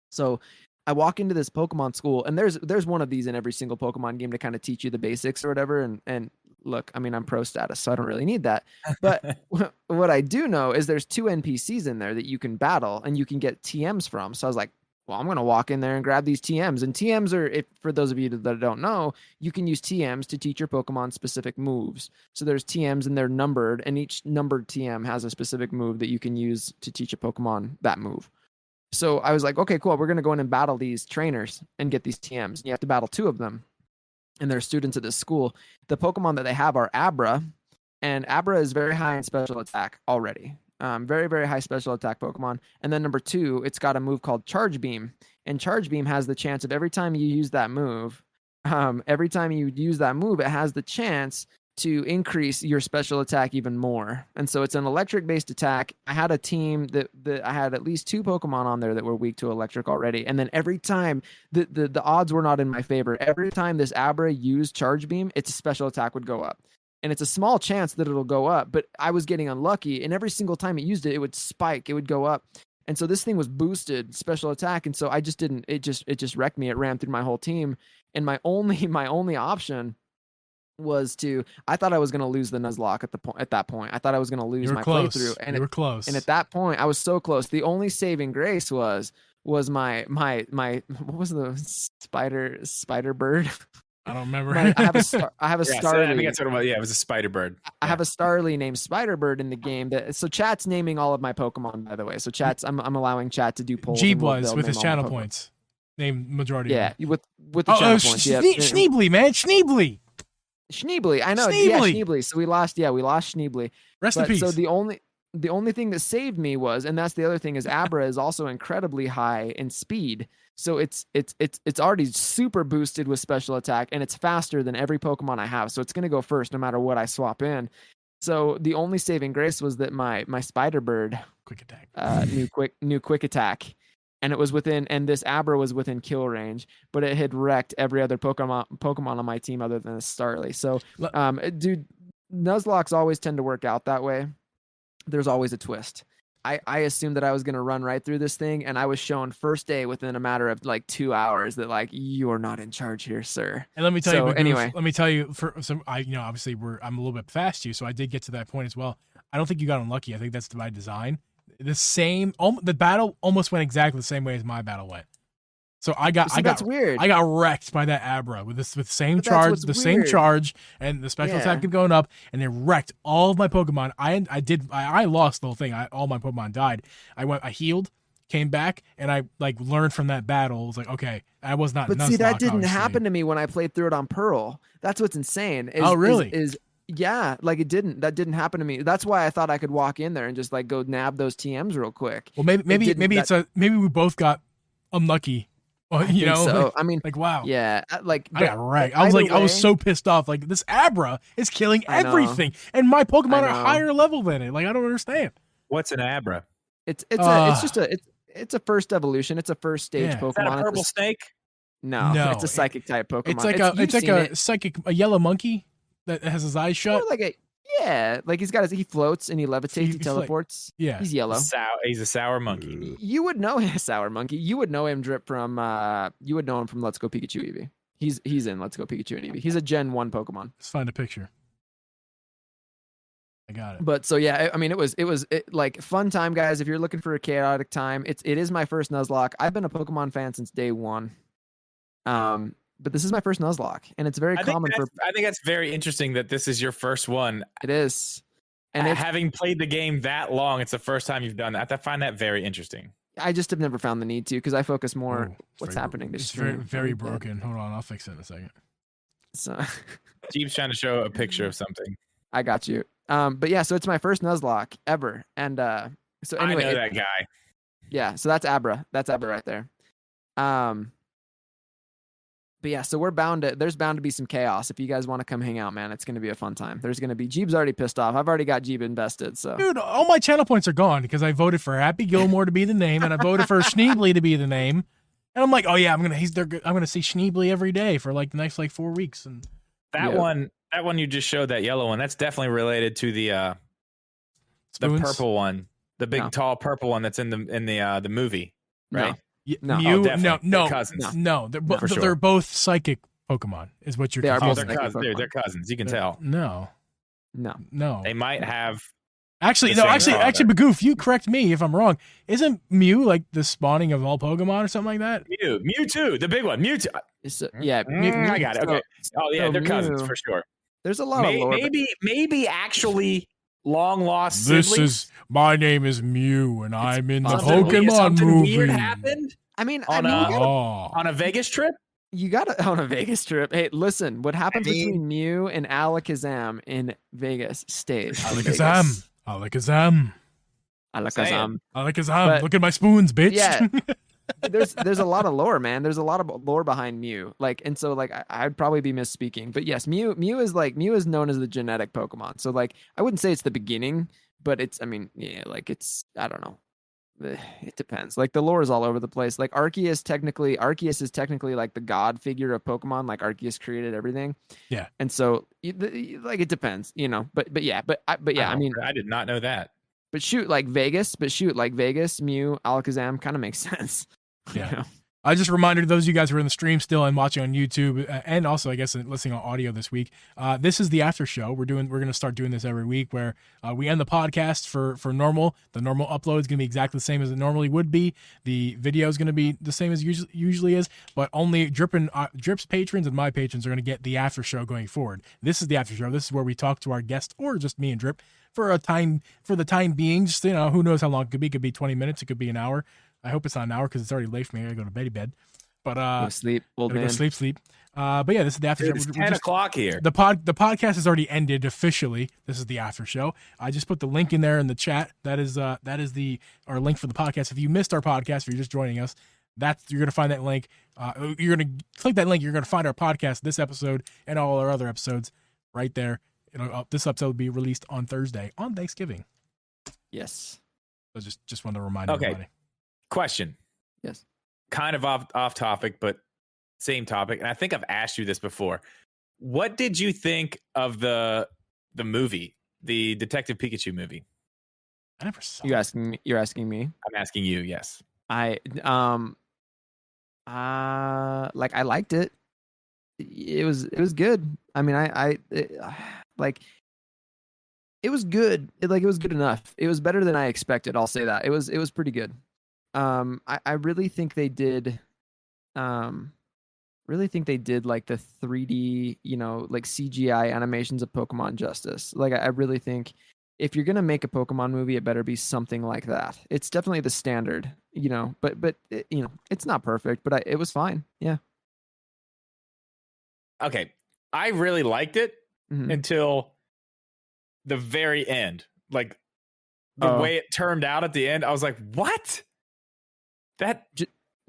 So I walk into this Pokemon school, and there's one of these in every single Pokemon game to kind of teach you the basics or whatever. And look, I mean, I'm pro status, so I don't really need that. But what I do know is there's 2 NPCs in there that you can battle and you can get TMs from. So I was like, well, I'm going to walk in there and grab these TMs. And TMs are, for those of you that don't know, you can use TMs to teach your Pokemon specific moves. So there's TMs and they're numbered, and each numbered TM has a specific move that you can use to teach a Pokemon that move. So I was like, okay, cool. We're going to go in and battle these trainers and get these TMs. You have to battle 2 of them. And they're students at this school. The Pokemon that they have are Abra. And Abra is very high in special attack already. Very, very high special attack Pokemon. And then number 2, it's got a move called Charge Beam. And Charge Beam has the chance of every time you use that move, it has the chance to increase your special attack even more. And so it's an electric-based attack. I had a team that I had at least 2 Pokemon on there that were weak to electric already. And then every time, the odds were not in my favor. Every time this Abra used Charge Beam, its special attack would go up. And it's a small chance that it'll go up, but I was getting unlucky. And every single time it used it, it would spike. It would go up. And so this thing was boosted special attack. And so I just didn't, it just wrecked me. It ran through my whole team. And my only option was I thought I was going to lose the Nuzlocke at that point. I thought I was going to lose my playthrough. And you were close. And at that point, I was so close. The only saving grace was my what was the spider bird? I don't remember. I have a Starly. I think that's what it was. Yeah, it was a spider bird. I have a Starly named Spider-Bird in the game. So chat's naming all of my Pokemon, by the way. So chat's I'm allowing chat to do polls. Geeb was with his channel points. Named majority. Yeah, with the channel points. Yeah, Schneebly, man, Schneebly. Schneebly, I know. Schneebly. Yeah, Schneebly. So we lost Schneebly. Rest in peace. So the only thing that saved me was, and that's the other thing, is Abra is also incredibly high in speed. So it's already super boosted with special attack, and it's faster than every Pokemon I have. So it's gonna go first no matter what I swap in. So the only saving grace was that my Spider-Bird quick attack, new quick attack, and it was within, and this Abra was within kill range, but it had wrecked every other Pokemon on my team other than the Starly. So dude, Nuzlocks always tend to work out that way. There's always a twist. I assumed that I was going to run right through this thing, and I was shown first day within a matter of like 2 hours that like, you're not in charge here, sir. And let me tell you, anyway, let me tell you, for some, obviously I'm a little bit past you, so I did get to that point as well. I don't think you got unlucky. I think that's by design. The battle almost went exactly the same way as my battle went. So that's weird. I got wrecked by that Abra with the same charge and the special attack kept going up, and it wrecked all of my Pokemon. I lost the whole thing. All my Pokemon died. I healed, came back, and I like learned from that battle. It was like, okay, I was not. But Nuzlocke, see, that didn't obviously. happen to me when I played through it on Pearl. That's what's insane. Oh, really? Yeah, like it didn't. That didn't happen to me. That's why I thought I could walk in there and just like go nab those TMs real quick. Well, maybe we both got unlucky. You know, so. Like, I mean, like wow. Yeah, like I got wrecked. I was so pissed off. Like this Abra is killing everything, and my Pokemon are higher level than it. Like I don't understand. What's an Abra? It's a first evolution. It's a first stage Pokemon. Is that a purple snake? No, it's a psychic type Pokemon. It's like a yellow monkey that has his eyes shut. Like he floats and he levitates. He teleports. Yeah, he's yellow. He's a sour monkey. You would know him, sour monkey. You would know him, Drip, from you would know him from Let's Go Pikachu Eevee. He's in Let's Go Pikachu and Eevee. He's a Gen 1 Pokemon. Let's find a picture. I got it. But so yeah, I mean, it was like fun time, guys. If you're looking for a chaotic time, it is my first Nuzlocke. I've been a Pokemon fan since day one. But this is my first Nuzlocke, and it's very common for. I think that's very interesting that this is your first one. It is, and having played the game that long, it's the first time you've done that. I find that very interesting. I just have never found the need to because I focus more. What's happening? It's very broken. Hold on, I'll fix it in a second. So, Jeeb's trying to show a picture of something. I got you. But yeah, so it's my first Nuzlocke ever, and so anyway, I know that guy. Yeah, so that's Abra. That's Abra right there. But yeah, so there's bound to be some chaos. If you guys want to come hang out, man, it's going to be a fun time. There's going to be, Jeeb's already pissed off. I've already got Jeeb invested. So, dude, all my channel points are gone because I voted for Happy Gilmore to be the name, and I voted for Schneebly to be the name. And I'm like, oh yeah, I'm gonna see Schneebly every day for like the next 4 weeks. And that one you just showed, that yellow one, that's definitely related to the purple one, the big tall purple one that's in the movie, right? No. Mew, no, they're cousins. No, they're both psychic Pokemon, is what you're. They are both. They're cousins. They're cousins. You can tell. No. They might have. Actually, Bigoof, you correct me if I'm wrong. Isn't Mew like the spawning of all Pokemon or something like that? Mewtwo, the big one, Mewtwo. I got it. Okay. They're cousins for sure. There's a lot of lore. Maybe actually long lost siblings. My name is Mew, and I'm in the Pokemon movie. Weird happened. I mean, on a Vegas trip. You got it on a Vegas trip. Hey, listen, what happens between Mew and Alakazam in Vegas stays. Alakazam. But, look at my spoons, bitch. Yeah. There's a lot of lore, man. There's a lot of lore behind Mew. And so I'd probably be misspeaking. But yes, Mew is known as the genetic Pokemon. So I wouldn't say it's the beginning, but I don't know. It depends. The lore is all over the place. Arceus is technically like the god figure of Pokemon. Arceus created everything. Yeah. And so it depends, But yeah. I mean, I did not know that. But shoot, Vegas, Mew, Alakazam kind of makes sense. Yeah. I just reminded those of you guys who are in the stream still and watching on YouTube, and also I guess listening on audio this week. This is the after show. We're going to start doing this every week, where we end the podcast for normal. The normal upload is going to be exactly the same as it normally would be. The video is going to be the same as usually is, but only Drip's patrons and my patrons are going to get the after show going forward. This is the after show. This is where we talk to our guests, or just me and Drip for the time being. Just who knows how long it could be. It could be 20 minutes. It could be an hour. I hope it's not an hour because it's already late for me. I gotta go to bed. But go sleep, old man. Go sleep. But yeah, this is the after show. It's 10 o'clock here. The podcast has already ended officially. This is the after show. I just put the link in there in the chat. That is our link for the podcast. If you missed our podcast, if you're just joining us, you're gonna find that link. You're gonna click that link. You're gonna find our podcast, this episode, and all our other episodes right there. This episode will be released on Thursday on Thanksgiving. Yes. So just wanted to remind everybody. Question. Yes. Kind of off topic, but same topic. And I think I've asked you this before. What did you think of the movie, the Detective Pikachu movie? I never saw it. You're asking me? I'm asking you, yes. I liked it. It was good. I mean, it was good. It was good enough. It was better than I expected. I'll say that. It was pretty good. I really think they did the 3D, CGI animations of Pokemon justice. I really think if you're gonna make a Pokemon movie, it better be something like that. It's definitely the standard, but it's not perfect, but it was fine. Yeah. Okay, I really liked it Mhm. until the very end. Like the way it turned out at the end, I was like, "What?"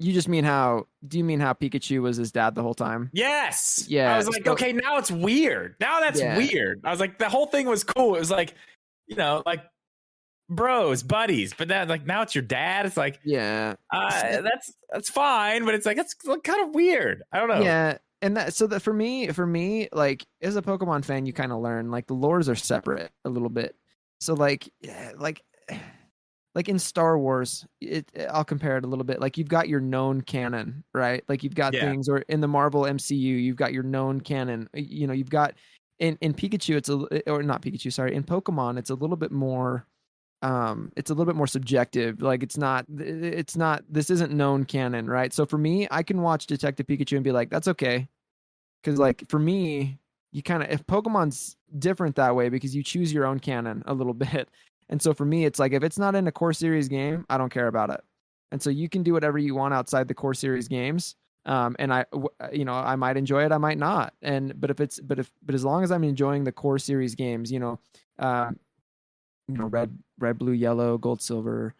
You just mean how? Do you mean how Pikachu was his dad the whole time? Yes. Yeah. I was like, okay, now it's weird. Now that's weird. I was like, the whole thing was cool. It was like, like bros, buddies. But then, like, now it's your dad. It's like, that's fine. But it's like, it's kind of weird. I don't know. Yeah. And that for me, like as a Pokemon fan, you kind of learn like the lores are separate a little bit. So like in Star Wars, I'll compare it a little bit. Like you've got your known canon, right? Like you've got things, or in the Marvel MCU, you've got your known canon. You've got in Pikachu, or not Pikachu, sorry, in Pokemon, it's a little bit more. It's a little bit more subjective. Like it's not. This isn't known canon, right? So for me, I can watch Detective Pikachu and be like, that's okay, because like for me, if Pokemon's different that way because you choose your own canon a little bit. And so for me, it's like if it's not in a core series game, I don't care about it. And so you can do whatever you want outside the core series games. And I might enjoy it, I might not. But as long as I'm enjoying the core series games, red, blue, yellow, gold, silver,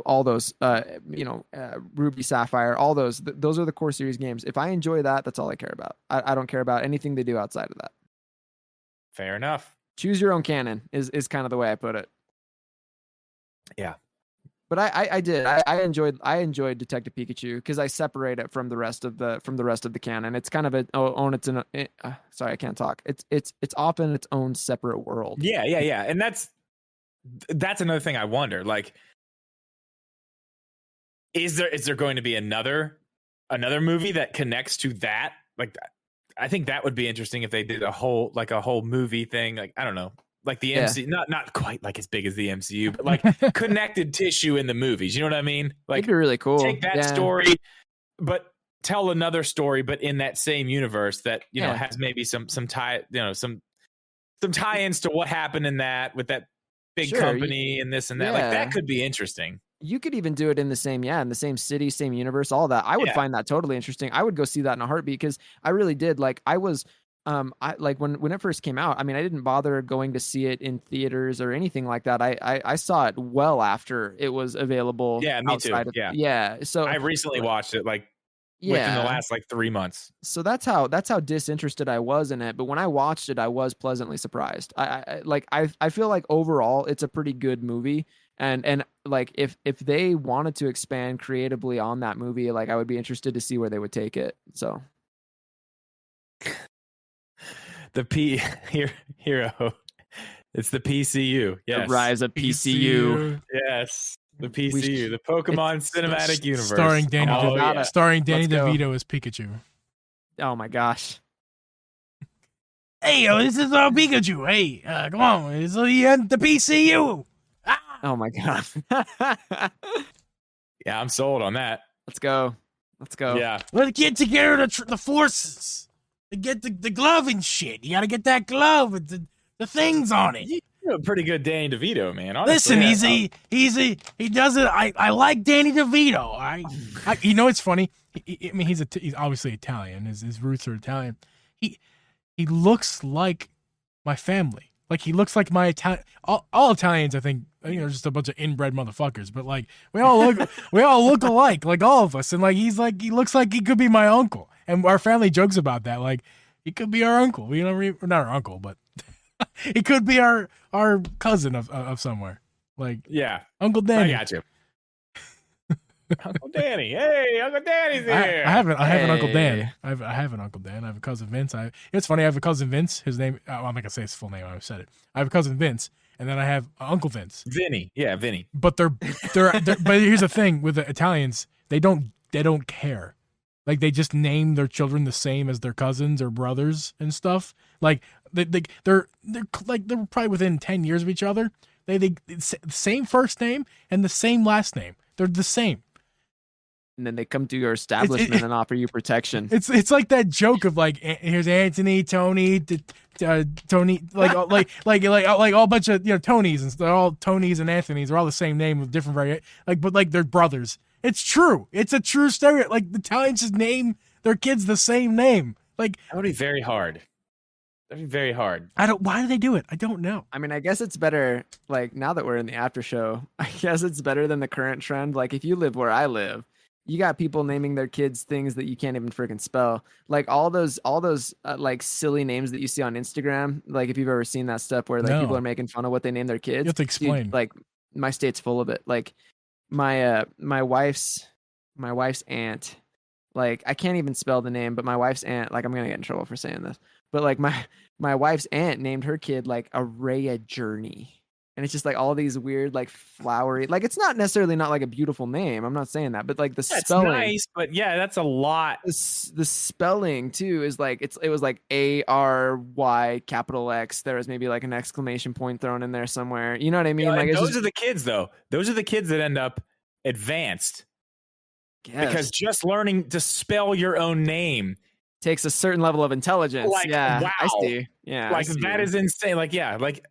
all those, ruby, sapphire, all those are the core series games. If I enjoy that, that's all I care about. I don't care about anything they do outside of that. Fair enough. Choose your own canon is kind of the way I put it. Yeah. But I enjoyed Detective Pikachu because I separate it from the rest of the canon. It's kind of sorry, I can't talk. It's often its own separate world. Yeah. And that's another thing I wonder. Like, is there going to be another movie that connects to that? Like, I think that would be interesting if they did a whole movie thing. Like, I don't know. Like the MCU, not quite like as big as the MCU, but like connected tissue in the movies. You know what I mean? Like, it'd be really cool. Take that story, but tell another story, but in that same universe that has maybe some tie, some tie-ins to what happened in that with that big company and this and that. Like that could be interesting. You could even do it in the same city, same universe, all that. I would find that totally interesting. I would go see that in a heartbeat because I really did. Like I was. I like when it first came out. I mean, I didn't bother going to see it in theaters or anything like that. I saw it well after it was available. Yeah, me too. So I recently watched it within the last 3 months. So that's how disinterested I was in it. But when I watched it, I was pleasantly surprised. I feel like overall it's a pretty good movie. And like if they wanted to expand creatively on that movie, like I would be interested to see where they would take it. So. The hero. It's the PCU. Yes. The rise of PCU. Yes. The PCU. The Pokemon Cinematic Universe. Starring Danny DeVito as Pikachu. Oh my gosh. Hey, this is Pikachu. Hey, come on. It's the PCU. Ah! Oh my god. Yeah, I'm sold on that. Let's go. Yeah. Let's get together the forces. To get the glove and shit. You gotta get that glove with the things on it. You're a pretty good Danny DeVito, man. Honestly, listen, he does it. I like Danny DeVito. I it's funny. I mean, he's obviously Italian. His roots are Italian. He looks like my family. Like he looks like my Italian. All Italians, I think, are just a bunch of inbred motherfuckers. But like we all look alike, like all of us. And like he looks like he could be my uncle. And our family jokes about that. Like he could be our uncle. Not our uncle, but he could be our cousin of somewhere. Like Uncle Danny. I got you. Uncle Danny. Hey, Uncle Danny's here. I have an Uncle Dan. I have an Uncle Dan. I have a cousin Vince. It's funny. I have a cousin Vince. His name. I'm not gonna say his full name. I said it. I have a cousin Vince, and then I have Uncle Vince. Vinny. Yeah, Vinny. But they're but here's the thing with the Italians. They don't care. Like they just name their children the same as their cousins or brothers and stuff. Like they're probably within 10 years of each other. They same first name and the same last name. They're the same. and then they come to your establishment and offer you protection. It's like that joke of like, here's Anthony, Tony, Tony, like all bunch of Tonys, and they're all Tonys and Anthonys. They're all the same name with different but like they're brothers. It's true. It's a true stereotype. Like the Italians just name their kids the same name. Like that would be very hard. That'd be very hard. Why do they do it? I don't know. I mean, I guess it's better. Like now that we're in the after show, I guess it's better than the current trend. Like if you live where I live, you got people naming their kids things that you can't even freaking spell. Like all those like silly names that you see on Instagram. Like if you've ever seen that stuff where like people are making fun of what they name their kids. You have to explain. Dude, like my state's full of it. Like my wife's aunt. Like I can't even spell the name, but my wife's aunt. Like I'm gonna get in trouble for saying this, but like my wife's aunt named her kid like Araya Journey. And it's just like all these weird, like flowery, like it's not necessarily not like a beautiful name. I'm not saying that, but like the spelling, nice, but yeah, that's a lot. The spelling too is like it was like ARY capital X. There was maybe like an exclamation point thrown in there somewhere. You know what I mean? Yeah, like those are the kids though. Those are the kids that end up advanced. Because just learning to spell your own name takes a certain level of intelligence. Like, yeah, wow. I see. Yeah, like that is insane. Like like.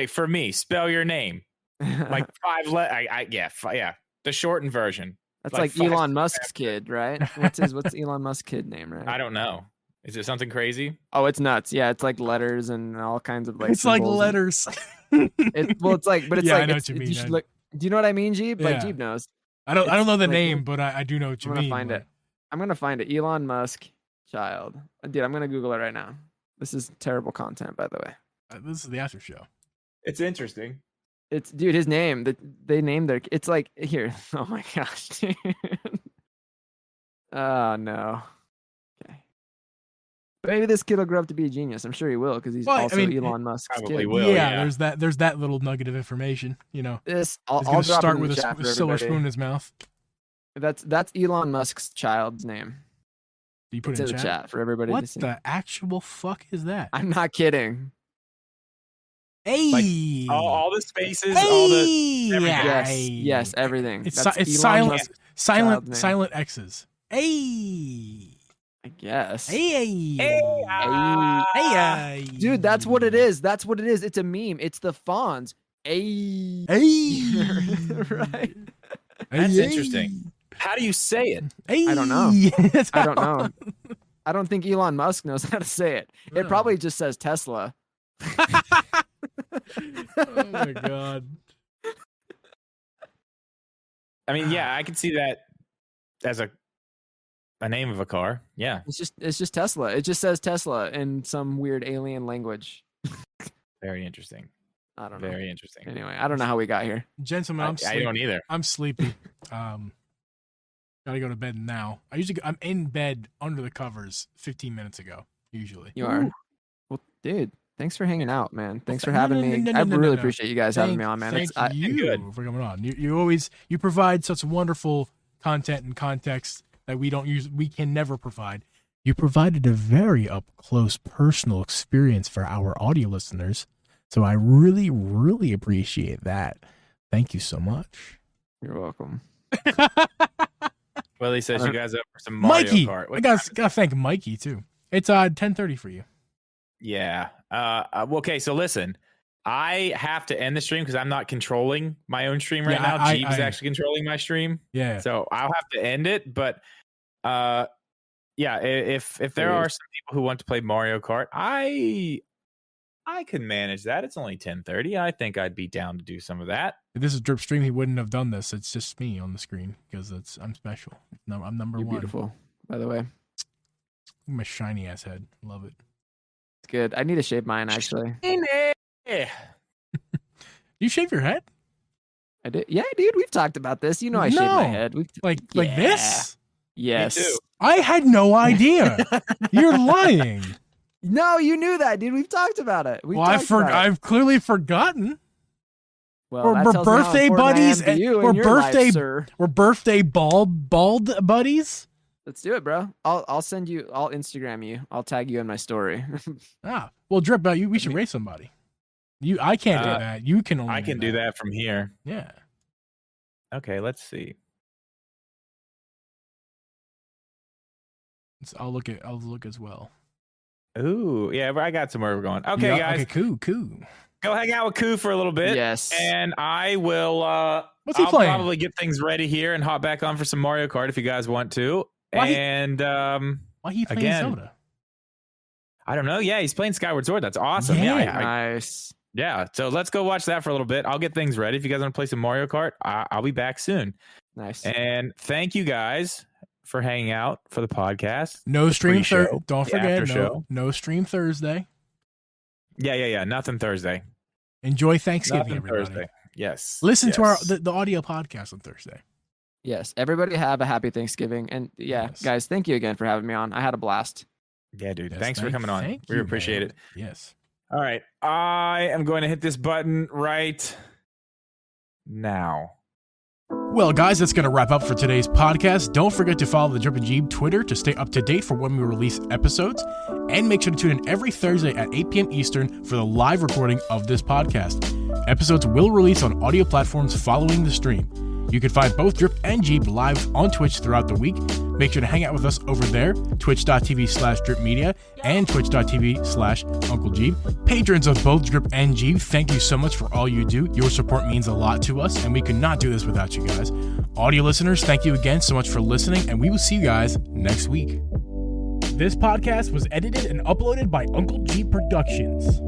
For me, spell your name like 5 letters. Yeah, the shortened version. That's like Elon Musk's kid, right? What's Elon Musk's kid name, right? I don't know. Is it something crazy? Oh, it's nuts. Yeah, it's like letters and all kinds of like. It's like letters. It's like, but it's yeah, like. I know what you mean. Do you know what I mean, Geeb? Yeah. Like Geeb knows. I don't know the name, but I do know what you mean. I'm gonna find it. Elon Musk child. Dude, I'm gonna Google it right now. This is terrible content, by the way. This is the after show. It's interesting. It's dude, his name that they named their. It's like here. Oh my gosh, dude. Oh no. Okay. Maybe this kid will grow up to be a genius. I'm sure he will because he's Elon Musk's probably kid. will. Yeah, there's that little nugget of information. This I'll drop start it in with the chat a for silver everybody. spoon in his mouth. That's Elon Musk's child's name. Do you put It's it in in the chat? chat for everybody What to see. the actual fuck is that? I'm not kidding. Hey, All the spaces, hey! all the everything. Yes, everything. It's That's silent, Elon Musk's child's name. silent X's. Hey, I guess. Hey, Dude, that's what it is. That's what it is. It's a meme. It's the Fonz. Hey. Right. That's interesting. How do you say it? Hey. I don't know. I don't know. I don't think Elon Musk knows how to say it. It probably just says Tesla. Oh my god. I mean, yeah, I can see that as a name of a car. Yeah. It's just Tesla. It just says Tesla in some weird alien language. Very interesting. I don't know. Very interesting. Anyway, I don't know how we got here. Gentlemen, I'm sleepy. I don't either. I'm sleepy. Gotta go to bed now. I'm in bed under the covers 15 minutes ago, usually. You are? Well, dude, thanks for hanging out, man. Thanks for having me. I really appreciate you guys having me on, man. Thank you for coming on. You provide such wonderful content and context that we can never provide. You provided a very up close personal experience for our audio listeners. So I really, really appreciate that. Thank you so much. You're welcome. Willie says you guys up for some Mario Kart. I gotta thank Mikey too. It's 10:30 for you. Yeah. Okay. So listen, I have to end the stream because I'm not controlling my own stream right now. Jeeb's actually controlling my stream. Yeah. So I'll have to end it. But yeah, if there are some people who want to play Mario Kart, I can manage that. It's only 10:30. I think I'd be down to do some of that. If this is Drip stream, he wouldn't have done this. It's just me on the screen because I'm special. No, I'm number You're one. Beautiful, by the way. My shiny ass head. Love it. It's good. I need to shave mine actually. You shave your head? I did. Yeah, dude. We've talked about this. You know, I shaved my head. Like this? Yes. Me too. I had no idea. You're lying. No, you knew that, dude. We've talked about it. I've clearly forgotten. Well, we're birthday buddies. We're birthday bald buddies. Let's do it, bro. I'll send you. I'll Instagram you. I'll tag you in my story. Well, Drip, we should race somebody. I can't do that. You can only. I can do that from here. Yeah. Okay, let's see. I'll look as well. Ooh, yeah, but I got somewhere we're going. Okay, guys. Okay, cool. Go hang out with Koo for a little bit. Yes. And I will What's he I'll playing? probably get things ready here and hop back on for some Mario Kart if you guys want to. Why he playing Zelda? I don't know. Yeah, he's playing Skyward Sword. That's awesome. Yeah. Nice. Yeah, so let's go watch that for a little bit. I'll get things ready. If you guys want to play some Mario Kart, I'll be back soon. Nice. And thank you guys for hanging out for the podcast. No stream Thursday. Don't forget, no stream Thursday. Yeah. Nothing Thursday. Enjoy Thanksgiving, Nothing everybody. Thursday. Yes. Listen to the audio podcast on Thursday. Yes. Everybody have a happy Thanksgiving. And Yes. guys, thank you again for having me on. I had a blast. Yeah, dude. Yes, Thanks for coming on. thank We you, appreciate man. it. Yes. All right. I am going to hit this button right now. Well, guys, that's going to wrap up for today's podcast. Don't forget to follow the Drip Geeb Twitter to stay up to date for when we release episodes. And make sure to tune in every Thursday at 8 p.m. Eastern for the live recording of this podcast. Episodes will release on audio platforms following the stream. You can find both Drip and Geeb live on Twitch throughout the week. Make sure to hang out with us over there, twitch.tv/dripmedia and twitch.tv/Uncle Geeb. Patrons of both Drip and Geeb, thank you so much for all you do. Your support means a lot to us, and we could not do this without you guys. Audio listeners, thank you again so much for listening, and we will see you guys next week. This podcast was edited and uploaded by Uncle Geeb Productions.